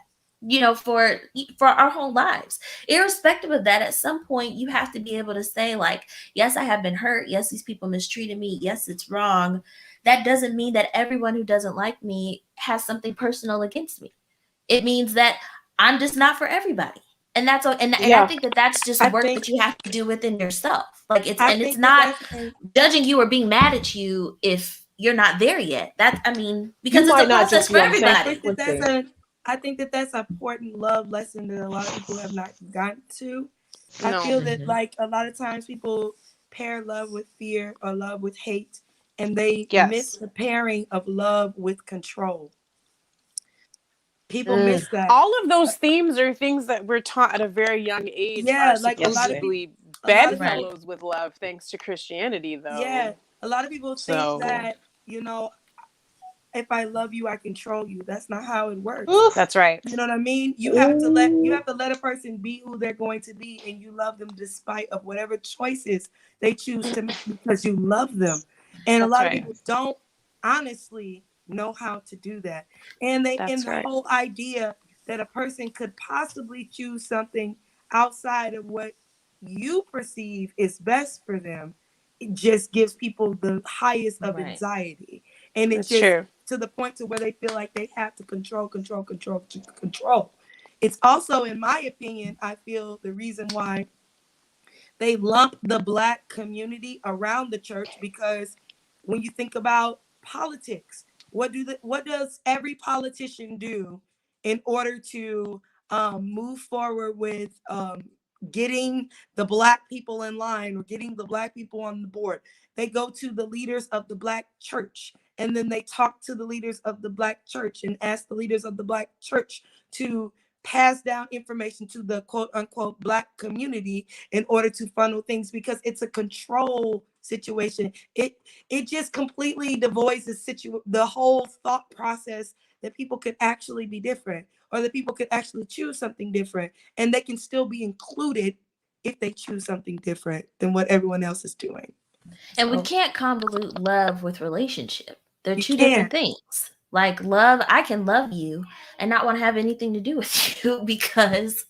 for our whole lives. Irrespective of that, at some point you have to be able to say, like, yes, I have been hurt, yes, these people mistreated me, yes, it's wrong. That doesn't mean that everyone who doesn't like me has something personal against me. It means that I'm just not for everybody. And that's and I think that that's just I work think that you have to do within yourself. Like, it's I and it's think that not that's a, judging you or being mad at you if you're not there yet. That, I mean, You because it's a might not process just for be on the same everybody. frequency. I think that that's an important love lesson that a lot of people have not gotten to. I No. feel that like a lot of times people pair love with fear or love with hate, and they miss Yes. the pairing of love with control. People Mm. miss that. All of those themes are things that we're taught at a very young age Yeah, are like a lot of people, supposedly a lot of Right. people, bedfellows with love, thanks to Christianity, yeah, though. a lot of people think So that, if I love you, I control you. That's not how it works. Oof. that's right. You know what I mean? You Ooh. have to let a person be who they're going to be, and you love them despite of whatever choices they choose to make because you love them. And a That's lot of right. people don't honestly know how to do that. And That's the right. whole idea that a person could possibly choose something outside of what you perceive is best for them, it just gives people the highest of Right. anxiety. And it That's just true. to the point to where they feel like they have to control. It's also, in my opinion, I feel the reason why they lump the Black community around the church, because when you think about politics, what does every politician do in order to move forward with getting the Black people in line or getting the Black people on the board? They go to the leaders of the Black church, and then they talk to the leaders of the Black church and ask the leaders of the Black church to pass down information to the quote unquote Black community in order to funnel things, because it's a control situation. It just completely devoids the whole thought process that people could actually be different, or that people could actually choose something different, and they can still be included if they choose something different than what everyone else is doing. And we So can't convolute love with relationship. They're you two different can't. things. Like, love, I can love you and not want to have anything to do with you because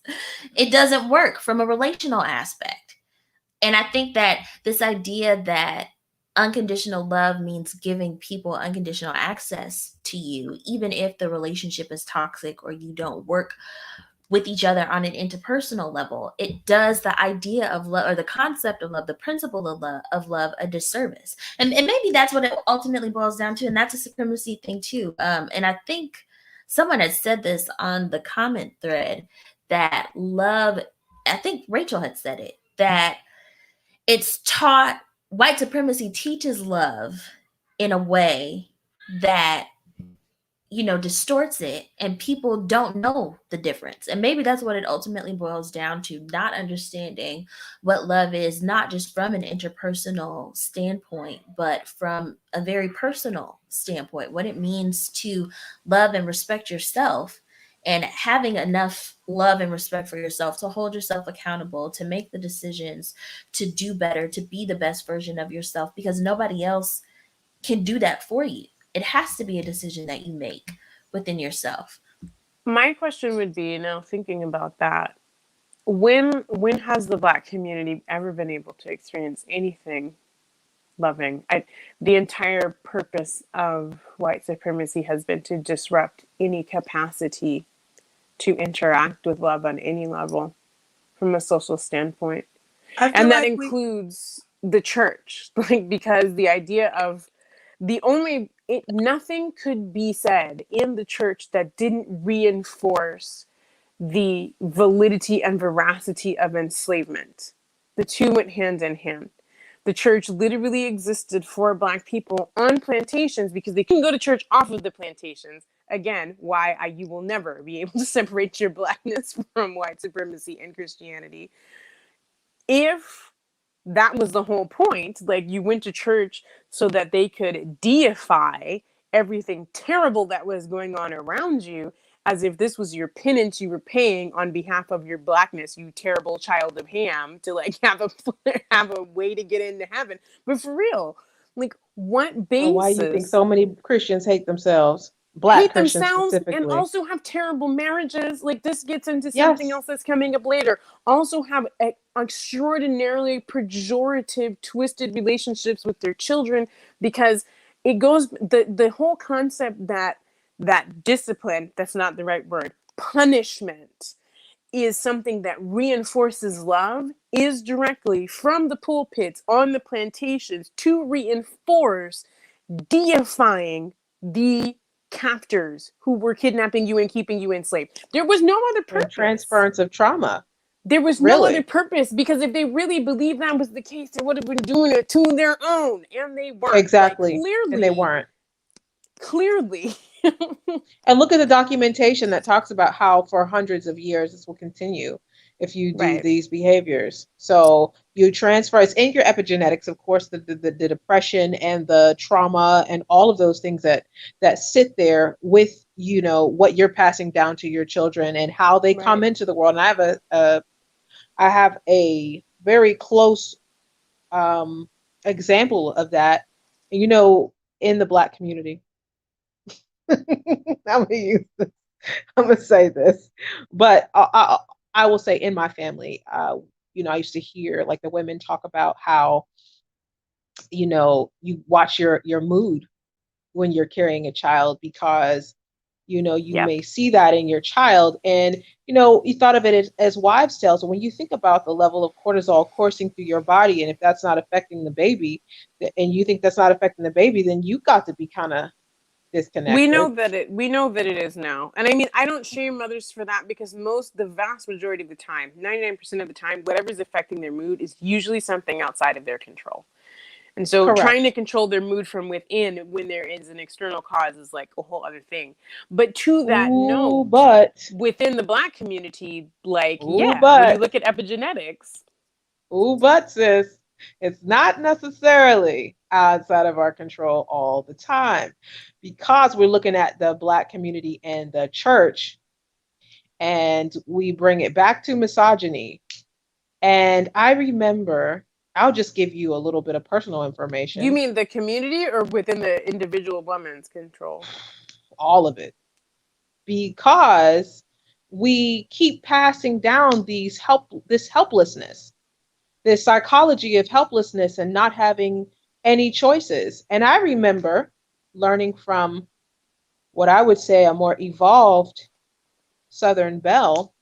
it doesn't work from a relational aspect. And I think that this idea that unconditional love means giving people unconditional access to you, even if the relationship is toxic or you don't work with each other on an interpersonal level, it does the idea of love, or the concept of love, the principle of love a disservice. And maybe that's what it ultimately boils down to. And that's a supremacy thing too. And I think someone had said this on the comment thread, that love, I think Rachel had said it, that it's taught, white supremacy teaches love in a way that distorts it, and people don't know the difference. And maybe that's what it ultimately boils down to, not understanding what love is, not just from an interpersonal standpoint, but from a very personal standpoint, what it means to love and respect yourself, and having enough love and respect for yourself to hold yourself accountable, to make the decisions, to do better, to be the best version of yourself, because nobody else can do that for you. It has to be a decision that you make within yourself. My question would be, now thinking about that, when has the Black community ever been able to experience anything loving? The entire purpose of white supremacy has been to disrupt any capacity to interact with love on any level from a social standpoint. I feel And that like includes the church, like, because the idea of nothing could be said in the church that didn't reinforce the validity and veracity of enslavement. The two went hand in hand. The church literally existed for Black people on plantations because they couldn't go to church off of the plantations. Again, why you will never be able to separate your Blackness from white supremacy and Christianity. If that was the whole point, like, you went to church so that they could deify everything terrible that was going on around you, as if this was your penance you were paying on behalf of your Blackness, you terrible child of Ham, to like have a way to get into heaven. But for real, like, what Why you think basis? so many Christians hate themselves? Black hate Christians themselves and specifically. also have terrible marriages. Like this gets into Yes. something else that's coming up later. Also have extraordinarily pejorative, twisted relationships with their children, because it goes the whole concept that discipline, that's not the right word, punishment is something that reinforces love, is directly from the pulpits on the plantations to reinforce deifying the captors who were kidnapping you and keeping you enslaved. There was no other And purpose. transference of trauma. There was no Really? other purpose, because if they really believed that was the case, they would have been doing it to their own, and they weren't. Exactly. Like, clearly, And they weren't. Clearly. And look at the documentation that talks about how for hundreds of years this will continue if you do Right. these behaviors. So you transfer, it's in your epigenetics, of course, the depression and the trauma and all of those things that sit there with, you know, what you're passing down to your children and how they come Right. into the world. And I have a very close example of that, you know, in the Black community. I'm gonna say this, but I will say in my family, you know, I used to hear like the women talk about how, you know, you watch your mood when you're carrying a child, because, you know, you Yep. may see that in your child, and, you know, you thought of it as wives' tales. So when you think about the level of cortisol coursing through your body, and if that's not affecting the baby, and you think that's not affecting the baby, then you got to be kind of disconnected. We know that it is now. And I mean, I don't shame mothers for that, because the vast majority of the time, 99% of the time, whatever's affecting their mood is usually something outside of their control. And so Correct. trying to control their mood from within when there is an external cause is like a whole other thing. But to that note, But within the Black community, like, Ooh, when you but look at epigenetics, sis, it's not necessarily outside of our control all the time, because we're looking at the Black community and the church, and we bring it back to misogyny. And I remember, I'll just give you a little bit of personal information. you mean the community or within the individual woman's control? All of it. Because we keep passing down this helplessness, this psychology of helplessness and not having any choices. And I remember learning from what I would say a more evolved Southern belle,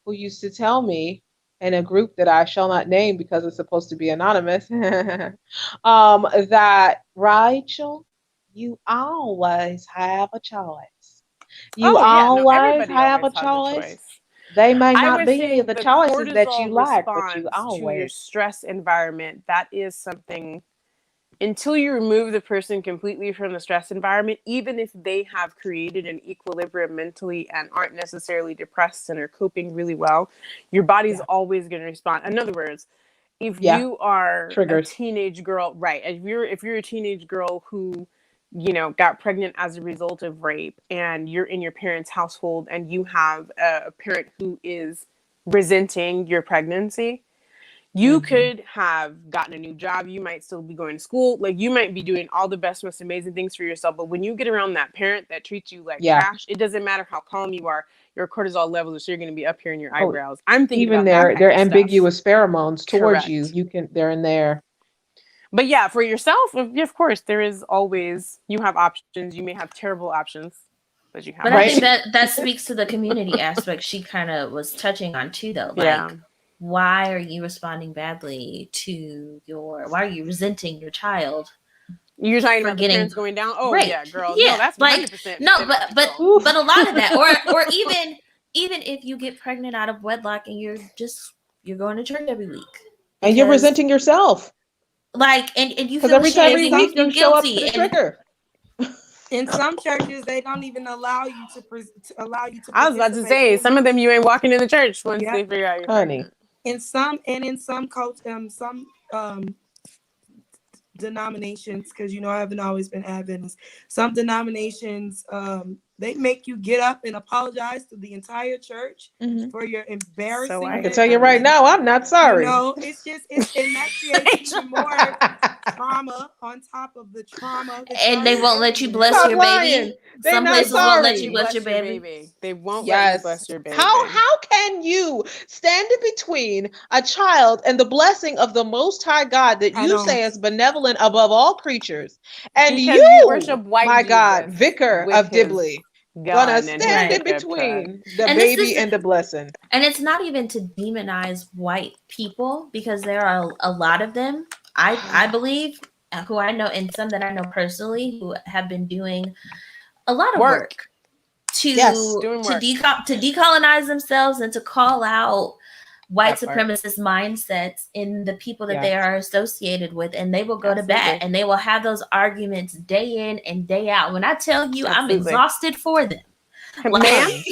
who used to tell me in a group that I shall not name because it's supposed to be anonymous, that, Rachel, you always have a choice. You always everybody have a always has a choice. choice. They may I not would be say the the choices that you cortisol like, but you response to your always. stress environment, that is something, until you remove the person completely from the stress environment, even if they have created an equilibrium mentally and aren't necessarily depressed and are coping really well, your body's Yeah. always going to respond. In other words, if Yeah. you are Triggers. a teenage girl, right? If you're a teenage girl who, you know, got pregnant as a result of rape, and you're in your parents' household and you have a parent who is resenting your pregnancy, you could have gotten a new job. You might still be going to school. Like, you might be doing all the best, most amazing things for yourself. But when you get around that parent that treats you like Yeah. trash, it doesn't matter how calm you are. Your cortisol levels are still going to be up here in your Oh, eyebrows. I'm thinking even about that kind their of stuff. ambiguous pheromones towards Correct. you can, they're in there. But yeah, for yourself, of course, there is always, you have options. You may have terrible options, but you have But Right. I think that speaks to the community aspect she kind of was touching on too, though. Like, Yeah. why are you responding badly to why are you resenting your child? You're talking for about the getting parents going down? Oh, raped? yeah, girl. Yeah, No, that's like 100%. no, within our but control. a lot of that, or even if you get pregnant out of wedlock and you're going to church every week, And you're resenting yourself. Like, and you Because feel every time ashamed, you and you week feel you show up guilty, to the and trigger. In some churches, they don't even allow you to I was about to say, some of them you ain't walking in the church once Yep. they figure out you're Honey. pregnant. In some cults, some denominations, because you know I haven't always been Adventist. Some denominations, they make you get up and apologize to the entire church for your embarrassing. So I can tell you right now, I'm not sorry. You know, and that creates even more trauma on top of the trauma. And they won't let you bless Stop your lying. baby. They're Some not places won't let you sorry. bless your baby. They won't let you bless your baby. How can you stand in between a child and the blessing of the Most High God that you say is benevolent above all creatures, and Because you worship white my Jesus God, vicar with of his Dibley, gun gonna and stand his in pickup truck. between the And this baby isn't- and the blessing? And it's not even to demonize white people, because there are a lot of them, I believe, who I know, and some that I know personally, who have been doing a lot of work to decolonize themselves and to call out white supremacist mindsets in the people that they are associated with, and they will go to bat and they will have those arguments day in and day out. When I tell you, I'm exhausted for them. Man,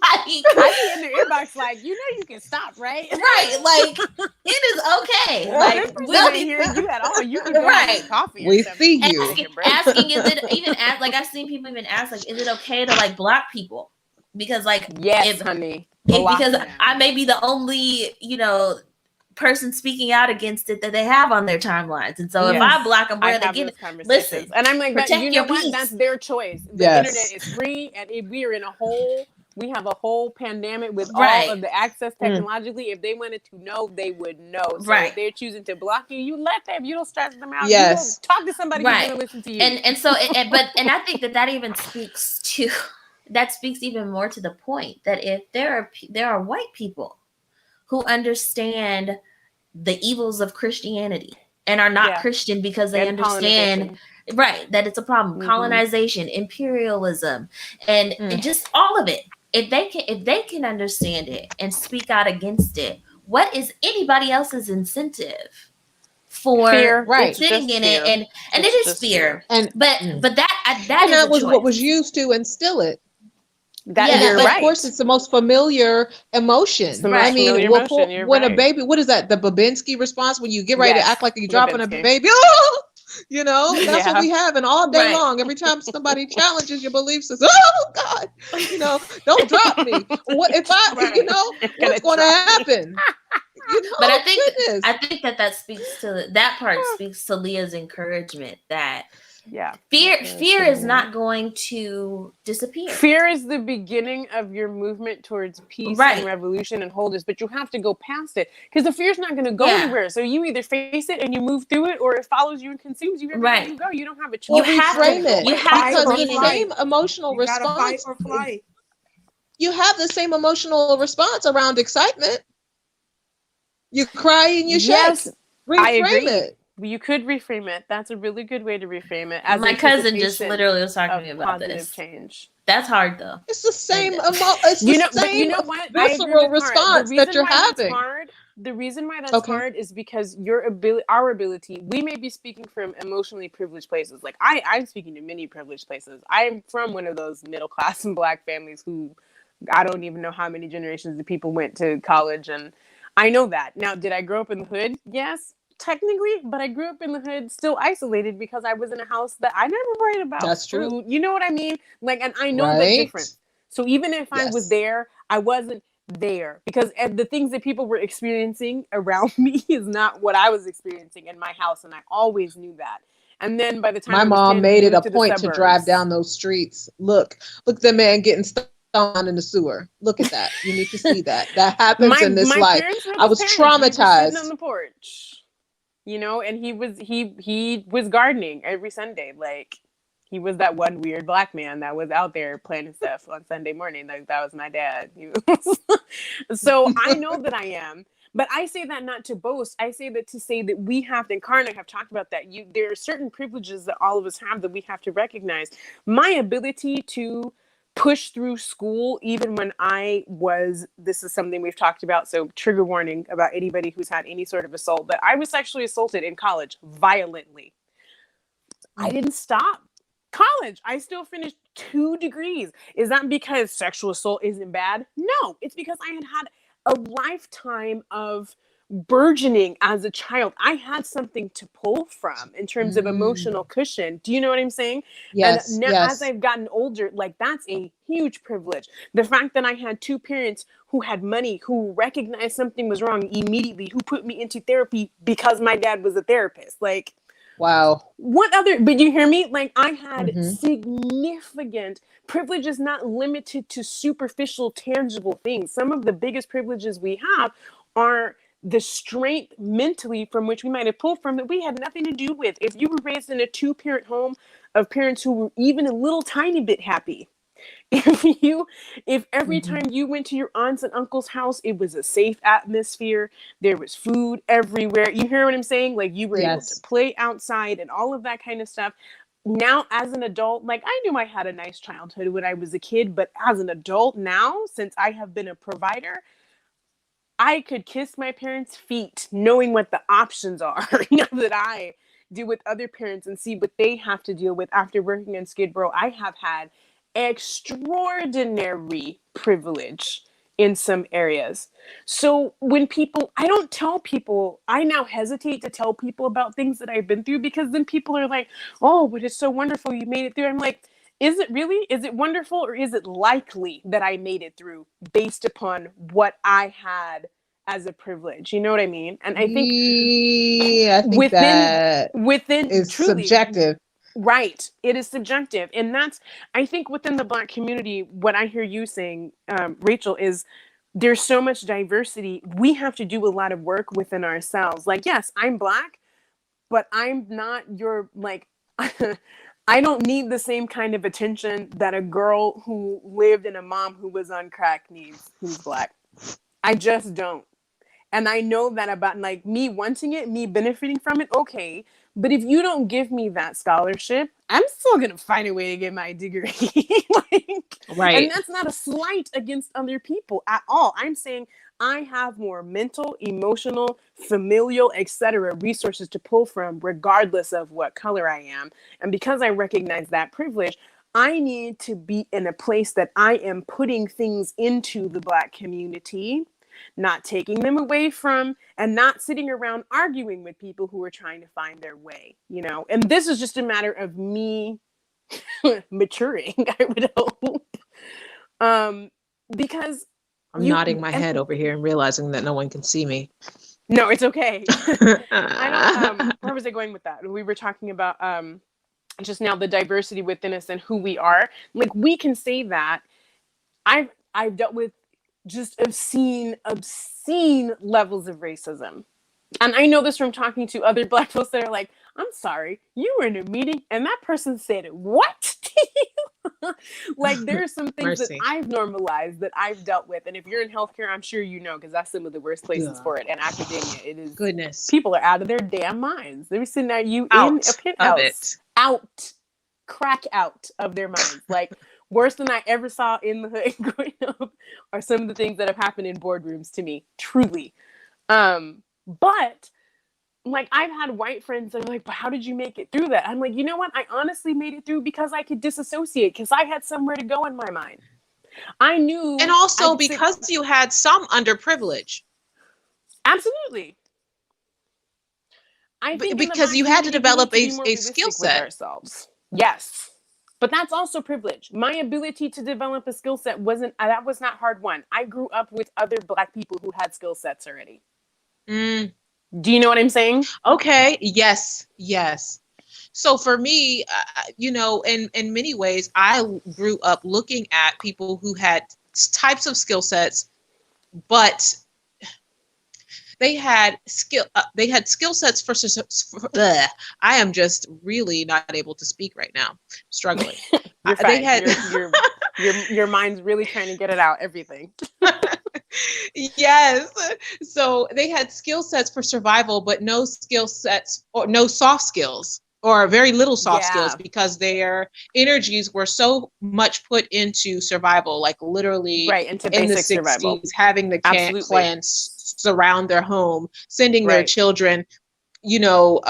I be in the inbox like, you can stop, right? Right, like it is okay. Like we'll be hearing you at all. You can go get coffee. We see you. Asking, is it even like I've seen people even ask, like, is it okay to like block people? Because like, yes, honey, because I may be the only person speaking out against it that they have on their timelines, and so if I block them, where they get listen, and I'm like, protect you your know what? peace. That's their choice. The internet is free, and if we are in we have a whole pandemic with all of the access technologically. If they wanted to know, they would know. So if they're choosing to block you, you let them. You don't stress them out. Yes. You talk to somebody who's going to listen to you. And so, and I think that even speaks to even more to the point that if there are white people who understand the evils of Christianity and are not Christian because they understand that it's a problem, colonization, imperialism, and just all of it. If they can understand it and speak out against it, what is anybody else's incentive for sitting in it? And it is fear. But that was what was used to instill it. Of course, it's the most familiar emotion. I mean, when a baby, what is that? The Babinski response, when you get ready to act like you're dropping a baby. Oh! That's what we have, and all day long, every time somebody challenges your beliefs, says, "Oh God, don't drop me." What if what's going to happen? But I think that speaks to that part. Speaks to Leah's encouragement that fear is not going to disappear. Fear is the beginning of your movement towards peace and revolution and wholeness, but you have to go past it, because the fear is not going to go anywhere. So you either face it and you move through it, or it follows you and consumes you everywhere you go. You don't have a choice. You reframe it. You have to the same emotional response. Fight or flight. You have the same emotional response around excitement. You cry and you shake. Reframe it. You could reframe it. That's a really good way to reframe it. My cousin just literally was talking to me about this. Change. That's hard though. It's the same. It's the same visceral response that you're having. The reason why that's hard is because our ability. We may be speaking from emotionally privileged places. Like I'm speaking to many privileged places. I'm from one of those middle class and Black families who I don't even know how many generations of people went to college, and I know that. Now, did I grow up in the hood? Yes. Technically, but I grew up in the hood still isolated because I was in a house that I never worried about. That's true. You know what I mean? Like, and I know the difference. So even if I was there, I wasn't there, because the things that people were experiencing around me is not what I was experiencing in my house. And I always knew that. And then by the time my mom made it a point to drive down those streets. Look at the man getting stuck in the sewer. Look at that. You need to see that. That happens in this life. I was traumatized. Sitting on the porch. And he was gardening every Sunday. Like, he was that one weird Black man that was out there planting stuff on Sunday morning. Like, that was my dad. So I know that I am, but I say that not to boast. I say that to say that we have to, and Karen and I have talked about that. There are certain privileges that all of us have that we have to recognize. My ability to push through school, even when this is something we've talked about, so trigger warning about anybody who's had any sort of assault, but I was sexually assaulted in college violently. I didn't stop college. I still finished 2 degrees. Is that because sexual assault isn't bad? No, it's because I had a lifetime of burgeoning as a child, I had something to pull from in terms of emotional cushion. Do you know what I'm saying? Yes, And now, yes. as I've gotten older, like, that's a huge privilege. The fact that I had two parents who had money, who recognized something was wrong immediately, who put me into therapy because my dad was a therapist. Like, wow. What other, but you hear me? Like, I had significant privilege, is not limited to superficial, tangible things. Some of the biggest privileges we have are the strength mentally from which we might have pulled from that we had nothing to do with. If you were raised in a two-parent home of parents who were even a little tiny bit happy, if every time you went to your aunts and uncle's house, it was a safe atmosphere, there was food everywhere. You hear what I'm saying? Like, you were able to play outside and all of that kind of stuff. Now, as an adult, like, I knew I had a nice childhood when I was a kid, but as an adult now, since I have been a provider, I could kiss my parents' feet knowing what the options are now that I deal with other parents and see what they have to deal with after working in Skid Row. I have had extraordinary privilege in some areas. So when people, I don't tell people, I now hesitate to tell people about things that I've been through, because then people are like, oh, but it's so wonderful you made it through. I'm like, is it really? Is it wonderful, or is it likely that I made it through based upon what I had as a privilege? You know what I mean? And I think, I think that within is truly subjective. Right. It is subjective. And that's, I think, within the Black community, what I hear you saying, Rachel, is there's so much diversity. We have to do a lot of work within ourselves. Like, yes, I'm Black, but I'm not your, like, I don't need the same kind of attention that a girl who lived in a mom who was on crack needs, who's Black. I just don't. And I know that about, like, me wanting it, me benefiting from it, okay. But if you don't give me that scholarship, I'm still going to find a way to get my degree. Right. And that's not a slight against other people at all. I'm saying I have more mental, emotional, familial, etc. resources to pull from, regardless of what color I am. And because I recognize that privilege, I need to be in a place that I am putting things into the Black community, not taking them away from, and not sitting around arguing with people who are trying to find their way, you know? And this is just a matter of me maturing, I would hope. Because I'm nodding my head over here and realizing that no one can see me. No, it's okay. Where was I going with that? We were talking about just now the diversity within us and who we are. Like, we can say that. I've dealt with just obscene levels of racism. And I know this from talking to other Black folks that are like, I'm sorry, you were in a meeting and that person said what to you? Like, there are some things that I've normalized, that I've dealt with. And if you're in healthcare, I'm sure you know, because that's some of the worst places for it. And academia, it is. Goodness. People are out of their damn minds. They're sitting at you in a penthouse. Crack out of their minds. Like, worse than I ever saw in the hood growing up are some of the things that have happened in boardrooms to me, truly. But, like, I've had white friends that are like, but how did you make it through that? I'm like, you know what? I honestly made it through because I could disassociate, because I had somewhere to go in my mind. I knew. And also because you had some underprivilege. Absolutely. I think because you had to develop a skill set. Ourselves. Yes. But that's also privilege. My ability to develop a skill set was not hard won. I grew up with other Black people who had skill sets already. Do you know what I'm saying? Okay. Yes. So for me, you know, in many ways, I grew up looking at people who had types of skill sets, but they had skill sets for I am just really not able to speak right now. Struggling. You're fine. They had your mind's really trying to get it out, everything. Yes. So they had skill sets for survival, but no skill sets or no soft skills, or very little soft skills, because their energies were so much put into survival, like literally into in the 60s, survival. having the clans surround their home, sending their children, you know,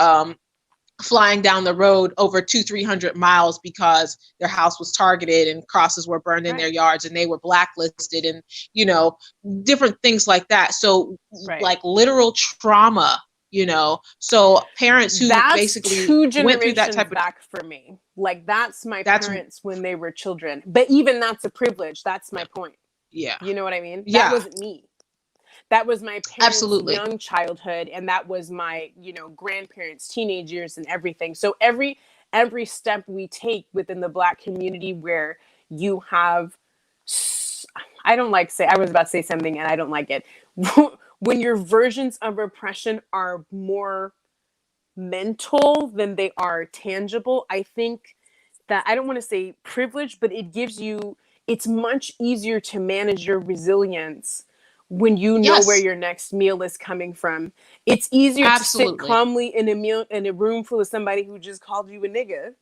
flying down the road over 200-300 miles because their house was targeted and crosses were burned in their yards and they were blacklisted, and you know, different things like that. So like literal trauma, you know. So parents who basically went through that type of back for me, like that's my parents when they were children, but even that's a privilege. That's my point. Yeah, you know what I mean? Yeah, that wasn't me. That was my parents' absolutely young childhood, and that was my, you know, grandparents' teenage years and everything. So every step we take within the Black community where you have, I don't like say, I was about to say something and I don't like it. When your versions of oppression are more mental than they are tangible, I think that, I don't want to say privilege, but it gives you, it's much easier to manage your resilience when you know where your next meal is coming from. It's easier to sit calmly in a room full of somebody who just called you a nigga.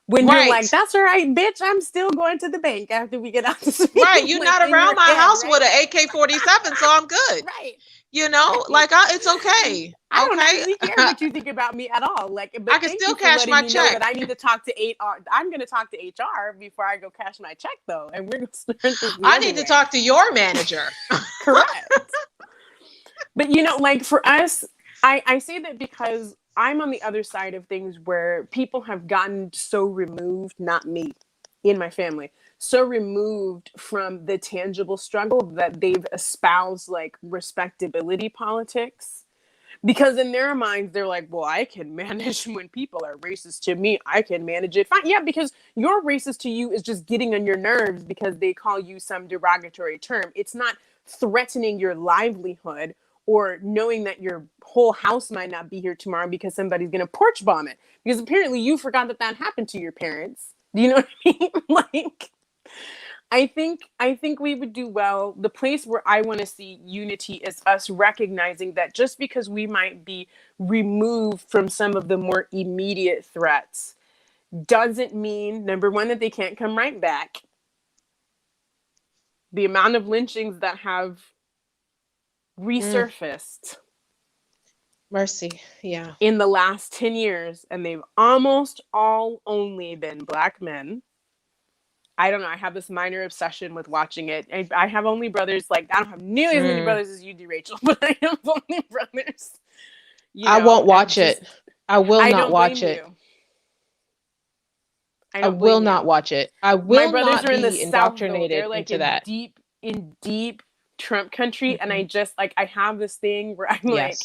When you're like, that's all right, bitch, I'm still going to the bank after we get out this meeting. Right, you're like, not around my house with an AK-47, so I'm good. Right. You know, like it's okay. I don't actually care what you think about me at all. Like, but I can still cash my check. Know that I need to talk to HR. I'm going to talk to HR before I go cash my check, though, and we're going to start this. I need to talk to your manager. Correct. But you know, like for us, I say that because I'm on the other side of things where people have gotten so removed, not me, in my family, so removed from the tangible struggle that they've espoused like respectability politics. Because in their minds, they're like, well, I can manage when people are racist to me. I can manage it. Fine. Yeah, because your racist to you is just getting on your nerves because they call you some derogatory term. It's not threatening your livelihood or knowing that your whole house might not be here tomorrow because somebody's going to porch bomb it. Because apparently you forgot that happened to your parents. Do you know what I mean? Like, I think we would do well. The place where I want to see unity is us recognizing that just because we might be removed from some of the more immediate threats doesn't mean, number one, that they can't come right back. The amount of lynchings that have resurfaced. Mercy, yeah. In the last 10 years, and they've almost all only been Black men. I don't know. I have this minor obsession with watching it. I have only brothers. Like, I don't have nearly as many brothers as you do, Rachel, but I have only brothers. You know, I won't watch it. I will not watch it. I will not watch it. I will not be indoctrinated They're like into that. In deep Trump country, and I just like, I have this thing where I'm like,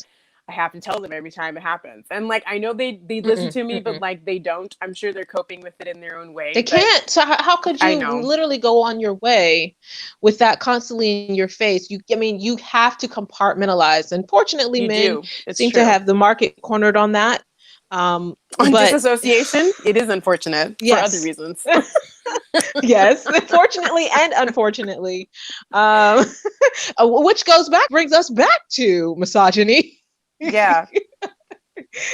I have to tell them every time it happens. And like, I know they listen to me, but like they don't. I'm sure they're coping with it in their own way. They can't. So how could you literally go on your way with that constantly in your face? You have to compartmentalize. And fortunately, men seem to have the market cornered on that. On disassociation, it is unfortunate for other reasons. Yes, fortunately and unfortunately, which brings us back to misogyny. Yeah.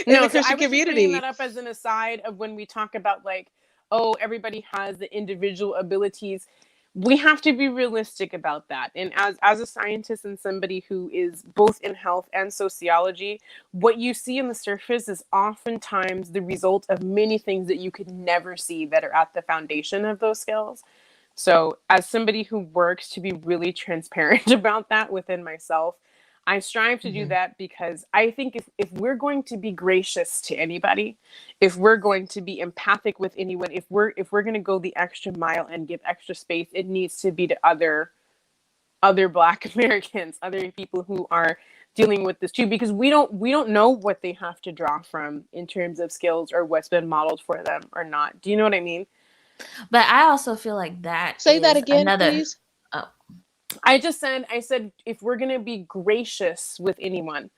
In the Christian community. That up as an aside of when we talk about like, oh, everybody has the individual abilities. We have to be realistic about that. And as a scientist and somebody who is both in health and sociology, what you see on the surface is oftentimes the result of many things that you could never see that are at the foundation of those skills. So as somebody who works to be really transparent about that within myself, I strive to do that because I think if we're going to be gracious to anybody, if we're going to be empathic with anyone, if we're going to go the extra mile and give extra space, it needs to be to other Black Americans, other people who are dealing with this too, because we don't know what they have to draw from in terms of skills or what's been modeled for them or not. Do you know what I mean? But I also feel like that. Say that again, please. I said, if we're going to be gracious with anyone,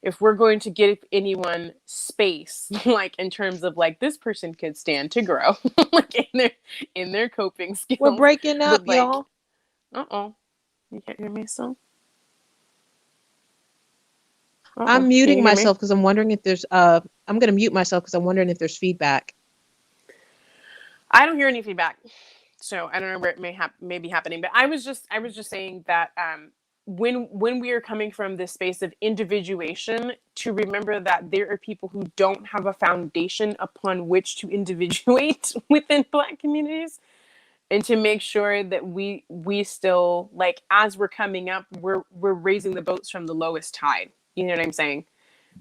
if we're going to give anyone space, like in terms of like, this person could stand to grow, like in their coping skills. We're breaking up, like, y'all. You can't hear me still? I'm muting myself because I'm wondering if there's, I'm going to mute myself because I'm wondering if there's feedback. I don't hear any feedback. So I don't know where it may be happening, but I was just saying that when we are coming from this space of individuation, to remember that there are people who don't have a foundation upon which to individuate within Black communities, and to make sure that we still, like, as we're coming up, we're raising the boats from the lowest tide. You know what I'm saying?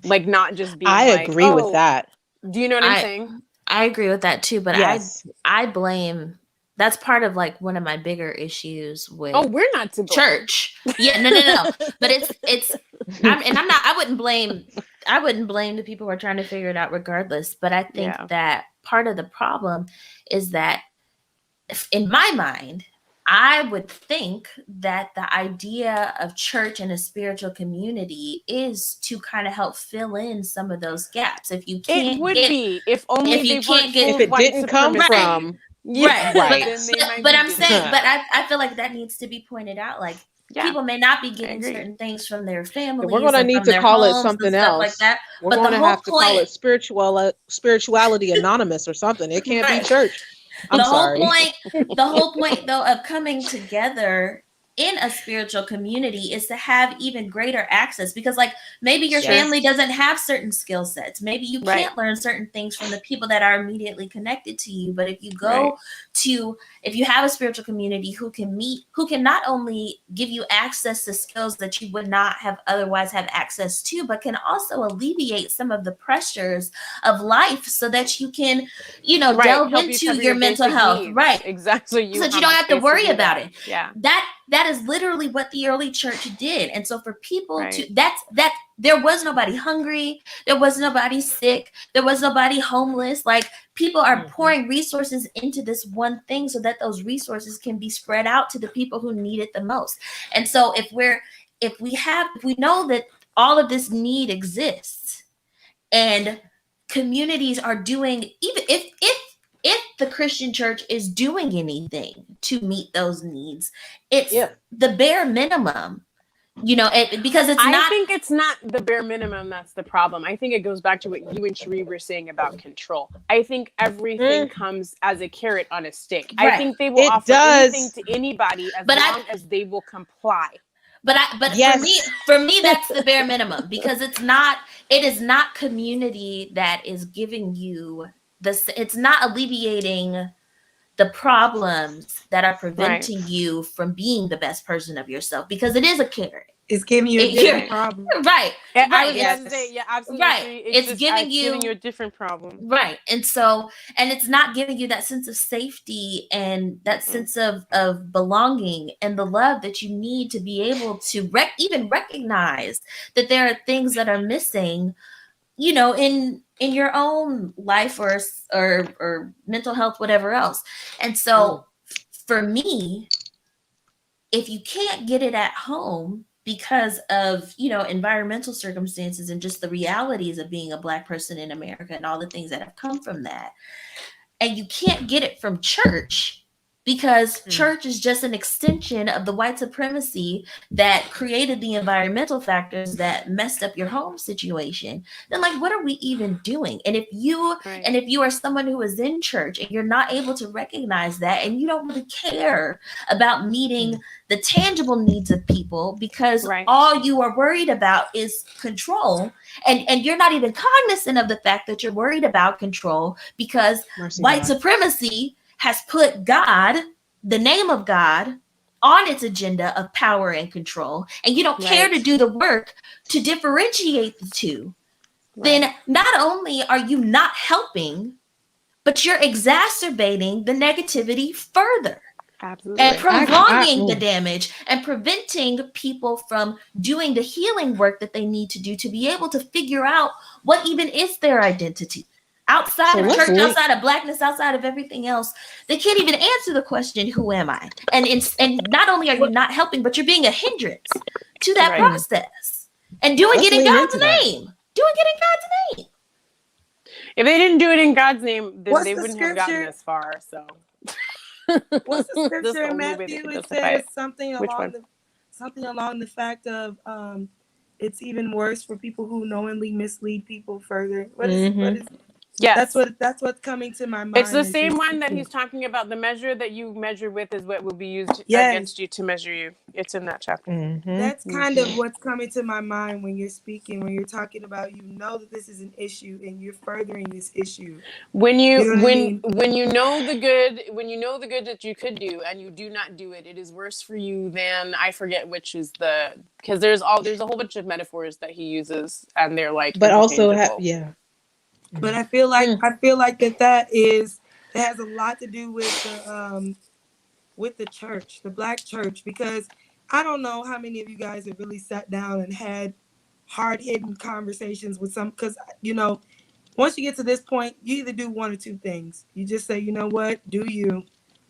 Like, not just being I like, agree with that. do you know what I'm saying? I agree with that too, but Yes. I blame, that's part of like one of my bigger issues with We're not to blame. church. Yeah, no. But I wouldn't blame the people who are trying to figure it out regardless. But I think that part of the problem is that, in my mind, I would think that the idea of church and a spiritual community is to kind of help fill in some of those gaps. If you can't, it would be if only if you they can't weren't get, full if it white didn't come supremacy. from right. Then they might But be I'm doing saying, that. but I feel like that needs to be pointed out. Like, people may not be getting certain things from their families. We're going to need to call it something else like that. We're going to have to call it spirituality anonymous or something. It can't be church. I'm sorry. The whole point though of coming together in a spiritual community is to have even greater access, because like maybe your family doesn't have certain skill sets. Maybe you can't learn certain things from the people that are immediately connected to you. But if you go to, if you have a spiritual community who can not only give you access to skills that you would not have otherwise have access to, but can also alleviate some of the pressures of life so that you can, delve into your mental health. Needs. Right. Exactly. So that you don't have to worry about it. Yeah. That is literally what the early church did. And so for people there was nobody hungry, there was nobody sick, there was nobody homeless. Like, people are pouring resources into this one thing so that those resources can be spread out to the people who need it the most. And so if we know that all of this need exists, and communities are doing, even if the Christian church is doing anything to meet those needs, it's the bare minimum, because I think it's not the bare minimum that's the problem. I think it goes back to what you and Cherie were saying about control. I think everything comes as a carrot on a stick. Right. I think they will offer anything to anybody as long as they will comply. But for me, that's the bare minimum, because it is not community that is giving you it's not alleviating the problems that are preventing you from being the best person of yourself, because it is a carrot. It's giving you a different problem. Right. I was going to say, absolutely. Right. It's giving you a different problem. Right. And so, and it's not giving you that sense of safety and that sense of belonging and the love that you need to be able to even recognize that there are things that are missing, in your own life or mental health, whatever else. And so for me, if you can't get it at home because of, environmental circumstances and just the realities of being a Black person in America and all the things that have come from that, and you can't get it from church because church is just an extension of the white supremacy that created the environmental factors that messed up your home situation, then like, what are we even doing? And if you are someone who is in church and you're not able to recognize that, and you don't really care about meeting the tangible needs of people because all you are worried about is control, and you're not even cognizant of the fact that you're worried about control because white supremacy has put God, the name of God, on its agenda of power and control, and you don't care to do the work to differentiate the two, then not only are you not helping, but you're exacerbating the negativity further. Absolutely. And prolonging the damage and preventing people from doing the healing work that they need to do to be able to figure out what even is their identity. Outside of church, outside of Blackness, outside of everything else, they can't even answer the question, who am I? And not only are you not helping, but you're being a hindrance to that process. And doing it in God's name. If they didn't do it in God's name, then they wouldn't have gotten this far. So what's the scripture in Matthew? It says something along the fact of it's even worse for people who knowingly mislead people further. What is Yes. That's what's coming to my mind. It's the as same you're one that speaking. he's talking about. The measure that you measure with is what will be used Yes. against you to measure you. It's in that chapter. Mm-hmm. That's kind of what's coming to my mind when you're speaking, when you're talking about, you know, that this is an issue and you're furthering this issue. When You you know what I mean? when you know the good, when you know the good that you could do and you do not do it, it is worse for you than, I forget which is the, because there's a whole bunch of metaphors that he uses and they're like But also interchangeable. yeah. But I feel like that has a lot to do with the church, the Black church, because I don't know how many of you guys have really sat down and had hard-hitting conversations with some, because, you know, once you get to this point, you either do one or two things. You just say, you know what, do you,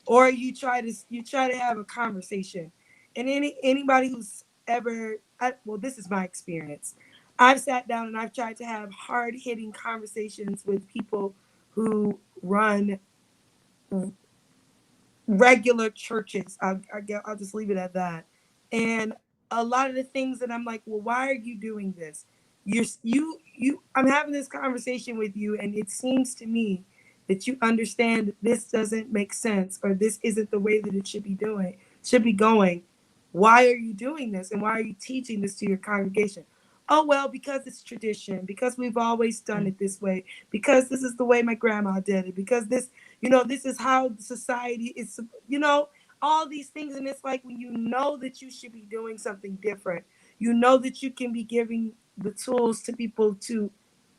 or you try to have a conversation. And anybody who's ever, well, this is my experience. I've sat down and I've tried to have hard-hitting conversations with people who run regular churches. I'll just leave it at that. And a lot of the things that I'm like, well, why are you doing this? I'm having this conversation with you, and it seems to me that you understand that this doesn't make sense, or this isn't the way that it should be going. Why are you doing this? And why are you teaching this to your congregation? Oh, well, because it's tradition, because we've always done it this way, because this is the way my grandma did it, because this, you know, this is how society is, you know, all these things. And it's like, when you know that you should be doing something different, you know that you can be giving the tools to people to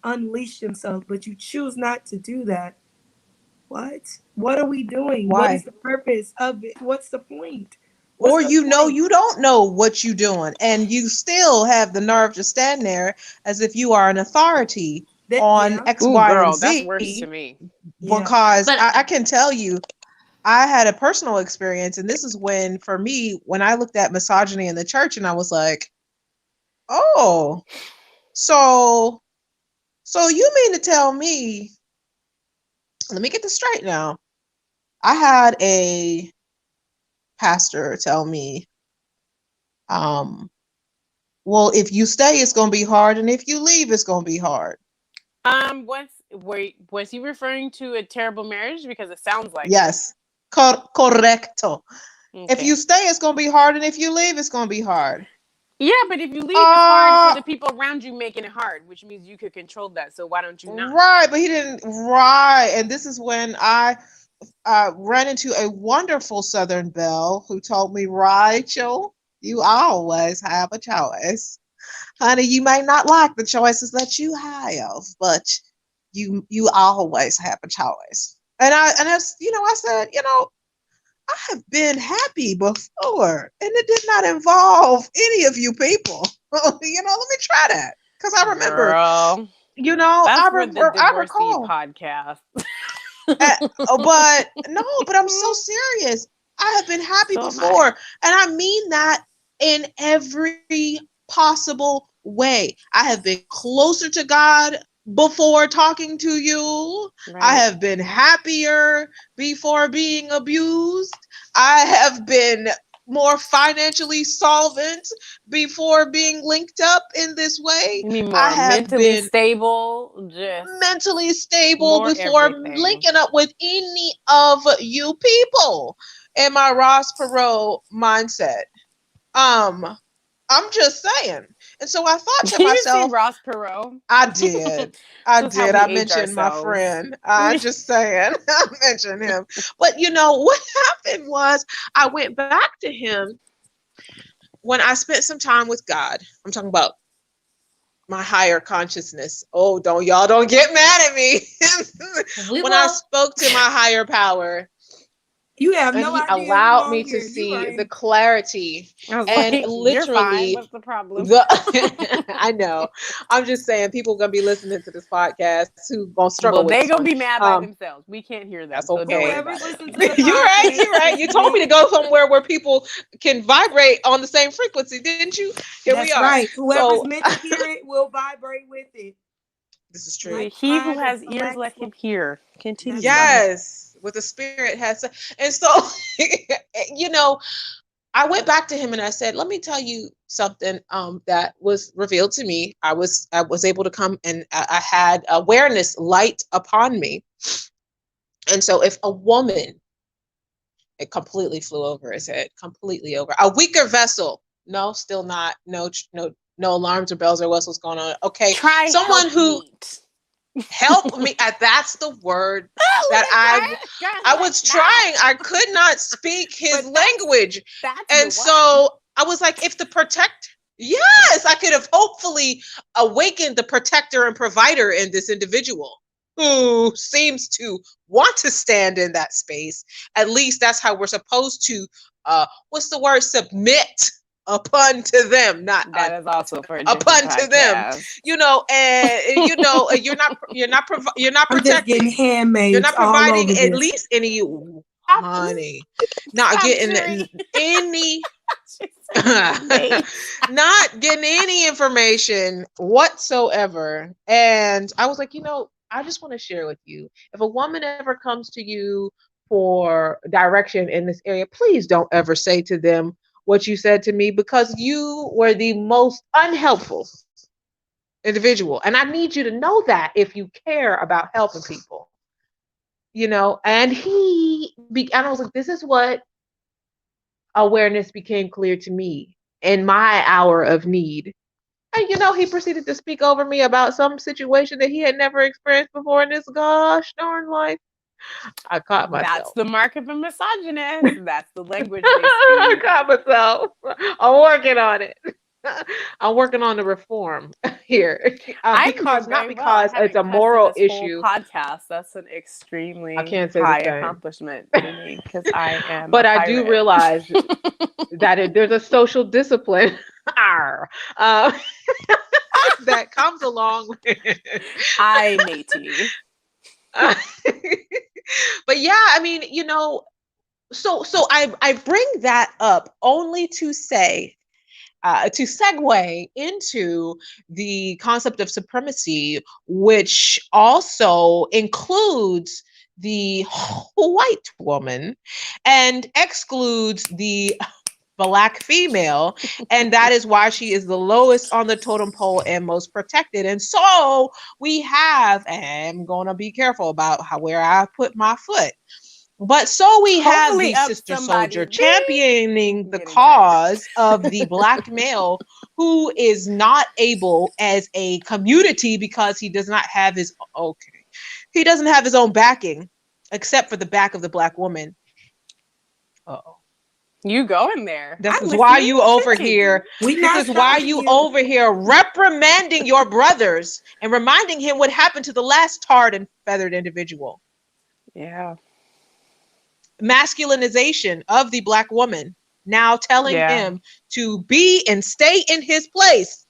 unleash themselves, but you choose not to do that. What are we doing? Why? What is the purpose of it? What's the point? Or you know you don't know what you're doing, and you still have the nerve to stand there as if you are an authority on X, Ooh, Y, girl, and Z. that's worse to me. Because But I can tell you, I had a personal experience, and this is when, for me, when I looked at misogyny in the church, and I was like, oh, so you mean to tell me, let me get this straight now. I had a pastor tell me, well, if you stay, it's going to be hard, and if you leave, it's going to be hard. Was he referring to a terrible marriage? Because it sounds like yes, correcto. Okay. If you stay, it's going to be hard, and if you leave, it's going to be hard. Yeah, but if you leave, it's hard for the people around you making it hard, which means you could control that. So why don't you not? Right, but he didn't. Right, and this is when I ran into a wonderful Southern belle who told me, Rachel, you always have a choice. Honey, you may not like the choices that you have, but you always have a choice. And I said, I have been happy before, and it did not involve any of you people. Let me try that, because I remember, Girl, that's for the divorcee podcast. But I'm so serious. I have been happy before, and I mean that in every possible way. I have been closer to God before talking to you. Right. I have been happier before being abused. I have been more financially solvent before being linked up in this way. You mean more mentally stable? Just mentally stable before linking up with any of you people in my Ross Perot mindset. I'm just saying. And so I thought to myself, you see Ross Perot? I did. I mentioned my friend. I'm just saying. I mentioned him. But what happened was, I went back to him when I spent some time with God. I'm talking about my higher consciousness. Oh, don't get mad at me. When I spoke to my higher power, you have no idea. He allowed me to see the clarity, and literally, you're fine. What's the problem? I know. I'm just saying, people are gonna be listening to this podcast who gonna struggle. Well, they're gonna be mad by themselves. We can't hear them. That's so okay. Whoever's listening to the podcast, you're right. You told me to go somewhere where people can vibrate on the same frequency, didn't you? Here we are. Right. Whoever's meant to hear it will vibrate with it. This is true. Like, he who has ears, let him hear. Continue. Yes. What the spirit has. And so, I went back to him and I said, let me tell you something that was revealed to me. I was able to come, and I had awareness light upon me. And so if a woman, it completely flew over his head, completely over. A weaker vessel. No, still not. No alarms or bells or whistles going on. Okay. Try someone who meet. help me. That's the word that I was trying. I could not speak his language. And so I was like, if the yes, I could have hopefully awakened the protector and provider in this individual who seems to want to stand in that space. At least that's how we're supposed to, what's the word? Submit upon to them, not that is also for upon to them, you know, and you know, you're not I'm just getting protecting, handmaids. you're not all providing over at this. least any, honey, not getting any not getting any information whatsoever. And I was like, you know, I just want to share with you, if a woman ever comes to you for direction in this area, please don't ever say to them what you said to me, because you were the most unhelpful individual. And I need you to know that if you care about helping people, you know. And I was like, this is what awareness became clear to me in my hour of need. And you know, he proceeded to speak over me about some situation that he had never experienced before in his gosh darn life. I caught myself. That's the mark of a misogynist. That's the language they speak. I caught myself. I'm working on it. I'm working on the reform here. Because it's a moral issue. Podcast. That's an extremely I can't say high the same accomplishment for me, because I am. But I do realize that there's a social discipline that comes along with I matey. But yeah, I mean, you know, so I bring that up only to say, to segue into the concept of supremacy, which also includes the white woman and excludes the Black female, and that is why she is the lowest on the totem pole and most protected. And so we have, and I'm going to be careful about where I put my foot, but so we have the sister soldier championing the cause of the Black male who is not able as a community, because he does not have his own backing except for the back of the Black woman. Uh-oh. You go in there. This is why you over here. This is why you over here reprimanding your brothers and reminding him what happened to the last tarred and feathered individual. Yeah. Masculinization of the Black woman, now telling him to be and stay in his place,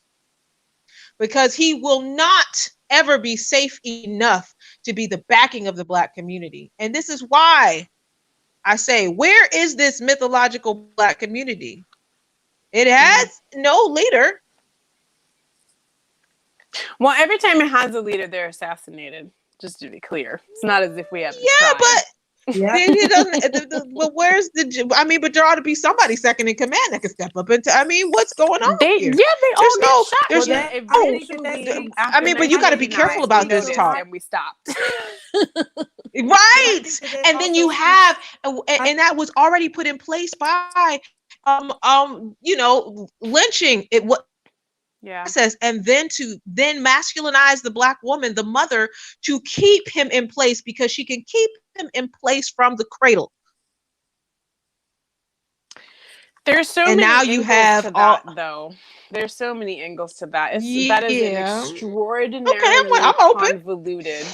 because he will not ever be safe enough to be the backing of the Black community. And this is why I say, where is this mythological Black community? It has no leader. Well, every time it has a leader, they're assassinated. Just to be clear, it's not as if we haven't. But it doesn't. But where's the? I mean, but there ought to be somebody second in command that can step up and. I mean, what's going on here? There's I mean, but you got to be careful about this talk. And we stopped. Right, and then you have, and that was already put in place by, you know, lynching. It was. Process, and then masculinize the Black woman, the mother, to keep him in place, because she can keep him in place from the cradle. There's so many now you have to that, though. There's so many angles to that. That is an extraordinarily convoluted.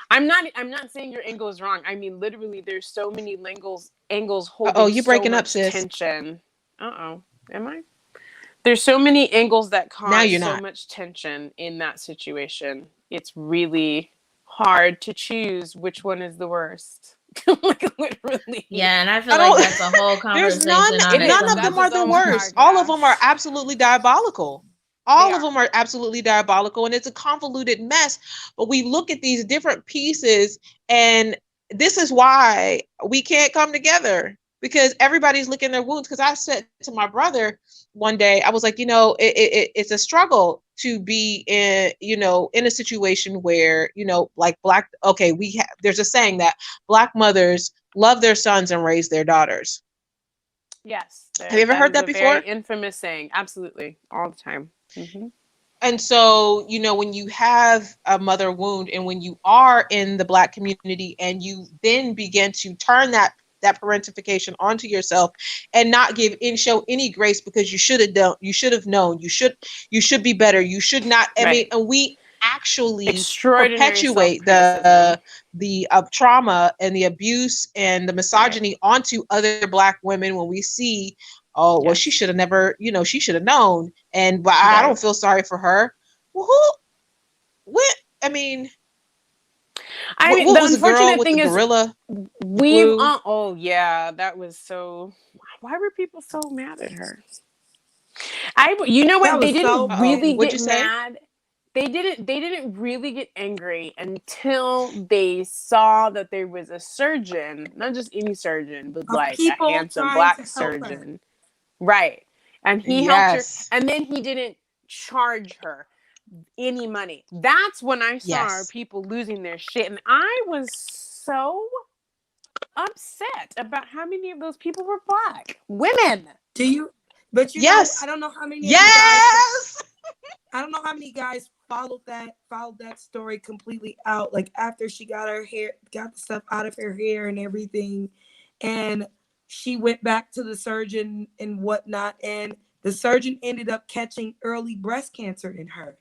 I'm not saying your angle is wrong. I mean, literally, there's so many angles holding. You breaking up, sis. Tension. Am I? There's so many angles that cause much tension in that situation. It's really hard to choose which one is the worst. Like, literally. Yeah, and I feel like that's a whole conversation. None of them are the worst. All of them are absolutely diabolical. All of them are absolutely diabolical, and it's a convoluted mess. But we look at these different pieces, and this is why we can't come together. because everybody's licking their wounds. Because I said to my brother one day, I was like, it's a struggle to be in, in a situation where, like there's a saying that Black mothers love their sons and raise their daughters. Yes. Have you ever heard that before? Very infamous saying. Absolutely. All the time. Mm-hmm. And so, when you have a mother wound and when you are in the Black community and you then begin to turn that parentification onto yourself and not show any grace because you should have known, you should be better, you should not, and we actually perpetuate the trauma and the abuse and the misogyny onto other Black women when we see, oh, well, she should have never, she should have known, and I don't feel sorry for her. Well, what was the girl with the gorilla? Oh yeah, that was so. Why were people so mad at her? You know what? They didn't really get mad. They didn't really get angry until they saw that there was a surgeon, not just any surgeon, but like a handsome Black surgeon. Right. And he helped her. And then he didn't charge her any money. That's when I saw people losing their shit. And I was so upset about how many of those people were Black women. But know, I don't know how many guys, I don't know how many guys followed that story completely out. Like after she got the stuff out of her hair and everything, and she went back to the surgeon and whatnot, and the surgeon ended up catching early breast cancer in her.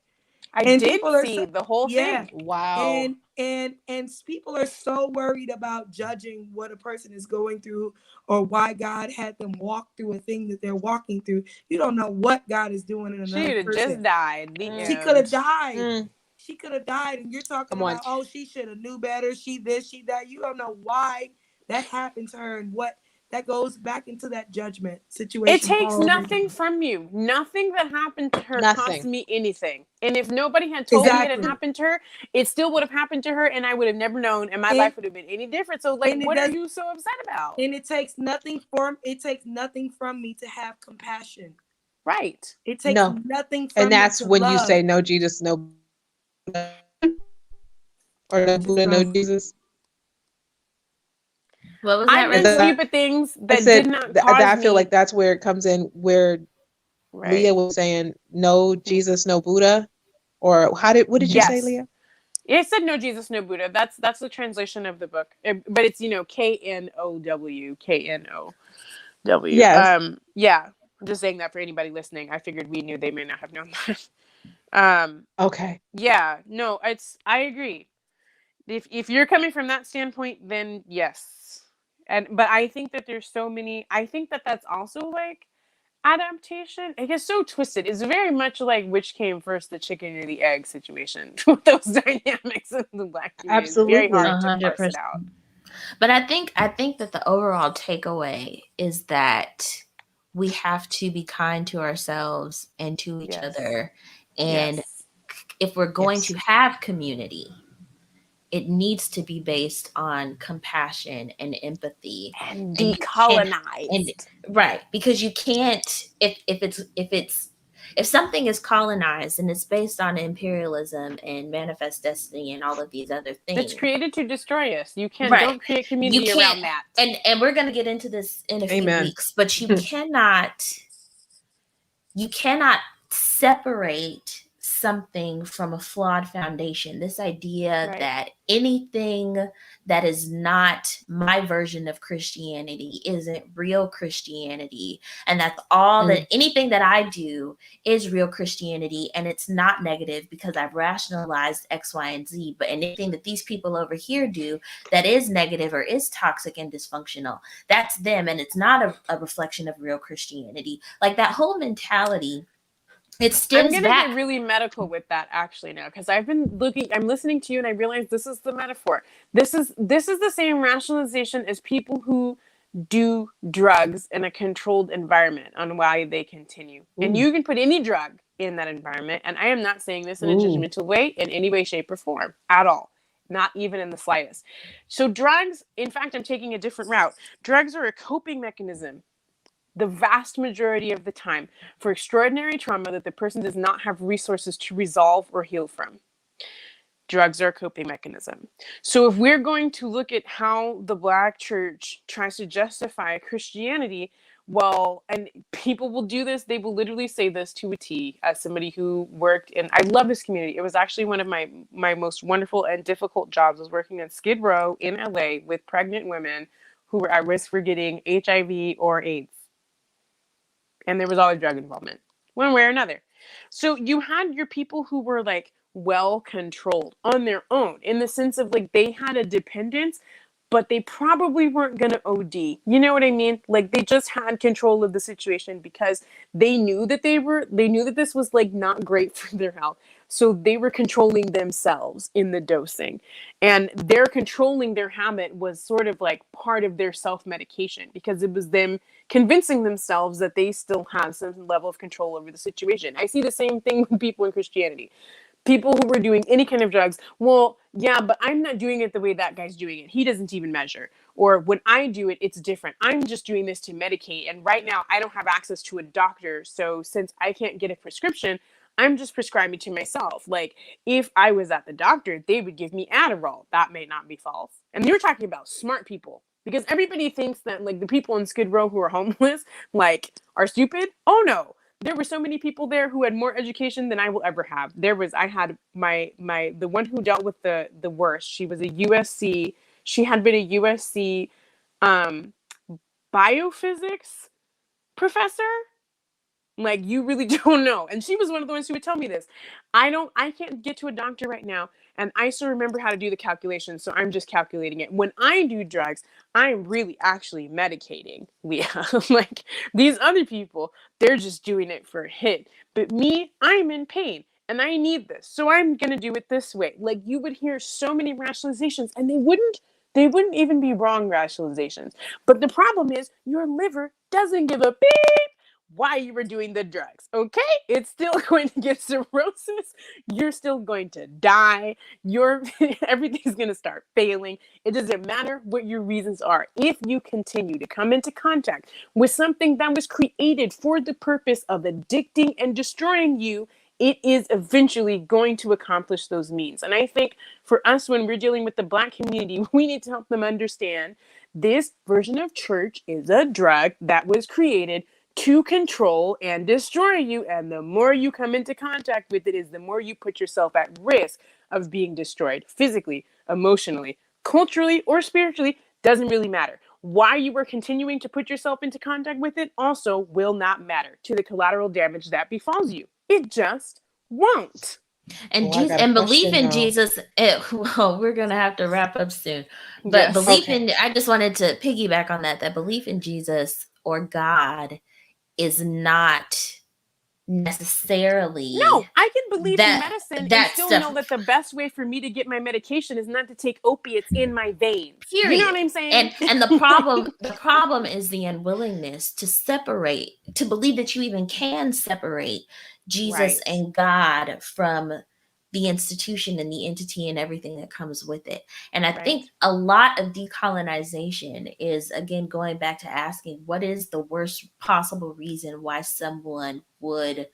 I did see the whole thing. Wow. And people are so worried about judging what a person is going through or why God had them walk through a thing that they're walking through. You don't know what God is doing in another person. She just died. She could have died. She could have died. And you're talking about, oh, she should have knew better. She this, she that. You don't know why that happened to her and what. That goes back into that judgment situation. It takes nothing from you. Nothing that happened to her cost me anything. And if nobody had told me it had happened to her, it still would have happened to her, and I would have never known, and my life would have been any different. So, like, what are you so upset about? And it takes nothing from me to have compassion. Right. It takes nothing from me. And that's when love. You say no Jesus, no Buddha, or no Buddha, no Jesus. What was that? I did stupid things that did not cause I feel like that's where it comes in, where Leah was saying no Jesus, no Buddha, or what did you say, Leah? It said no Jesus, no Buddha. That's the translation of the book, but it's KNOW. Yes. Yeah. I'm just saying that for anybody listening. I figured we knew, they may not have known that. Okay. Yeah. No, I agree. If you're coming from that standpoint, then yes. But I think that there's so many. I think that that's also like adaptation. It gets so twisted. It's very much like which came first, the chicken or the egg situation with those dynamics in the Black community. Absolutely, it's very hard 100%. To parse it out. But I think that the overall takeaway is that we have to be kind to ourselves and to each other, and if we're going to have community, it needs to be based on compassion and empathy and decolonized. Right, because you can't if something is colonized and it's based on imperialism and manifest destiny and all of these other things, it's created to destroy us. You don't create community around that. And we're going to get into this in a few weeks, but you cannot separate something from a flawed foundation. This idea that anything that is not my version of Christianity isn't real Christianity, and that's all that anything that I do is real Christianity, and it's not negative because I've rationalized X, Y, and Z. But anything that these people over here do that is negative or is toxic and dysfunctional, that's them, and it's not a reflection of real Christianity. Like that whole mentality. I'm going to get really medical with that actually now, because I'm listening to you and I realize this is the metaphor. This is the same rationalization as people who do drugs in a controlled environment on why they continue. Ooh. And you can put any drug in that environment. And I am not saying this in a judgmental way in any way, shape, or form at all. not even in the slightest. So drugs, in fact, I'm taking a different route. Drugs are a coping mechanism the vast majority of the time for extraordinary trauma that the person does not have resources to resolve or heal from. Drugs are a coping mechanism. So if we're going to look at how the Black church tries to justify Christianity, well, and people will do this, they will literally say this to a T as somebody who worked in, I love this community. It was actually one of my most wonderful and difficult jobs was working on Skid Row in LA with pregnant women who were at risk for getting HIV or AIDS. And there was always drug involvement, one way or another. So you had your people who were like well controlled on their own in the sense of like they had a dependence, but they probably weren't going to OD. You know what I mean? Like they just had control of the situation because they knew that they knew that this was like not great for their health. So they were controlling themselves in the dosing. And their controlling their habit was sort of like part of their self-medication because it was them convincing themselves that they still have some level of control over the situation. I see the same thing with people in Christianity. People who were doing any kind of drugs, well, yeah, but I'm not doing it the way that guy's doing it. He doesn't even measure. Or when I do it, it's different. I'm just doing this to medicate. And right now, I don't have access to a doctor. So since I can't get a prescription, I'm just prescribing to myself. Like, if I was at the doctor, they would give me Adderall. That may not be false. And you're talking about smart people. Because everybody thinks that, like, the people in Skid Row who are homeless, like, are stupid. Oh, no. There were so many people there who had more education than I will ever have. I had the one who dealt with the worst. She was a USC. She had been a USC biophysics professor. Like, you really don't know. And she was one of the ones who would tell me this. I can't get to a doctor right now. And I still remember how to do the calculations. So I'm just calculating it. When I do drugs, I'm really actually medicating, Leah. Like these other people, they're just doing it for a hit. But me, I'm in pain and I need this. So I'm going to do it this way. Like you would hear so many rationalizations and they wouldn't even be wrong rationalizations. But the problem is your liver doesn't give a beep why you were doing the drugs, okay? It's still going to get cirrhosis. You're still going to die. Everything's going to start failing. It doesn't matter what your reasons are. If you continue to come into contact with something that was created for the purpose of addicting and destroying you, it is eventually going to accomplish those means. And I think for us, when we're dealing with the Black community, we need to help them understand this version of church is a drug that was created to control and destroy you. And the more you come into contact with it is the more you put yourself at risk of being destroyed physically, emotionally, culturally, or spiritually. Doesn't really matter. Why you were continuing to put yourself into contact with it also will not matter to the collateral damage that befalls you. It just won't. And Jesus and belief in Jesus. Well, we're gonna have to wrap up soon. But belief in, I just wanted to piggyback on that belief in Jesus or God is not necessarily. No, I can believe in medicine and still know that the best way for me to get my medication is not to take opiates in my veins. Period. You know what I'm saying? And the problem is the unwillingness to separate, to believe that you even can separate Jesus and God from the institution and the entity and everything that comes with it. And I think a lot of decolonization is, again, going back to asking what is the worst possible reason why someone would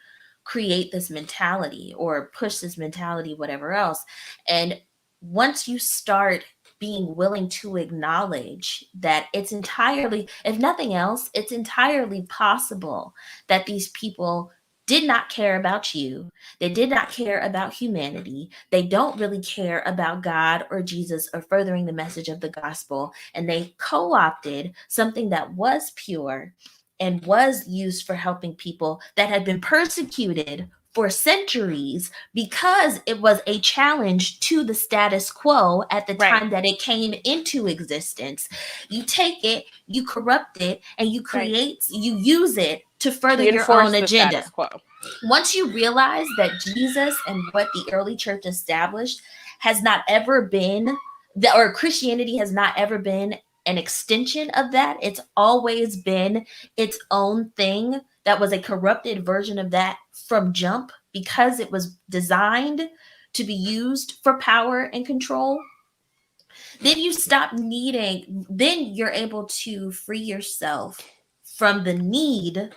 create this mentality or push this mentality, whatever else. And once you start being willing to acknowledge that it's entirely, if nothing else, it's entirely possible that these people did not care about you. They did not care about humanity. They don't really care about God or Jesus or furthering the message of the gospel. And they co-opted something that was pure and was used for helping people that had been persecuted for centuries because it was a challenge to the status quo at the time that it came into existence. You take it, you corrupt it, and you create, you use it to further your own agenda. Once you realize that Jesus and what the early church established has not ever been, or Christianity has not ever been an extension of that, it's always been its own thing that was a corrupted version of that from jump because it was designed to be used for power and control. then you stop needing, then you're able to free yourself from the need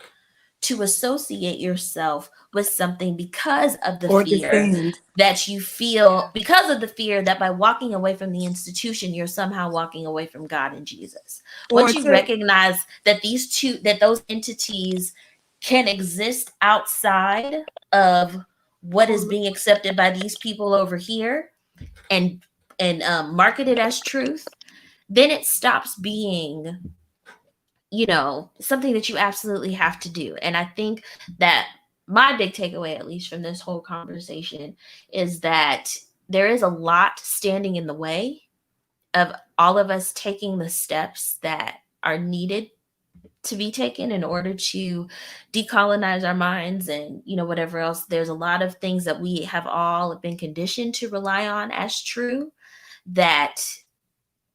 to associate yourself with something because of the Or fear defend. that you feel, because of the fear that by walking away from the institution, you're somehow walking away from God and Jesus. Or Once you to recognize that those entities can exist outside of what is being accepted by these people over here and marketed as truth, then it stops being, something that you absolutely have to do. And I think that my big takeaway, at least from this whole conversation, is that there is a lot standing in the way of all of us taking the steps that are needed to be taken in order to decolonize our minds and whatever else. There's a lot of things that we have all been conditioned to rely on as true that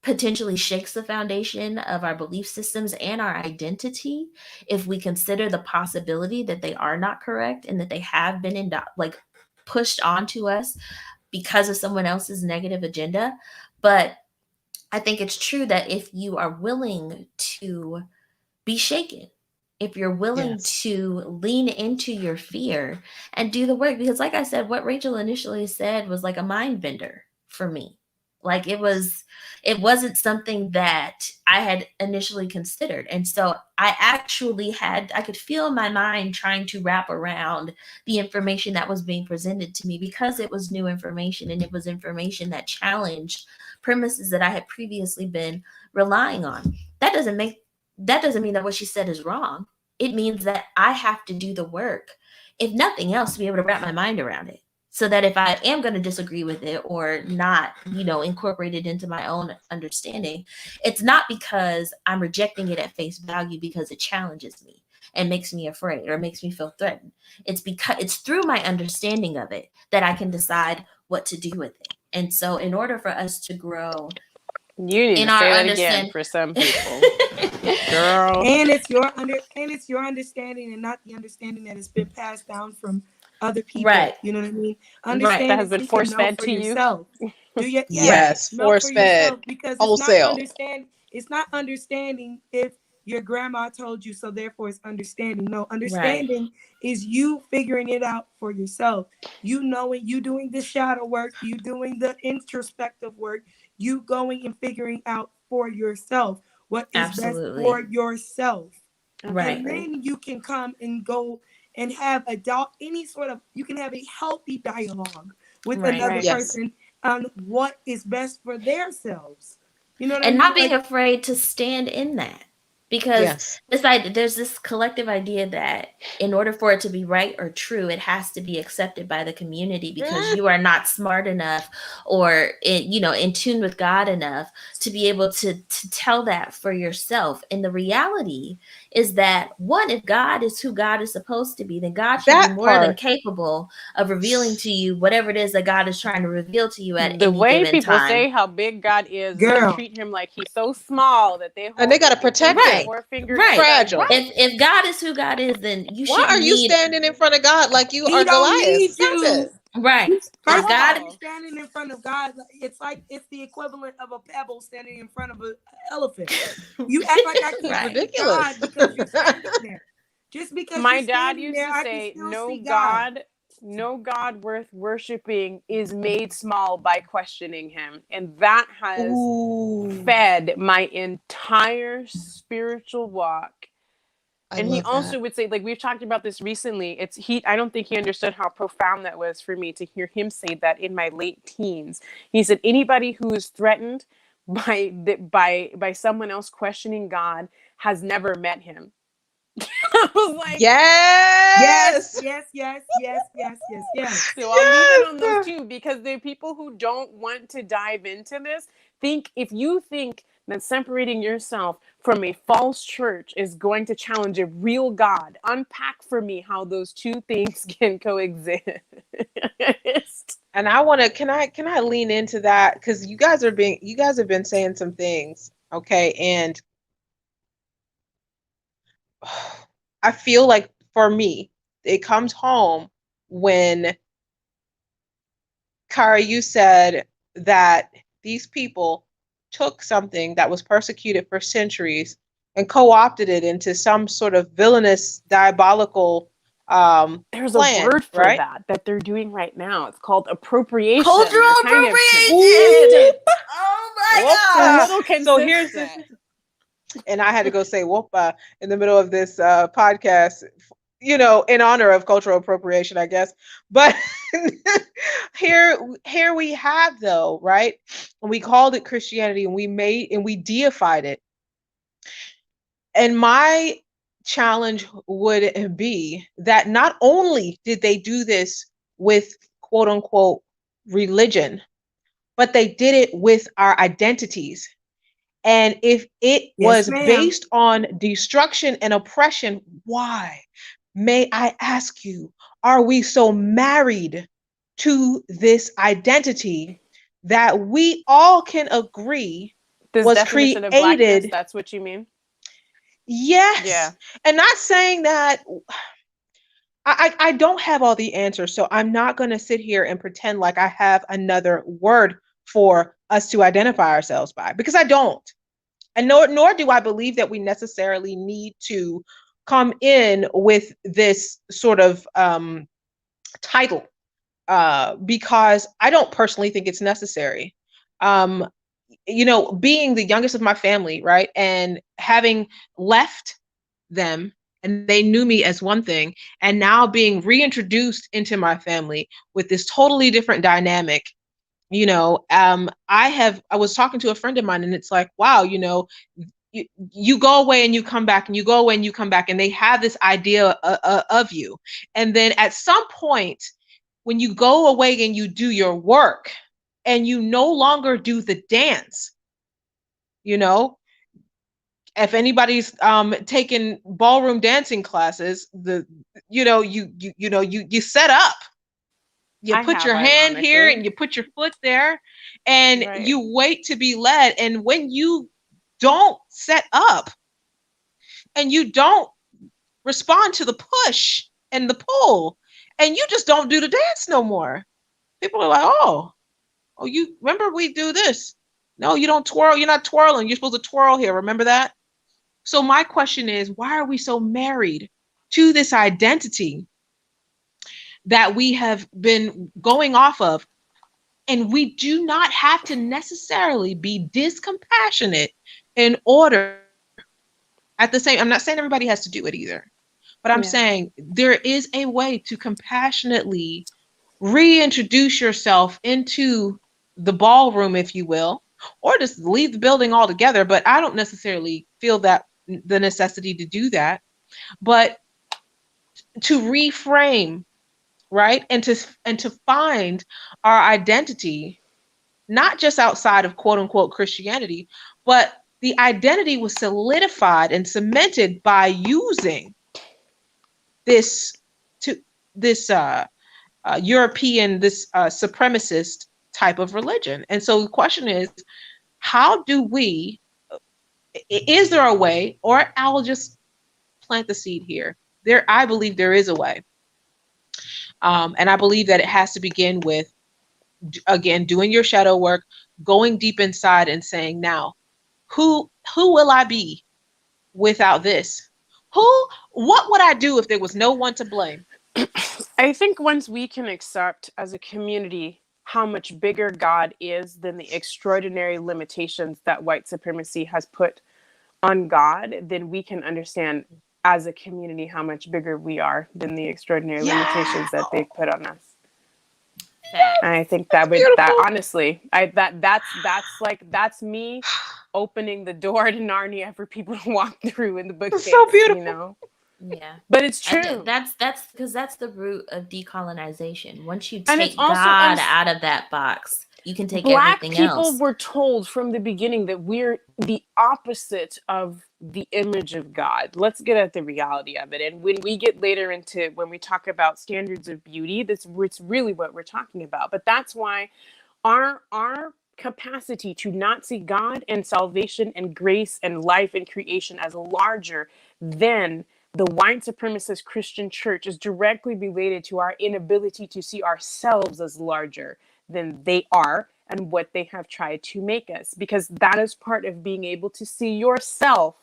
potentially shakes the foundation of our belief systems and our identity if we consider the possibility that they are not correct and that they have been pushed onto us because of someone else's negative agenda. But I think it's true that if you are willing to be shaken, if you're willing to lean into your fear and do the work, because like I said, what Rachel initially said was like a mind bender for me. Like it wasn't something that I had initially considered. And so I could feel my mind trying to wrap around the information that was being presented to me because it was new information and it was information that challenged premises that I had previously been relying on. That doesn't mean that what she said is wrong. It means that I have to do the work, if nothing else, to be able to wrap my mind around it. So that if I am going to disagree with it or not, incorporate it into my own understanding, it's not because I'm rejecting it at face value because it challenges me and makes me afraid or makes me feel threatened. It's because it's through my understanding of it that I can decide what to do with it. And so in order for us to grow, you need in to our say that again understand for some people. Girl. And it's your understanding and not the understanding that has been passed down from other people. Right. You know what I mean? Right. Understand That has been so you can force know fed for to yourself. Do you Yes, know force for fed, yourself, because wholesale. it's not understanding if your grandma told you, so therefore it's understanding. No, Right. understanding is you figuring it out for yourself. You knowing, you doing the shadow work, you doing the introspective work, you going and figuring out for yourself what is Absolutely. best for yourself. Right. And then you can come and go and have you can have a healthy dialogue with Right. another Right. Yes. person on what is best for themselves. You know what I And mean? not being afraid to stand in that. Because Yes. there's this collective idea that in order for it to be right or true, it has to be accepted by the community because Mm. you are not smart enough or in tune with God enough to be able to tell that for yourself. And the reality is that one, if God is who God is supposed to be, then God should be That more than part. capable of revealing to you whatever it is that God is trying to reveal to you at The any way given people time. say how big God is, they Girl. treat him like he's so small that they hold And they gotta they protect wave their Right. forefinger. Right. Fragile. Right. If God is who God is, then you Why shouldn't are you need standing in front of God like you He are don't Goliath? need Stop you. it. right. If First of God, all, standing in front of God, it's the equivalent of a pebble standing in front of an elephant. You act like I This is can't Right. see ridiculous. God because you're standing there. Just because My you're dad standing used there, to I say, can still see God. no God worth worshiping is made small by questioning him. And that has Ooh, fed my entire spiritual walk. I And he love also that. would say, like we've talked about this recently, I don't think he understood how profound that was for me to hear him say that in my late teens. He said anybody who is threatened by someone else questioning God has never met him. I was like, Yes. Yes. so I'll leave it on those Yes. two, because there are people who don't want to dive into this. If you think that separating yourself from a false church is going to challenge a real God, unpack for me how those two things can coexist. And I want to, can I lean into that? Because you guys have been saying some things. Okay. And I feel like for me, it comes home when, Kara, you said that these people took something that was persecuted for centuries and co-opted it into some sort of villainous, diabolical There's a plan, word for right? that they're doing right now. It's called appropriation. Cultural They're kind of appropriation. Oh my It's a god. little So here's consistent. and I had to go say whoopa in the middle of this podcast, you know, in honor of cultural appropriation, I guess. But here we have though, right? We called it Christianity and we deified it. And my challenge would be that not only did they do this with quote unquote religion, but they did it with our identities. And if it Yes, was ma'am. based on destruction and oppression, why? May I ask you, are we so married to this identity that we all can agree This was definition of blackness, created? that's what you mean? Yes. Yeah. And not saying that I don't have all the answers, so I'm not going to sit here and pretend like I have another word for us to identify ourselves by, because I don't. And nor do I believe that we necessarily need to come in with this sort of title, because I don't personally think it's necessary. Um, you know, being the youngest of my family, right, and having left them and they knew me as one thing, and now being reintroduced into my family with this totally different dynamic. You know, I was talking to a friend of mine and it's like, wow, you know, you go away and you come back and you go away and you come back and they have this idea of you. And then at some point, when you go away and you do your work and you no longer do the dance, you know, if anybody's taken ballroom dancing classes, you set up, you I put have, your hand here ironically. and you put your foot there and Right. you wait to be led. And when you don't set up and you don't respond to the push and the pull and you just don't do the dance no more, people are like, oh, you remember we do this? No, you don't twirl. You're not twirling. You're supposed to twirl here. Remember that? So my question is, why are we so married to this identity that we have been going off of? And we do not have to necessarily be discompassionate in order. At the same, I'm not saying everybody has to do it either, but I'm Yeah. saying there is a way to compassionately reintroduce yourself into the ballroom, if you will, or just leave the building altogether. But I don't necessarily feel that the necessity to do that, but to reframe, right? And to find our identity, not just outside of quote unquote Christianity, but the identity was solidified and cemented by using this to this European, this supremacist type of religion. And so the question is, how do we, is there a way, or I will just plant the seed here. I believe there is a way. And I believe that it has to begin with, again, doing your shadow work, going deep inside and saying, now, who will I be without this? What would I do if there was no one to blame? I think once we can accept as a community how much bigger God is than the extraordinary limitations that white supremacy has put on God, then we can understand as a community how much bigger we are than the extraordinary limitations that they've put on us. And I think that would, that honestly, that's me opening the door to Narnia for people to walk through in the bookcase. So beautiful. You know? Yeah, but it's true. That's because that's the root of decolonization. Once you And take it's also God out of that box, you can take Black everything people else. were told from the beginning that we're the opposite of the image of God. Let's get at the reality of it. And when we get later into, when we talk about standards of beauty, it's really what we're talking about. But that's why our capacity to not see God and salvation and grace and life and creation as larger than the white supremacist Christian church is directly related to our inability to see ourselves as larger than they are, and what they have tried to make us, because that is part of being able to see yourself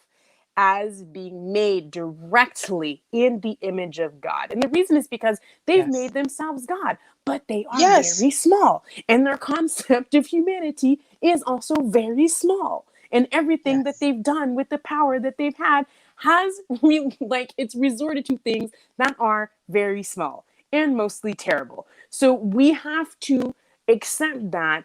as being made directly in the image of God. And the reason is because they've made themselves God, but they are very small. And their concept of humanity is also very small. And everything that they've done with the power that they've had has it's resorted to things that are very small and mostly terrible. So we have to accept that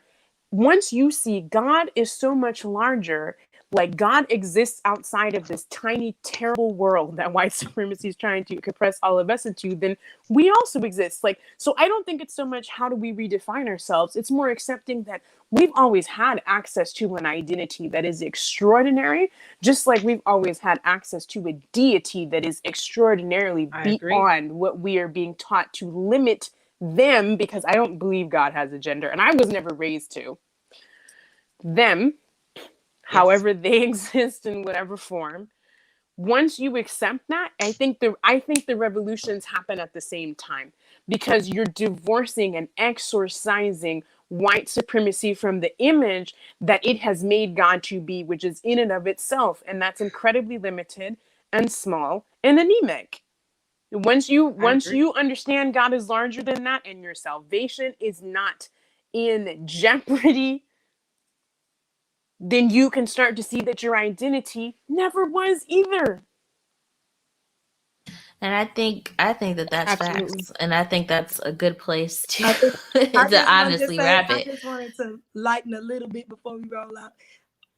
once you see God is so much larger, like God exists outside of this tiny, terrible world that white supremacy is trying to compress all of us into, then we also exist. So I don't think it's so much how do we redefine ourselves. It's more accepting that we've always had access to an identity that is extraordinary, just like we've always had access to a deity that is extraordinarily beyond what we are being taught to limit them, because I don't believe God has a gender, and I was never raised to. Them, however they exist in whatever form. Once you accept that, I think the revolutions happen at the same time, because you're divorcing and exorcising white supremacy from the image that it has made God to be, which is in and of itself, and that's incredibly limited and small and anemic. Once you understand God is larger than that, and your salvation is not in jeopardy, then you can start to see that your identity never was either. And I think that that's facts, and I think that's a good place to to honestly wrap I it. just wanted to lighten a little bit before we roll out.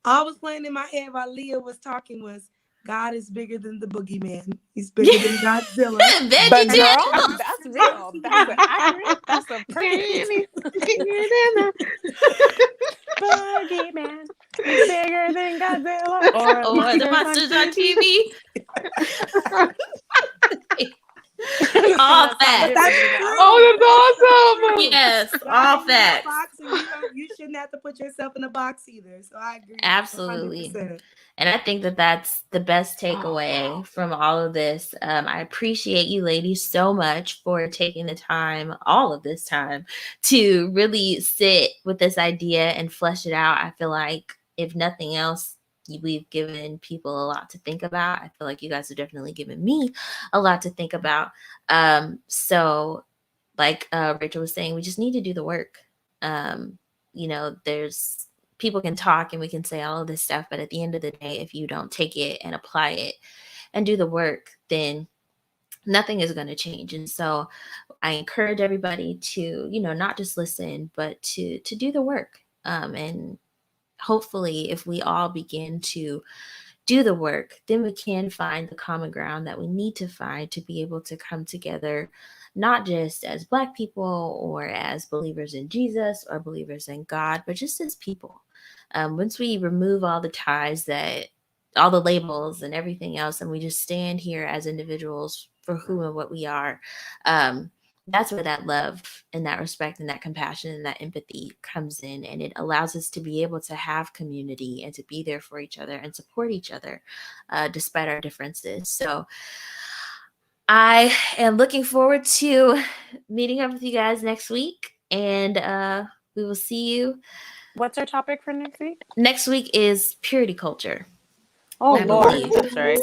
All I was playing in my head while Leah was talking was, God is bigger than the boogeyman. He's bigger than Godzilla. But girl, that's real. That's accurate. That's a perfect. Boogeyman is bigger than Godzilla or the monsters on TV. All facts. That's awesome. Yes, all facts. You shouldn't have to put yourself in a box either. So I agree. Absolutely. 100%. And I think that that's the best takeaway from all of this. I appreciate you ladies so much for taking the time, all of this time, to really sit with this idea and flesh it out. I feel like if nothing else, we've given people a lot to think about. I feel like you guys have definitely given me a lot to think about. So like Rachel was saying, we just need to do the work. There's people can talk and we can say all of this stuff, but at the end of the day, if you don't take it and apply it and do the work, then nothing is going to change. And so I encourage everybody to, not just listen, but to do the work. And hopefully if we all begin to do the work, then we can find the common ground that we need to find to be able to come together, not just as Black people or as believers in Jesus or believers in God, but just as people. Once we remove all the ties, all the labels and everything else, and we just stand here as individuals for who and what we are, that's where that love and that respect and that compassion and that empathy comes in. And it allows us to be able to have community and to be there for each other and support each other despite our differences. So I am looking forward to meeting up with you guys next week. And we will see you. What's our topic for next week? Next week is purity culture. Oh, Lord. That's right.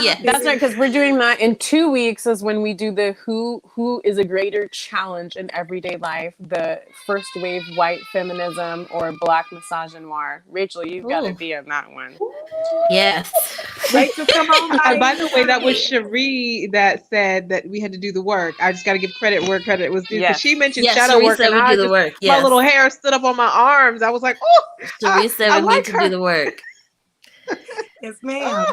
Yeah, that's right, because we're doing that in 2 weeks is when we do the who is a greater challenge in everyday life, the first wave white feminism or Black misogynoir. Rachel, you've got to be on that one. Yes. Rachel, come on. By the way, that was Cherie that said that we had to do the work. I just got to give credit where credit was due. Because she mentioned shadow Cherie work, said and we do the work. Yes. My little hair stood up on my arms. I was like, oh, Cherie said we need to do the work. Yes, ma'am.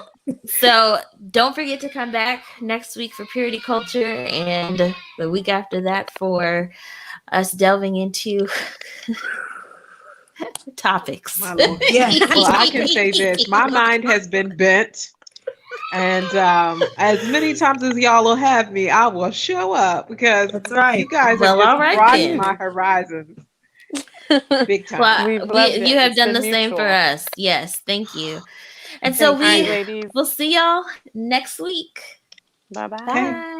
So don't forget to come back next week for Purity Culture, and the week after that for us delving into topics. Yes. Well, I can say this. My mind has been bent. And as many times as y'all will have me, I will show up, because that's right. You guys have just broadened my horizons. Big time. Well, you have done the same for us. Yes, thank you. And so we'll see y'all next week. Bye-bye. Bye.